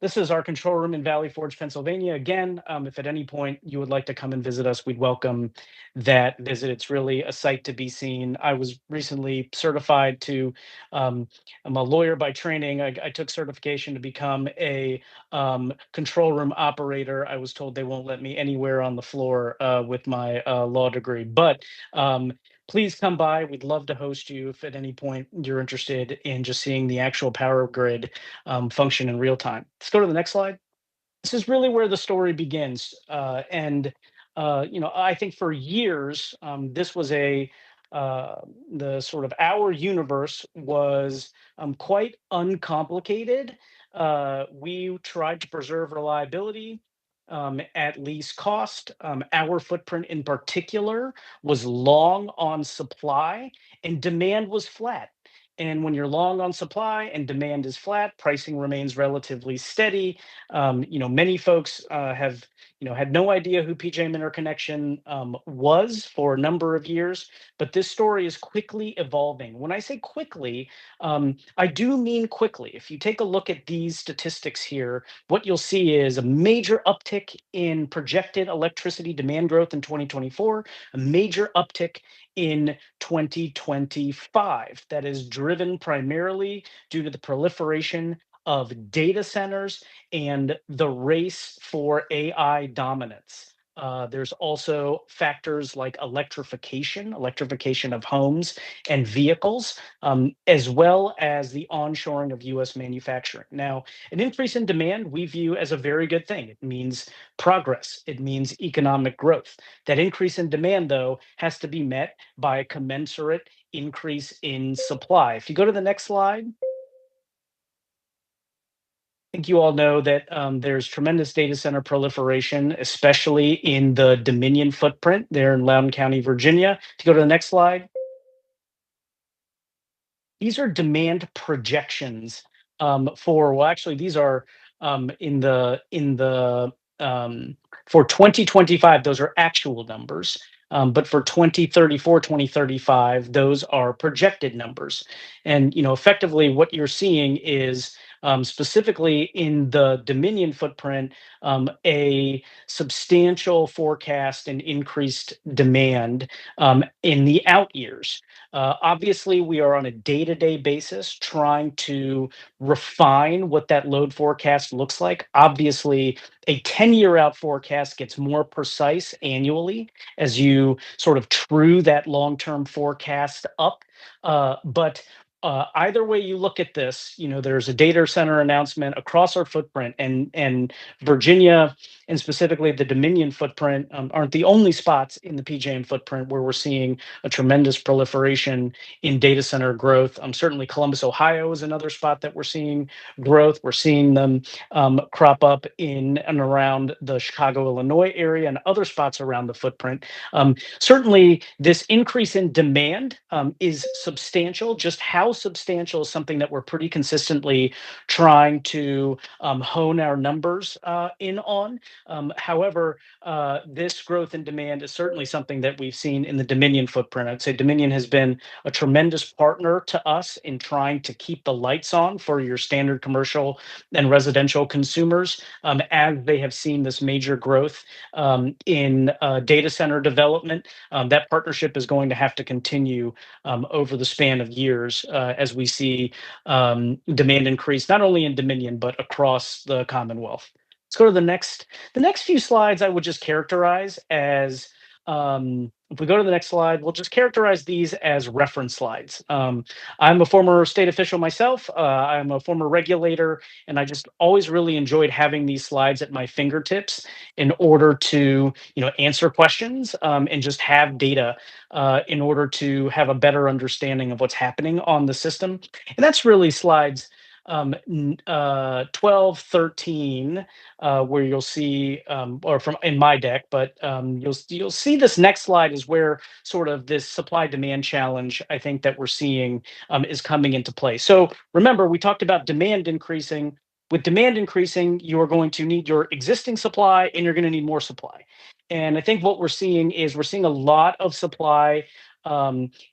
This is our control room in Valley Forge, Pennsylvania. Again, if at any point you would like to come and visit us, we'd welcome that visit. It's really a sight to be seen. I was recently certified to, I'm a lawyer by training. I took certification to become a control room operator. I was told they won't let me anywhere on the floor with my law degree. But please come by. We'd love to host you if at any point you're interested in just seeing the actual power grid function in real time. Let's go to the next slide. This is really where the story begins. I think for years, this was the sort of our universe was quite uncomplicated. We tried to preserve reliability at least cost. Our footprint in particular was long on supply and demand was flat. And when you're long on supply and demand is flat, pricing remains relatively steady. Many folks have had no idea who PJM Interconnection was for a number of years, but this story is quickly evolving. When I say quickly, I do mean quickly. If you take a look at these statistics here, what you'll see is a major uptick in projected electricity demand growth in 2024, a major uptick in 2025 that is driven primarily due to the proliferation of data centers and the race for AI dominance. There's also factors like electrification of homes and vehicles, as well as the onshoring of US manufacturing. Now, an increase in demand we view as a very good thing. It means progress, it means economic growth. That increase in demand, though, has to be met by a commensurate increase in supply. If you go to the next slide, I think you all know that there's tremendous data center proliferation, especially in the Dominion footprint there in Loudoun County, Virginia. If you go to the next slide, these are demand projections these are um, for 2025, those are actual numbers. But for 2034, 2035, those are projected numbers. And, effectively what you're seeing is specifically in the Dominion footprint, a substantial forecast and increased demand in the out years. Obviously, we are on a day-to-day basis trying to refine what that load forecast looks like. Obviously, a 10-year out forecast gets more precise annually as you sort of true that long-term forecast up. But either way you look at this, there's a data center announcement across our footprint, and Virginia and specifically the Dominion footprint aren't the only spots in the PJM footprint where we're seeing a tremendous proliferation in data center growth. Certainly Columbus, Ohio is another spot that we're seeing growth. We're seeing them crop up in and around the Chicago, Illinois area and other spots around the footprint. Certainly, this increase in demand is substantial. Just how substantial is something that we're pretty consistently trying to hone our numbers in on. However, this growth in demand is certainly something that we've seen in the Dominion footprint. I'd say Dominion has been a tremendous partner to us in trying to keep the lights on for your standard commercial and residential consumers as they have seen this major growth in data center development. That partnership is going to have to continue over the span of years as we see demand increase, not only in Dominion, but across the Commonwealth. Let's go to the next. The next few slides I would just characterize as if we go to the next slide, we'll just characterize these as reference slides. I'm a former state official myself. I'm a former regulator, and I just always really enjoyed having these slides at my fingertips in order to, answer questions and just have data in order to have a better understanding of what's happening on the system. And that's really slides 12, 13, where you'll see, or from in my deck, but you'll see this next slide is where sort of this supply demand challenge I think that we're seeing is coming into play. So remember, we talked about demand increasing. With demand increasing, you are going to need your existing supply and you're going to need more supply. And I think what we're seeing is we're seeing a lot of supply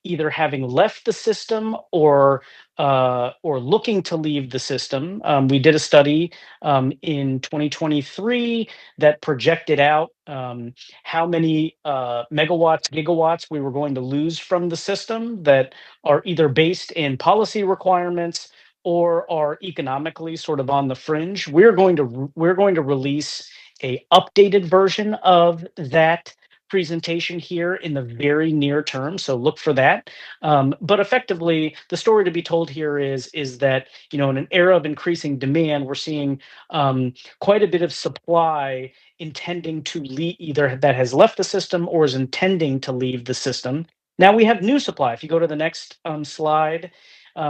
either having left the system or looking to leave the system. We did a study in 2023 that projected out how many megawatts, gigawatts we were going to lose from the system that are either based in policy requirements or are economically sort of on the fringe. We're going to release a updated version of that presentation here in the very near term, so look for that. But effectively, the story to be told here is that in an era of increasing demand, we're seeing quite a bit of supply intending to leave, either that has left the system or is intending to leave the system. Now we have new supply. If you go to the next slide,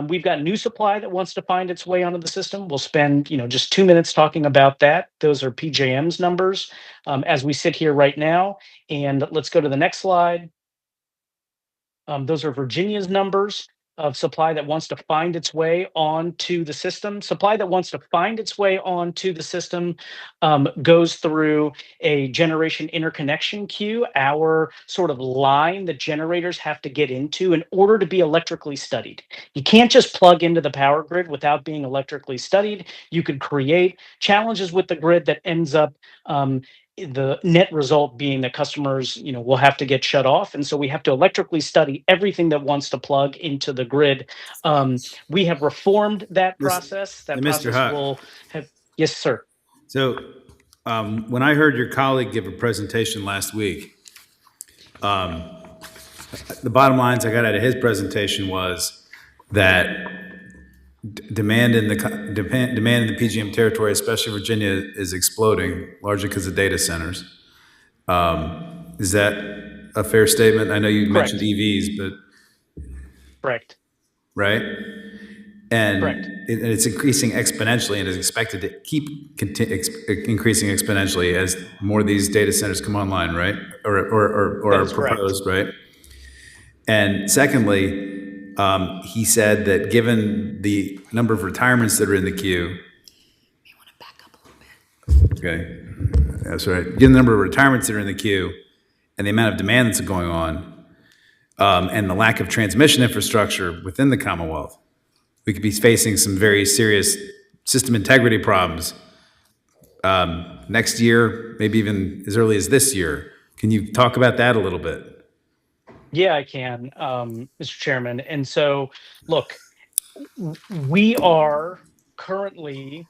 we've got new supply that wants to find its way onto the system. We'll spend just 2 minutes talking about that. Those are PJM's numbers as we sit here right now. And let's go to the next slide. Those are Virginia's numbers of supply that wants to find its way onto the system. Supply that wants to find its way onto the system goes through a generation interconnection queue, our sort of line that generators have to get into in order to be electrically studied. You can't just plug into the power grid without being electrically studied. You could create challenges with the grid that ends up the net result being that customers will have to get shut off, and so we have to electrically study everything that wants to plug into the grid. We have reformed that process. That Mr. process Huck. will have. Yes, sir. So when I heard your colleague give a presentation last week, the bottom lines I got out of his presentation was that demand in the PJM territory, especially Virginia, is exploding largely because of data centers. Is that a fair statement? I know you mentioned EVs, but Correct. right? And Correct. It's increasing exponentially and is expected to keep increasing exponentially as more of these data centers come online, right? Or are proposed, right? And secondly, he said that given the number of retirements that are in the queue, you want to back up a little bit. Okay, that's right. Given the number of retirements that are in the queue and the amount of demand that's going on, and the lack of transmission infrastructure within the Commonwealth, we could be facing some very serious system integrity problems next year, maybe even as early as this year. Can you talk about that a little bit? Yeah, I can, Mr. Chairman. And so, look, we are currently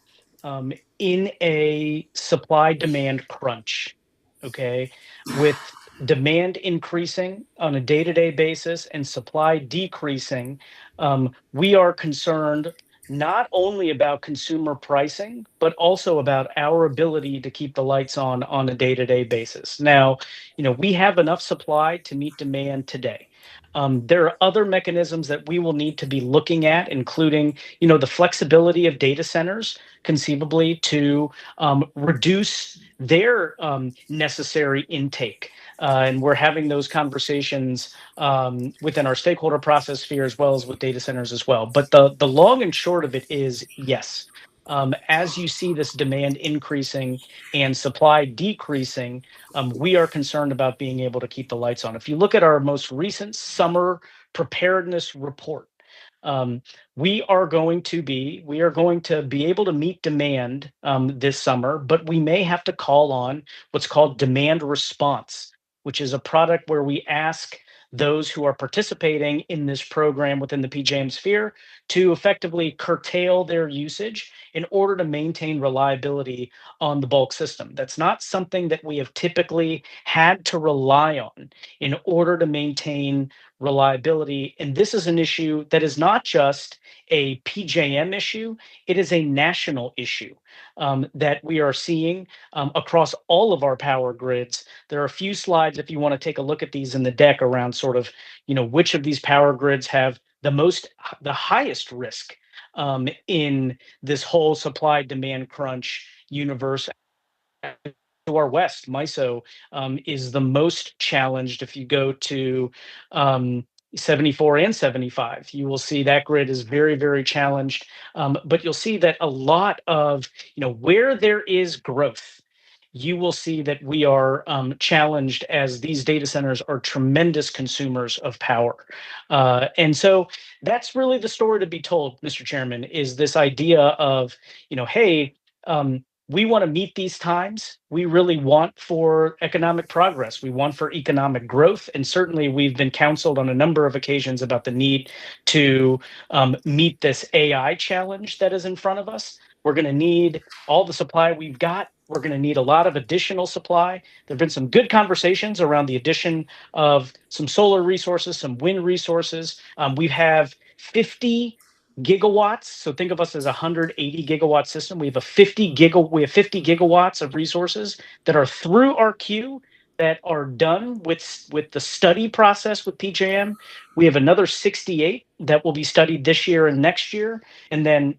in a supply-demand crunch, okay? With demand increasing on a day-to-day basis and supply decreasing, we are concerned not only about consumer pricing, but also about our ability to keep the lights on a day-to-day basis. Now, we have enough supply to meet demand today. There are other mechanisms that we will need to be looking at, including, the flexibility of data centers, conceivably to reduce their necessary intake. And we're having those conversations within our stakeholder process sphere as well as with data centers as well. But the long and short of it is yes. As you see this demand increasing and supply decreasing, we are concerned about being able to keep the lights on. If you look at our most recent summer preparedness report, we are going to be able to meet demand this summer, but we may have to call on what's called demand response, which is a product where we ask those who are participating in this program within the PJM sphere to effectively curtail their usage in order to maintain reliability on the bulk system. That's not something that we have typically had to rely on in order to maintain reliability. And this is an issue that is not just a PJM issue, it is a national issue that we are seeing across all of our power grids. There are a few slides, if you want to take a look at these in the deck, around sort of, which of these power grids have the highest risk in this whole supply demand crunch universe. To our west, MISO is the most challenged. If you go to 74 and 75, you will see that grid is very, very challenged. But you'll see that a lot of, where there is growth, you will see that we are challenged, as these data centers are tremendous consumers of power. And so that's really the story to be told, Mr. Chairman, is this idea of, hey, we want to meet these times. We really want for economic progress. We want for economic growth. And certainly we've been counseled on a number of occasions about the need to meet this AI challenge that is in front of us. We're going to need all the supply we've got. We're going to need a lot of additional supply. There have been some good conversations around the addition of some solar resources, some wind resources. We have 50 gigawatts. So think of us as a 180 gigawatt system. We have 50 gigawatts of resources that are through our queue, that are done with the study process with PJM. We have another 68 that will be studied this year and next year. And then,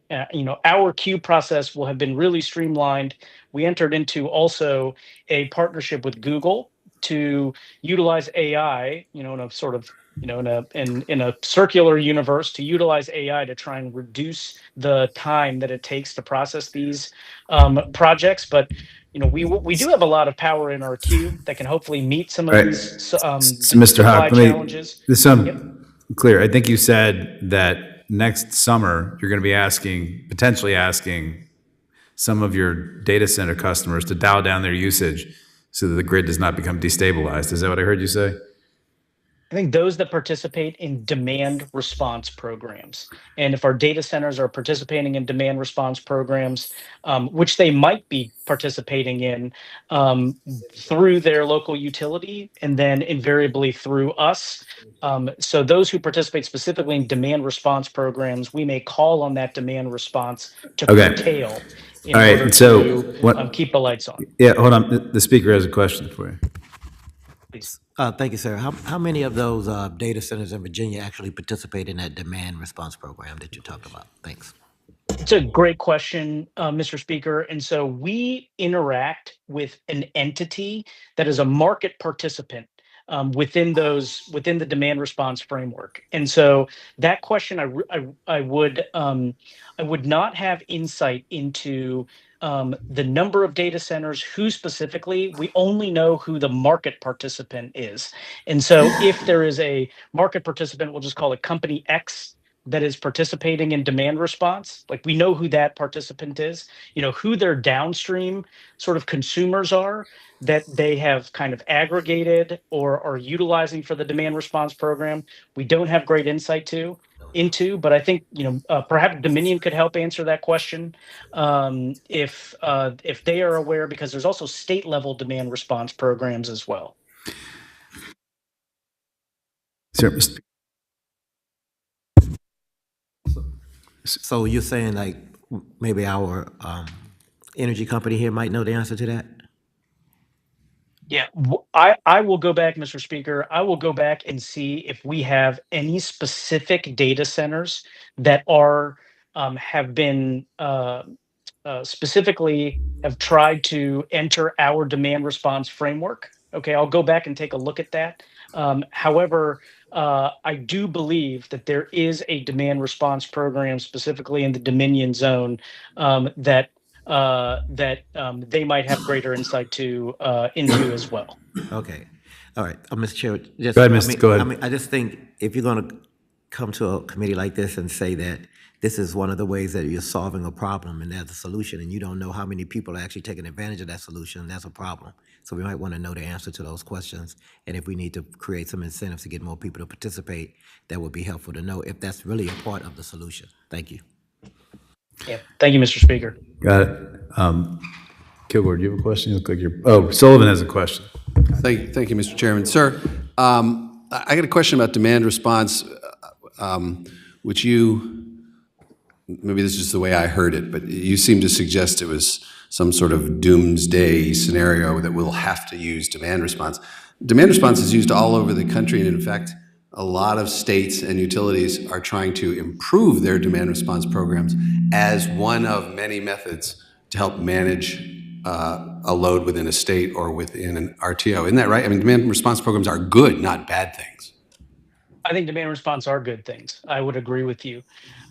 our queue process will have been really streamlined. We entered into also a partnership with Google to utilize AI, in a sort of, in a circular universe, to utilize AI to try and reduce the time that it takes to process these projects. But we do have a lot of power in our queue that can hopefully meet some of Right. these So, Mr. supply Hawk, challenges. this sound clear. I think you said that next summer you're going to be potentially asking some of your data center customers to dial down their usage so that the grid does not become destabilized. Is that what I heard you say? I think those that participate in demand response programs, and if our data centers are participating in demand response programs, which they might be participating in through their local utility, and then invariably through us. So those who participate specifically in demand response programs, we may call on that demand response to curtail in order to keep the lights on. Yeah, hold on. The speaker has a question for you. Please. Thank you, sir. How many of those data centers in Virginia actually participate in that demand response program that you talked about? Thanks. It's a great question, Mr. Speaker. And so we interact with an entity that is a market participant within the demand response framework. And so that question, I would not have insight into the number of data centers, who specifically. We only know who the market participant is. And so if there is a market participant, we'll just call it company X, that is participating in demand response, like we know who that participant is, who their downstream sort of consumers are that they have kind of aggregated or are utilizing for the demand response program. We don't have great insight into, but I think, perhaps Dominion could help answer that question if they are aware, because there's also state level demand response programs as well. Sir, So you're saying like maybe our energy company here might know the answer to that? Yeah, I will go back, Mr. Speaker. I will go back and see if we have any specific data centers that have been specifically have tried to enter our demand response framework. Okay, I'll go back and take a look at that. However, I do believe that there is a demand response program specifically in the Dominion zone that they might have greater insight into as well. Okay. All right. Mr. Chair, just, Go ahead, Mr. Go ahead. I just think if you're going to come to a committee like this and say that this is one of the ways that you're solving a problem and there's a solution, and you don't know how many people are actually taking advantage of that solution, that's a problem. So we might want to know the answer to those questions. And if we need to create some incentives to get more people to participate, that would be helpful to know if that's really a part of the solution. Thank you. Yeah, thank you, Mr. Speaker. Got it. Kilgore, do you have a question? You look like you're, oh, Sullivan has a question. Thank you, Mr. Chairman. Sir, I got a question about demand response, which you, maybe this is the way I heard it, but you seem to suggest it was some sort of doomsday scenario that we'll have to use demand response. Demand response is used all over the country, and in fact, a lot of states and utilities are trying to improve their demand response programs as one of many methods to help manage a load within a state or within an RTO. Isn't that right? I mean, demand response programs are good, not bad things. I think demand response are good things. I would agree with you.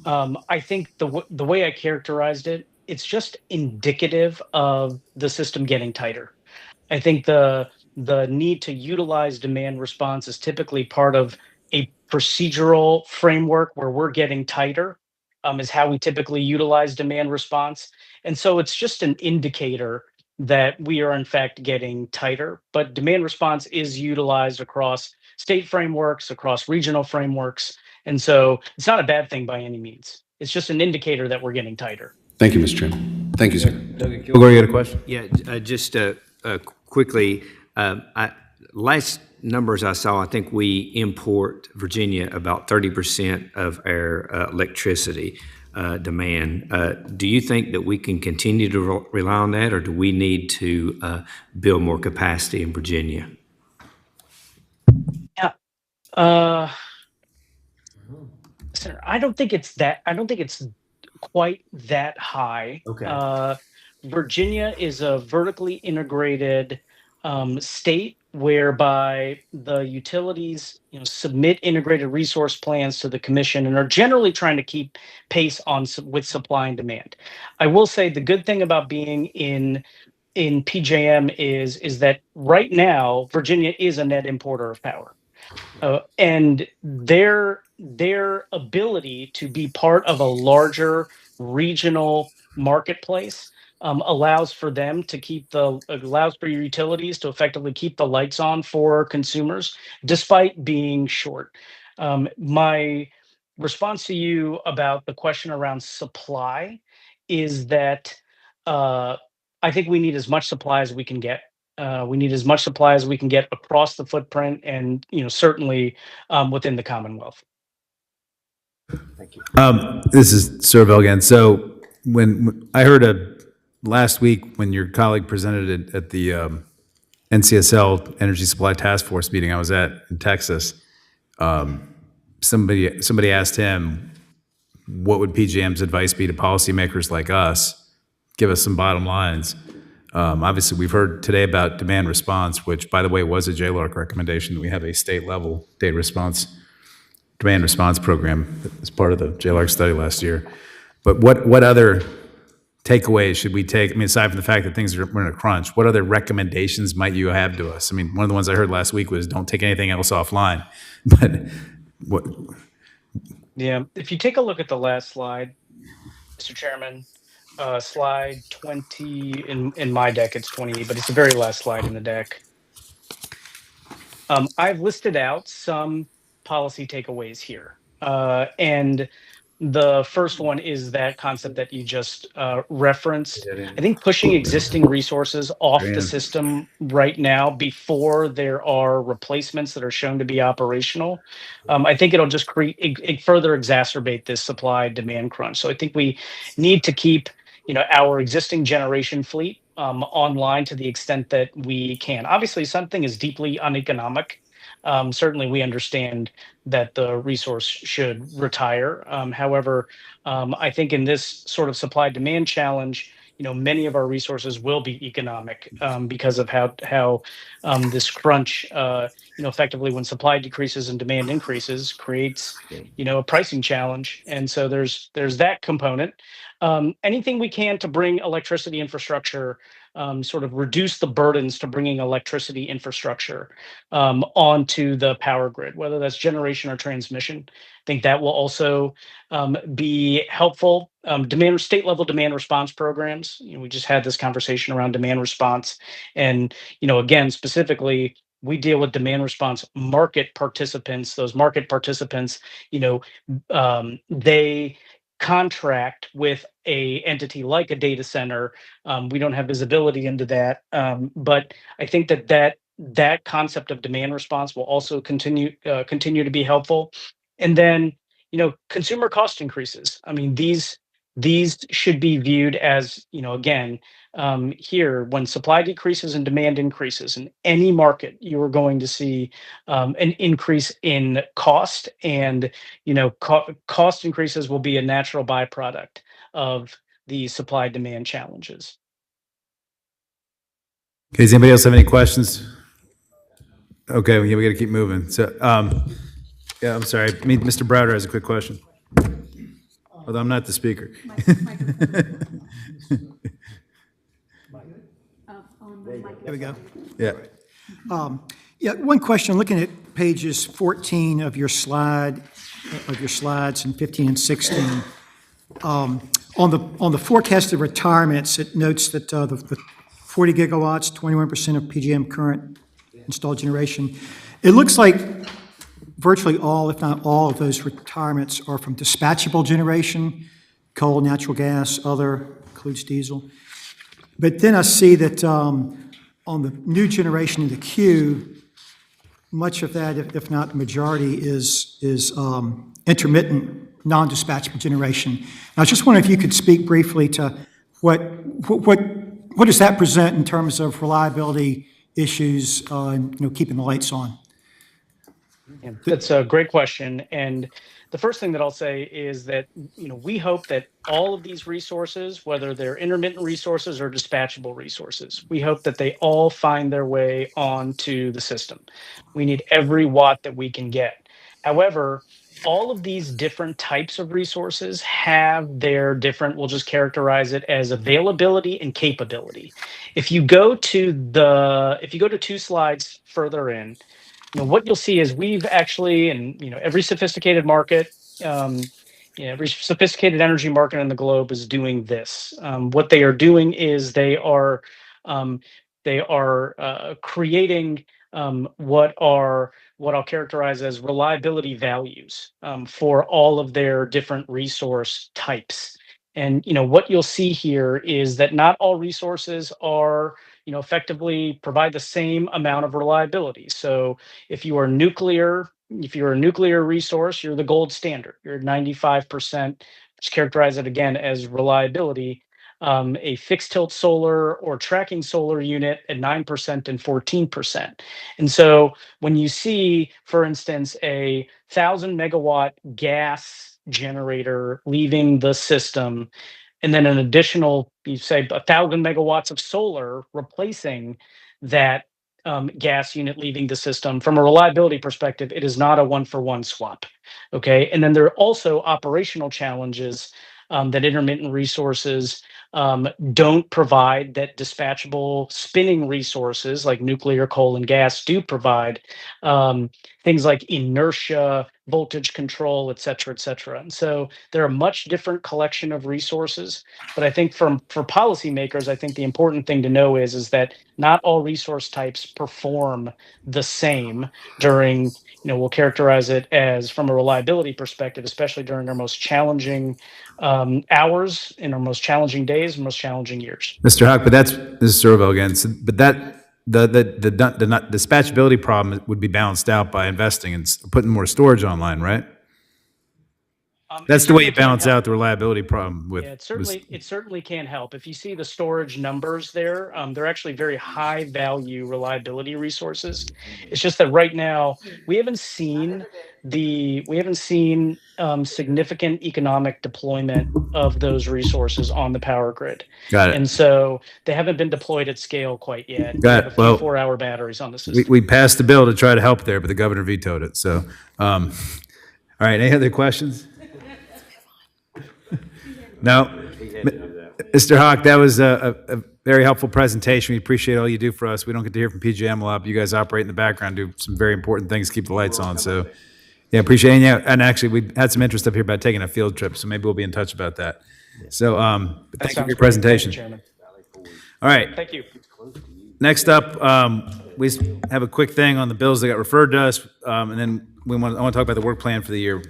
I think the way I characterized it, it's just indicative of the system getting tighter. I think the need to utilize demand response is typically part of a procedural framework where we're getting tighter, is how we typically utilize demand response. And so it's just an indicator that we are in fact getting tighter. But demand response is utilized across state frameworks, across regional frameworks. And so it's not a bad thing by any means. It's just an indicator that we're getting tighter. Thank you, Mr. Chairman. Thank you, sir. Kilgore, you got a question? Yeah, just quickly, last numbers I saw, I think we import Virginia about 30% of our electricity demand. Do you think that we can continue to rely on that, or do we need to build more capacity in Virginia? Yeah. Senator, I don't think it's quite that high. Okay. Virginia is a vertically integrated state whereby the utilities, submit integrated resource plans to the commission and are generally trying to keep pace with supply and demand. I will say the good thing about being in PJM is that right now Virginia is a net importer of power. And their ability to be part of a larger regional marketplace allows for your utilities to effectively keep the lights on for consumers, despite being short. My response to you about the question around supply is that I think we need as much supply as we can get. We need as much supply as we can get across the footprint, and certainly within the Commonwealth. Thank you. This is Serval again. So when I heard last week when your colleague presented it at the NCSL Energy Supply Task Force meeting I was at in Texas, somebody asked him, what would PJM's advice be to policymakers like us? Give us some bottom lines. Obviously, we've heard today about demand response, which, by the way, was a JLARC recommendation that we have a state-level demand response program as part of the JLARC study last year. But what other takeaways should we take? I mean, aside from the fact that we're in a crunch, what other recommendations might you have to us? I mean, one of the ones I heard last week was don't take anything else offline. But what? Yeah, if you take a look at the last slide, Mr. Chairman, slide 20 in my deck, it's 28, but it's the very last slide in the deck. I've listed out some policy takeaways here. And the first one is that concept that you just referenced. I think pushing existing resources off the system right now before there are replacements that are shown to be operational, I think it'll just further exacerbate this supply-demand crunch. So I think we need to keep our existing generation fleet online to the extent that we can. Obviously, something is deeply uneconomic. Certainly, we understand that the resource should retire. However, I think in this sort of supply-demand challenge, many of our resources will be economic because of how this crunch, effectively when supply decreases and demand increases, creates a pricing challenge. And so there's that component. Anything we can to bring electricity infrastructure, sort of reduce the burdens to bringing electricity infrastructure onto the power grid, whether that's generation or transmission. I think that will also be helpful. State level demand response programs. We just had this conversation around demand response, and again, specifically, we deal with demand response market participants. Those market participants, they contract with a entity like a data center. We don't have visibility into that, but I think that concept of demand response will also continue to be helpful. And then, consumer cost increases. I mean, these should be viewed as, again, here, when supply decreases and demand increases in any market, you are going to see an increase in cost, and cost increases will be a natural byproduct of the supply demand challenges. Okay, does anybody else have any questions? Okay, we got to keep moving. So, yeah, I'm sorry. Mr. Browder has a quick question. Although I'm not the speaker. There we go. Yeah. Yeah, one question, looking at pages 14 of your slides and 15 and 16. On the forecasted retirements, it notes that the 40 gigawatts, 21% of PJM current installed generation. It looks like virtually all, if not all, of those retirements are from dispatchable generation, coal, natural gas, other, includes diesel. But then I see that on the new generation in the queue, much of that, if not the majority, is intermittent, non-dispatchable generation. And I was just wondering if you could speak briefly to what does that present in terms of reliability issues, keeping the lights on? Yeah, that's a great question. And the first thing that I'll say is that, we hope that all of these resources, whether they're intermittent resources or dispatchable resources, we hope that they all find their way onto the system. We need every watt that we can get. However, all of these different types of resources have their different, we'll just characterize it as availability and capability. If you go to 2 slides further in, what you'll see is we've actually, and every sophisticated market, every sophisticated energy market in the globe is doing this. What they are doing is they are creating what I'll characterize as reliability values for all of their different resource types. And what you'll see here is that not all resources are effectively provide the same amount of reliability. So if you're a nuclear resource, you're the gold standard. You're 95%, which characterize it again as reliability. A fixed tilt solar or tracking solar unit at 9% and 14%. And so when you see, for instance, a 1,000 megawatt gas generator leaving the system, and then an additional, you say, 1,000 megawatts of solar replacing that gas unit leaving the system, from a reliability perspective, it is not a one-for-one swap. Okay, and then there are also operational challenges that intermittent resources don't provide, that dispatchable spinning resources like nuclear, coal, and gas do provide. Things like inertia, voltage control, et cetera, et cetera. And so they're a much different collection of resources. But I think for policymakers, I think the important thing to know is that not all resource types perform the same during, we'll characterize it as, from a reliability perspective, especially during our most challenging hours, in our most challenging days, and most challenging years. Mr. Huck, but this is Servo again. So, but the dispatchability problem would be balanced out by investing and putting more storage online, right? That's the way you balance out the reliability problem with. Yeah, it certainly can help. If you see the storage numbers there, they're actually very high value reliability resources. It's just that right now we haven't seen significant economic deployment of those resources on the power grid. Got it. And so they haven't been deployed at scale quite yet. We Got have it. a few Well, 4-hour batteries on the system. We passed the bill to try to help there, but the governor vetoed it. So, all right. Any other questions? No. Mr. Hawk, that was a very helpful presentation. We appreciate all you do for us. We don't get to hear from PJM a lot, but you guys operate in the background, do some very important things, keep the lights on. So, yeah, appreciate it. And actually, we had some interest up here about taking a field trip, so maybe we'll be in touch about that. So, but thank you for your presentation. Thank you, Chairman. All right. Thank you. Next up, we have a quick thing on the bills that got referred to us, and then I want to talk about the work plan for the year.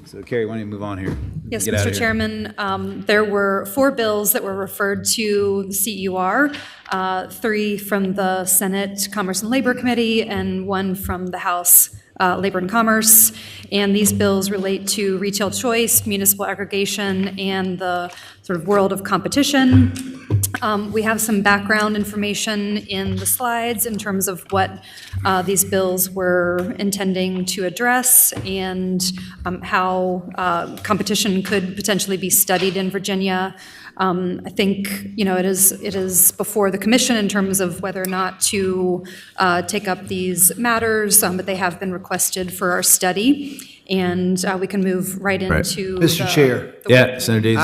So, Carrie, why don't you move on here? Yes, Get out of Mr. here. Chairman, there were 4 bills that were referred to the CUR, 3 from the Senate Commerce and Labor Committee, and 1 from the House Labor and Commerce. And these bills relate to retail choice, municipal aggregation, and the sort of world of competition. We have some background information in the slides in terms of what these bills were intending to address and how competition could potentially be studied in Virginia. I think, it is before the commission in terms of whether or not to take up these matters, but they have been requested for our study. And we can move right into Mr. Chair. Yeah, Senator Dees.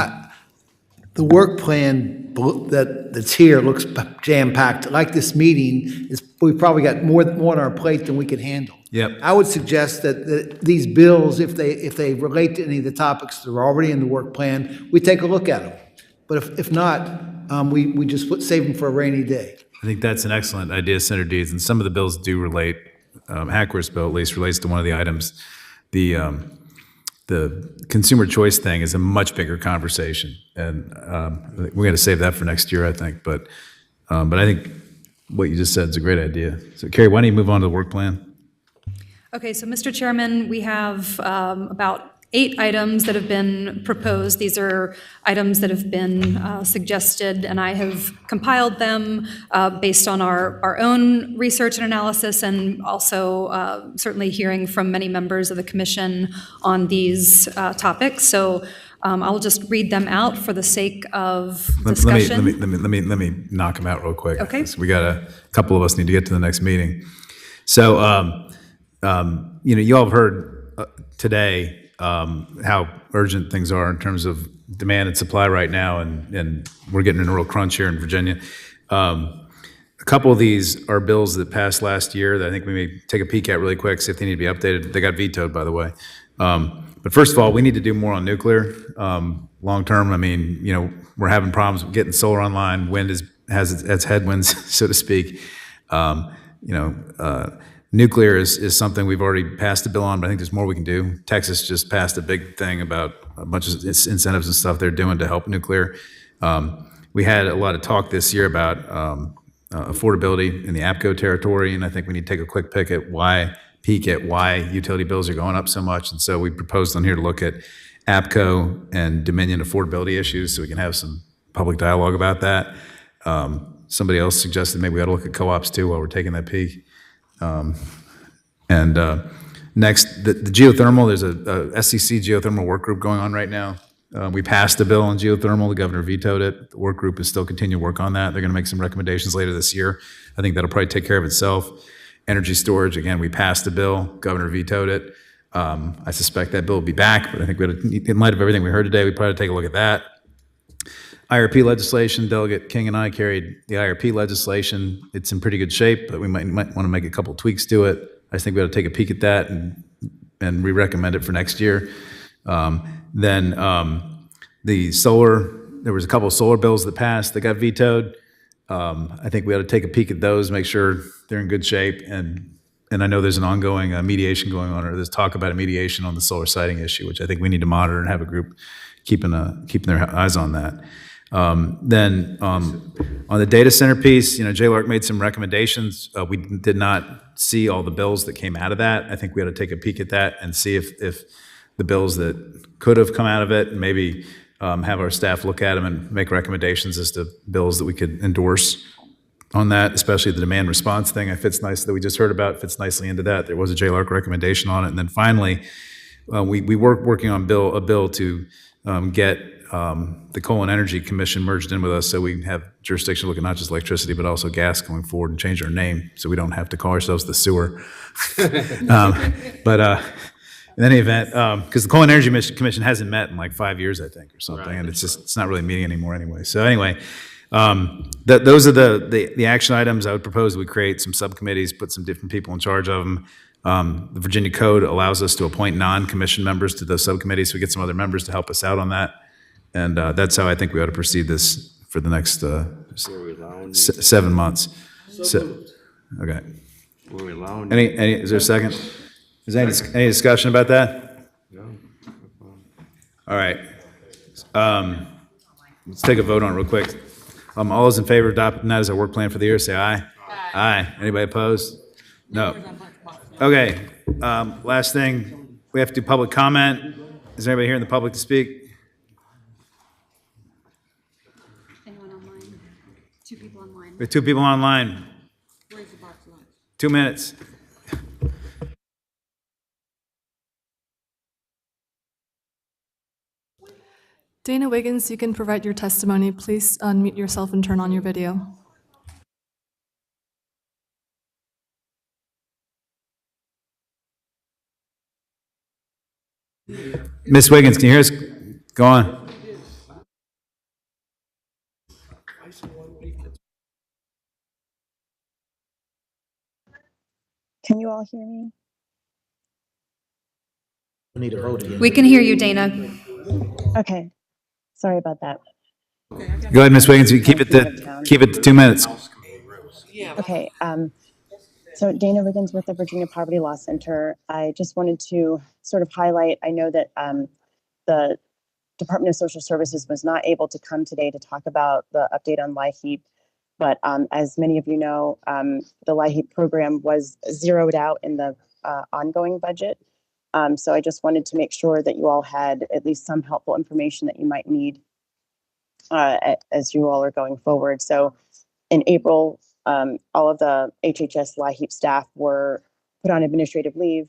The work plan that's here looks jam-packed. Like this meeting, we've probably got more on our plate than we can handle. Yep. I would suggest that these bills, if they relate to any of the topics that are already in the work plan, we take a look at them. But if not, we just save them for a rainy day. I think that's an excellent idea, Senator Dees, and some of the bills do relate. Hackworth's bill at least relates to one of the items. The consumer choice thing is a much bigger conversation, and we're going to save that for next year, I think. But I think what you just said is a great idea. So, Carrie, why don't you move on to the work plan? Okay, so Mr. Chairman, we have about 8 items that have been proposed. These are items that have been suggested, and I have compiled them based on our own research and analysis, and also certainly hearing from many members of the commission on these topics. So I'll just read them out for the sake of discussion. Let me knock them out real quick. Okay. So we got a couple of us need to get to the next meeting. So, you all have heard today how urgent things are in terms of demand and supply right now, and we're getting in a real crunch here in Virginia. A couple of these are bills that passed last year that I think we may take a peek at really quick, see if they need to be updated. They got vetoed, by the way. But first of all, we need to do more on nuclear long term. I mean, we're having problems with getting solar online. Wind has its headwinds, so to speak. Nuclear is something we've already passed a bill on, but I think there's more we can do. Texas just passed a big thing about a bunch of incentives and stuff they're doing to help nuclear. We had a lot of talk this year about affordability in the APCO territory, and I think we need to take a quick peek at why utility bills are going up so much. And so we proposed on here to look at APCO and Dominion affordability issues so we can have some public dialogue about that. Somebody else suggested maybe we ought to look at co-ops too while we're taking that peek. Next, the geothermal, there's a SEC geothermal work group going on right now. We passed a bill on geothermal. The governor vetoed it. The work group is still continuing to work on that. They're going to make some recommendations later this year. I think that'll probably take care of itself. Energy storage, again, we passed a bill. Governor vetoed it. I suspect that bill will be back, but I think in light of everything we heard today, we probably take a look at that. IRP legislation, Delegate King and I carried the IRP legislation. It's in pretty good shape, but we might want to make a couple tweaks to it. I think we ought to take a peek at that and re-recommend it for next year. Then the solar, there was a couple of solar bills that passed that got vetoed. I think we ought to take a peek at those, make sure they're in good shape. And I know there's an ongoing mediation going on, or there's talk about a mediation on the solar siting issue, which I think we need to monitor and have a group keeping their eyes on that. Then on the data center piece, J-Lark made some recommendations. We did not see all the bills that came out of that. I think we ought to take a peek at that and see if the bills that could have come out of it, and maybe have our staff look at them and make recommendations as to bills that we could endorse on that, especially the demand response thing. It fits nice that we just heard about, fits nicely into that. There was a JLARC recommendation on it. And then finally, we were working on a bill to get the Coal and Energy Commission merged in with us, so we have jurisdiction to look at not just electricity, but also gas going forward, and change our name so we don't have to call ourselves the sewer. But in any event, because the Coal and Energy Commission hasn't met in like 5 years, I think, or something, and it's not really meeting anymore anyway. So anyway, those are the action items. I would propose we create some subcommittees, put some different people in charge of them. The Virginia Code allows us to appoint non-commission members to those subcommittees, so we get some other members to help us out on that. And that's how I think we ought to proceed this for the next 7 months. Okay. Is there a second? Is there any discussion about that? No. All right. Let's take a vote on it real quick. All those in favor of adopting that as our work plan for the year, say aye. Aye. Anybody opposed? No. Okay. Last thing, we have to do public comment. Is there anybody here in the public to speak? Anyone online? 2 people online. We have 2 people online. 2 minutes. Dana Wiggins, you can provide your testimony. Please unmute yourself and turn on your video. Miss Wiggins, can you hear us? Go on. Can you all hear me? We need a vote again. We can hear you, Dana. Okay, sorry about that. Go ahead, Miss Wiggins. You keep it to 2 minutes. Okay, so Dana Wiggins with the Virginia Poverty Law Center. I just wanted to sort of highlight, I know that the Department of Social Services was not able to come today to talk about the update on LIHEAP, but as many of you know, the LIHEAP program was zeroed out in the ongoing budget. So I just wanted to make sure that you all had at least some helpful information that you might need as you all are going forward. So in April, all of the HHS LIHEAP staff were put on administrative leave.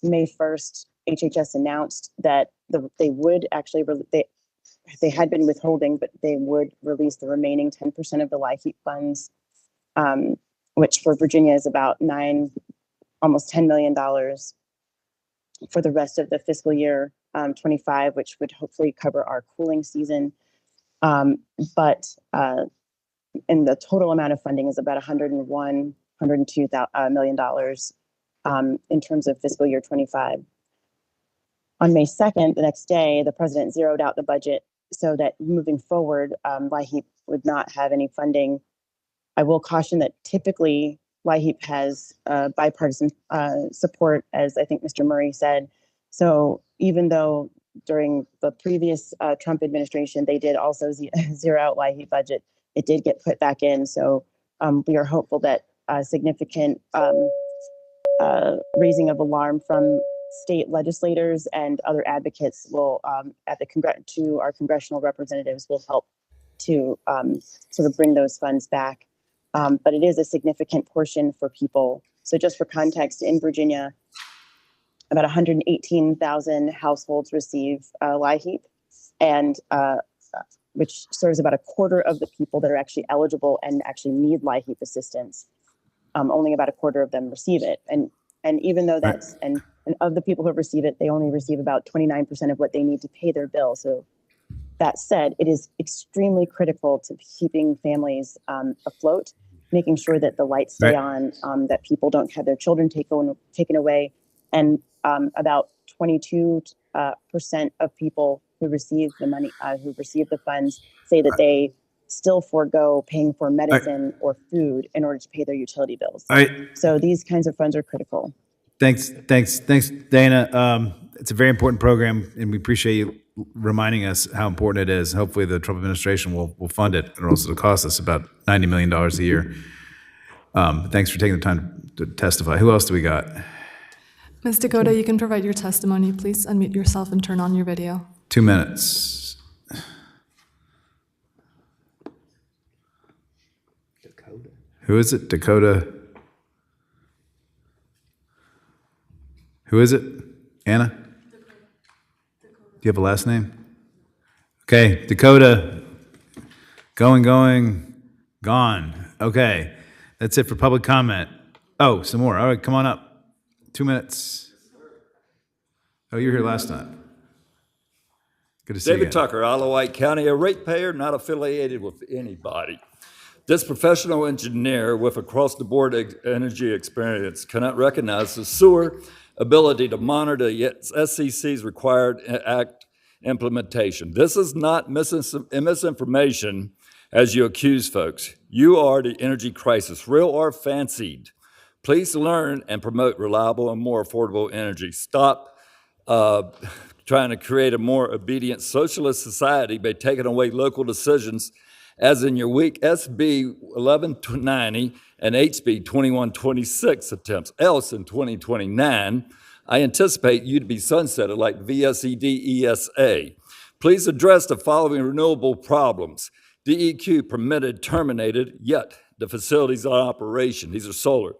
May 1st, HHS announced that they would actually, they had been withholding, but they would release the remaining 10% of the LIHEAP funds, which for Virginia is about almost $10 million for the rest of the fiscal year 25, which would hopefully cover our cooling season. And the total amount of funding is about $102 million in terms of fiscal year 25. On May 2nd, the next day, the president zeroed out the budget so that moving forward, LIHEAP would not have any funding. I will caution that typically LIHEAP has bipartisan support, as I think Mr. Murray said. So even though during the previous Trump administration, they did also zero out LIHEAP budget, it did get put back in. So we are hopeful that significant raising of alarm from state legislators and other advocates will, to our congressional representatives, will help to sort of bring those funds back. But it is a significant portion for people. So just for context, in Virginia, about 118,000 households receive LIHEAP, and which serves about a quarter of the people that are actually eligible and actually need LIHEAP assistance. Only about a quarter of them receive it. And even though that's, and of the people who receive it, they only receive about 29% of what they need to pay their bill. So that said, it is extremely critical to keeping families afloat, making sure that the lights stay on, that people don't have their children taken away. And about 22% of people who receive the money, who receive the funds, say that they still forego paying for medicine or food in order to pay their utility bills. So these kinds of funds are critical. Thanks, Dana. It's a very important program, and we appreciate you reminding us how important it is. Hopefully the Trump administration will fund it, and also it'll cost us about $90 million a year. Thanks for taking the time to testify. Who else do we got? Ms. Dakota, you can provide your testimony. Please unmute yourself and turn on your video. 2 minutes. Who is it? Dakota? Who is it? Anna? Do you have a last name? Okay, Dakota. Going, gone. Okay, that's it for public comment. Oh, some more. All right, come on up. 2 minutes. Oh, you were here last time. Good to see you. David Tucker, Isle of Wight County, a ratepayer not affiliated with anybody. This professional engineer with across-the-board energy experience cannot recognize the sewer ability to monitor the SCC's required act implementation. This is not misinformation as you accuse folks. You are the energy crisis, real or fancied. Please learn and promote reliable and more affordable energy. Stop trying to create a more obedient socialist society by taking away local decisions, as in your weak SB 1190 and HB 2126 attempts. Else in 2029, I anticipate you to be sunsetted like VSED ESA. Please address the following renewable problems. DEQ permitted, terminated, yet the facilities are in operation. These are solar.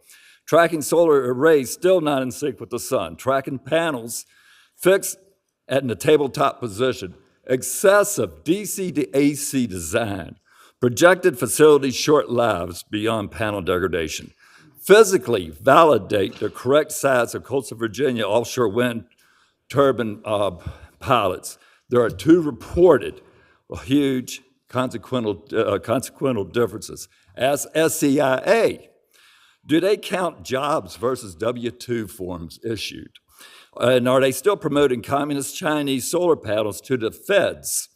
Tracking solar arrays still not in sync with the sun. Tracking panels fixed in the tabletop position. Excessive DC to AC design. Projected facility short lives beyond panel degradation. Physically validate the correct size of Coastal Virginia offshore wind turbine pilots. There are 2 reported huge consequential differences. Ask SCIA, do they count jobs versus W-2 forms issued? And are they still promoting communist Chinese solar panels to the feds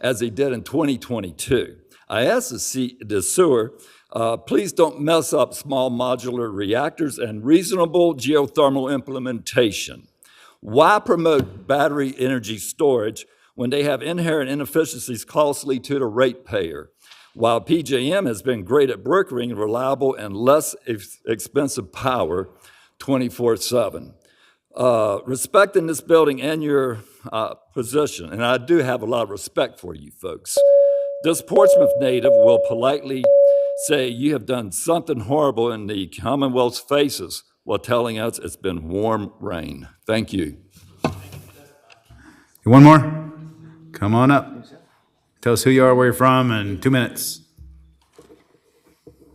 as they did in 2022? I asked the sewer, please don't mess up small modular reactors and reasonable geothermal implementation. Why promote battery energy storage when they have inherent inefficiencies costly to the ratepayer? While PJM has been great at brokering reliable and less expensive power 24/7. Respecting this building and your position, and I do have a lot of respect for you folks, this Portsmouth native will politely say you have done something horrible in the Commonwealth's faces while telling us it's been warm rain. Thank you. One more? Come on up. Tell us who you are, where you're from, and 2 minutes.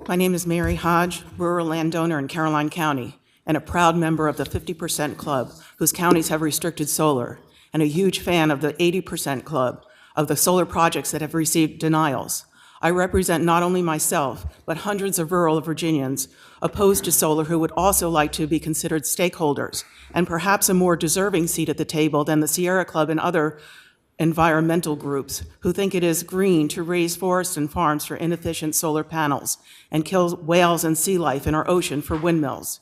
My name is Mary Hodge, rural landowner in Caroline County, and a proud member of the 50% Club, whose counties have restricted solar, and a huge fan of the 80% Club, of the solar projects that have received denials. I represent not only myself, but hundreds of rural Virginians opposed to solar who would also like to be considered stakeholders, and perhaps a more deserving seat at the table than the Sierra Club and other environmental groups who think it is green to raise forests and farms for inefficient solar panels and kill whales and sea life in our ocean for windmills.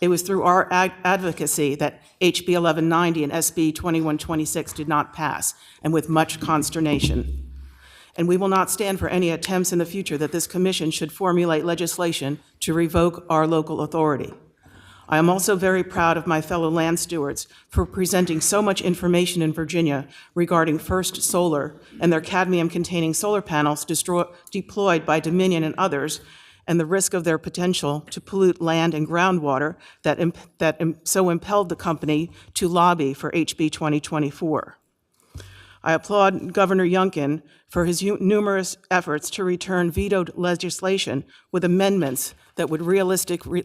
It was through our advocacy that HB 1190 and SB 2126 did not pass, and with much consternation. And we will not stand for any attempts in the future that this commission should formulate legislation to revoke our local authority. I am also very proud of my fellow land stewards for presenting so much information in Virginia regarding First Solar and their cadmium-containing solar panels deployed by Dominion and others, and the risk of their potential to pollute land and groundwater that so impelled the company to lobby for HB 2024. I applaud Governor Youngkin for his numerous efforts to return vetoed legislation with amendments that would realistically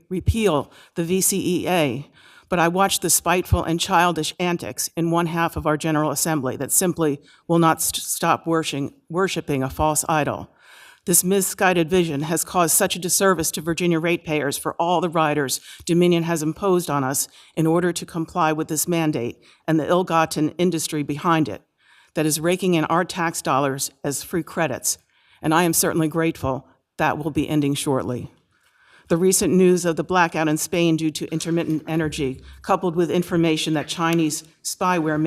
repeal the VCEA, but I watched the spiteful and childish antics in one half of our General Assembly that simply will not stop worshiping a false idol. This misguided vision has caused such a disservice to Virginia ratepayers for all the riders Dominion has imposed on us in order to comply with this mandate and the ill-gotten industry behind it that is raking in our tax dollars as free credits, and I am certainly grateful that will be ending shortly. The recent news of the blackout in Spain due to intermittent energy, coupled with information that Chinese spyware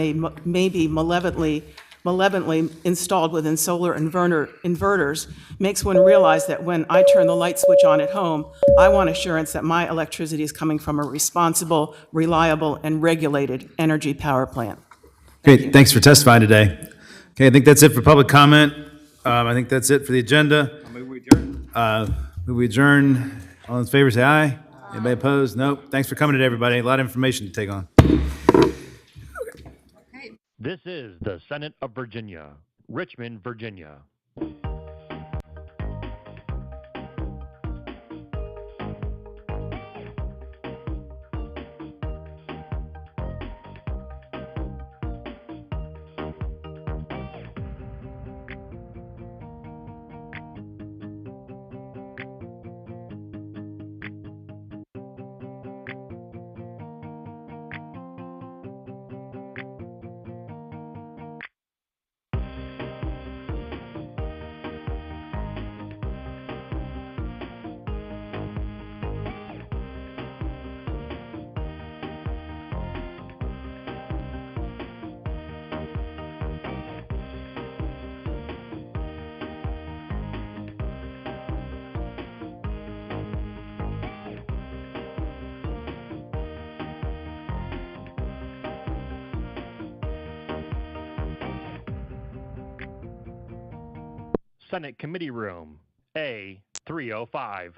may be malevolently malevolently installed within solar inverters makes one realize that when I turn the light switch on at home, I want assurance that my electricity is coming from a responsible, reliable, and regulated energy power plant. Great, thanks for testifying today. Okay, I think that's it for public comment. I think that's it for the agenda. Move we adjourn. All in favor, say aye. Anybody opposed? Nope. Thanks for coming today, everybody. A lot of information to take on. This is the Senate of Virginia, Richmond, Virginia. Senate Committee Room, A305.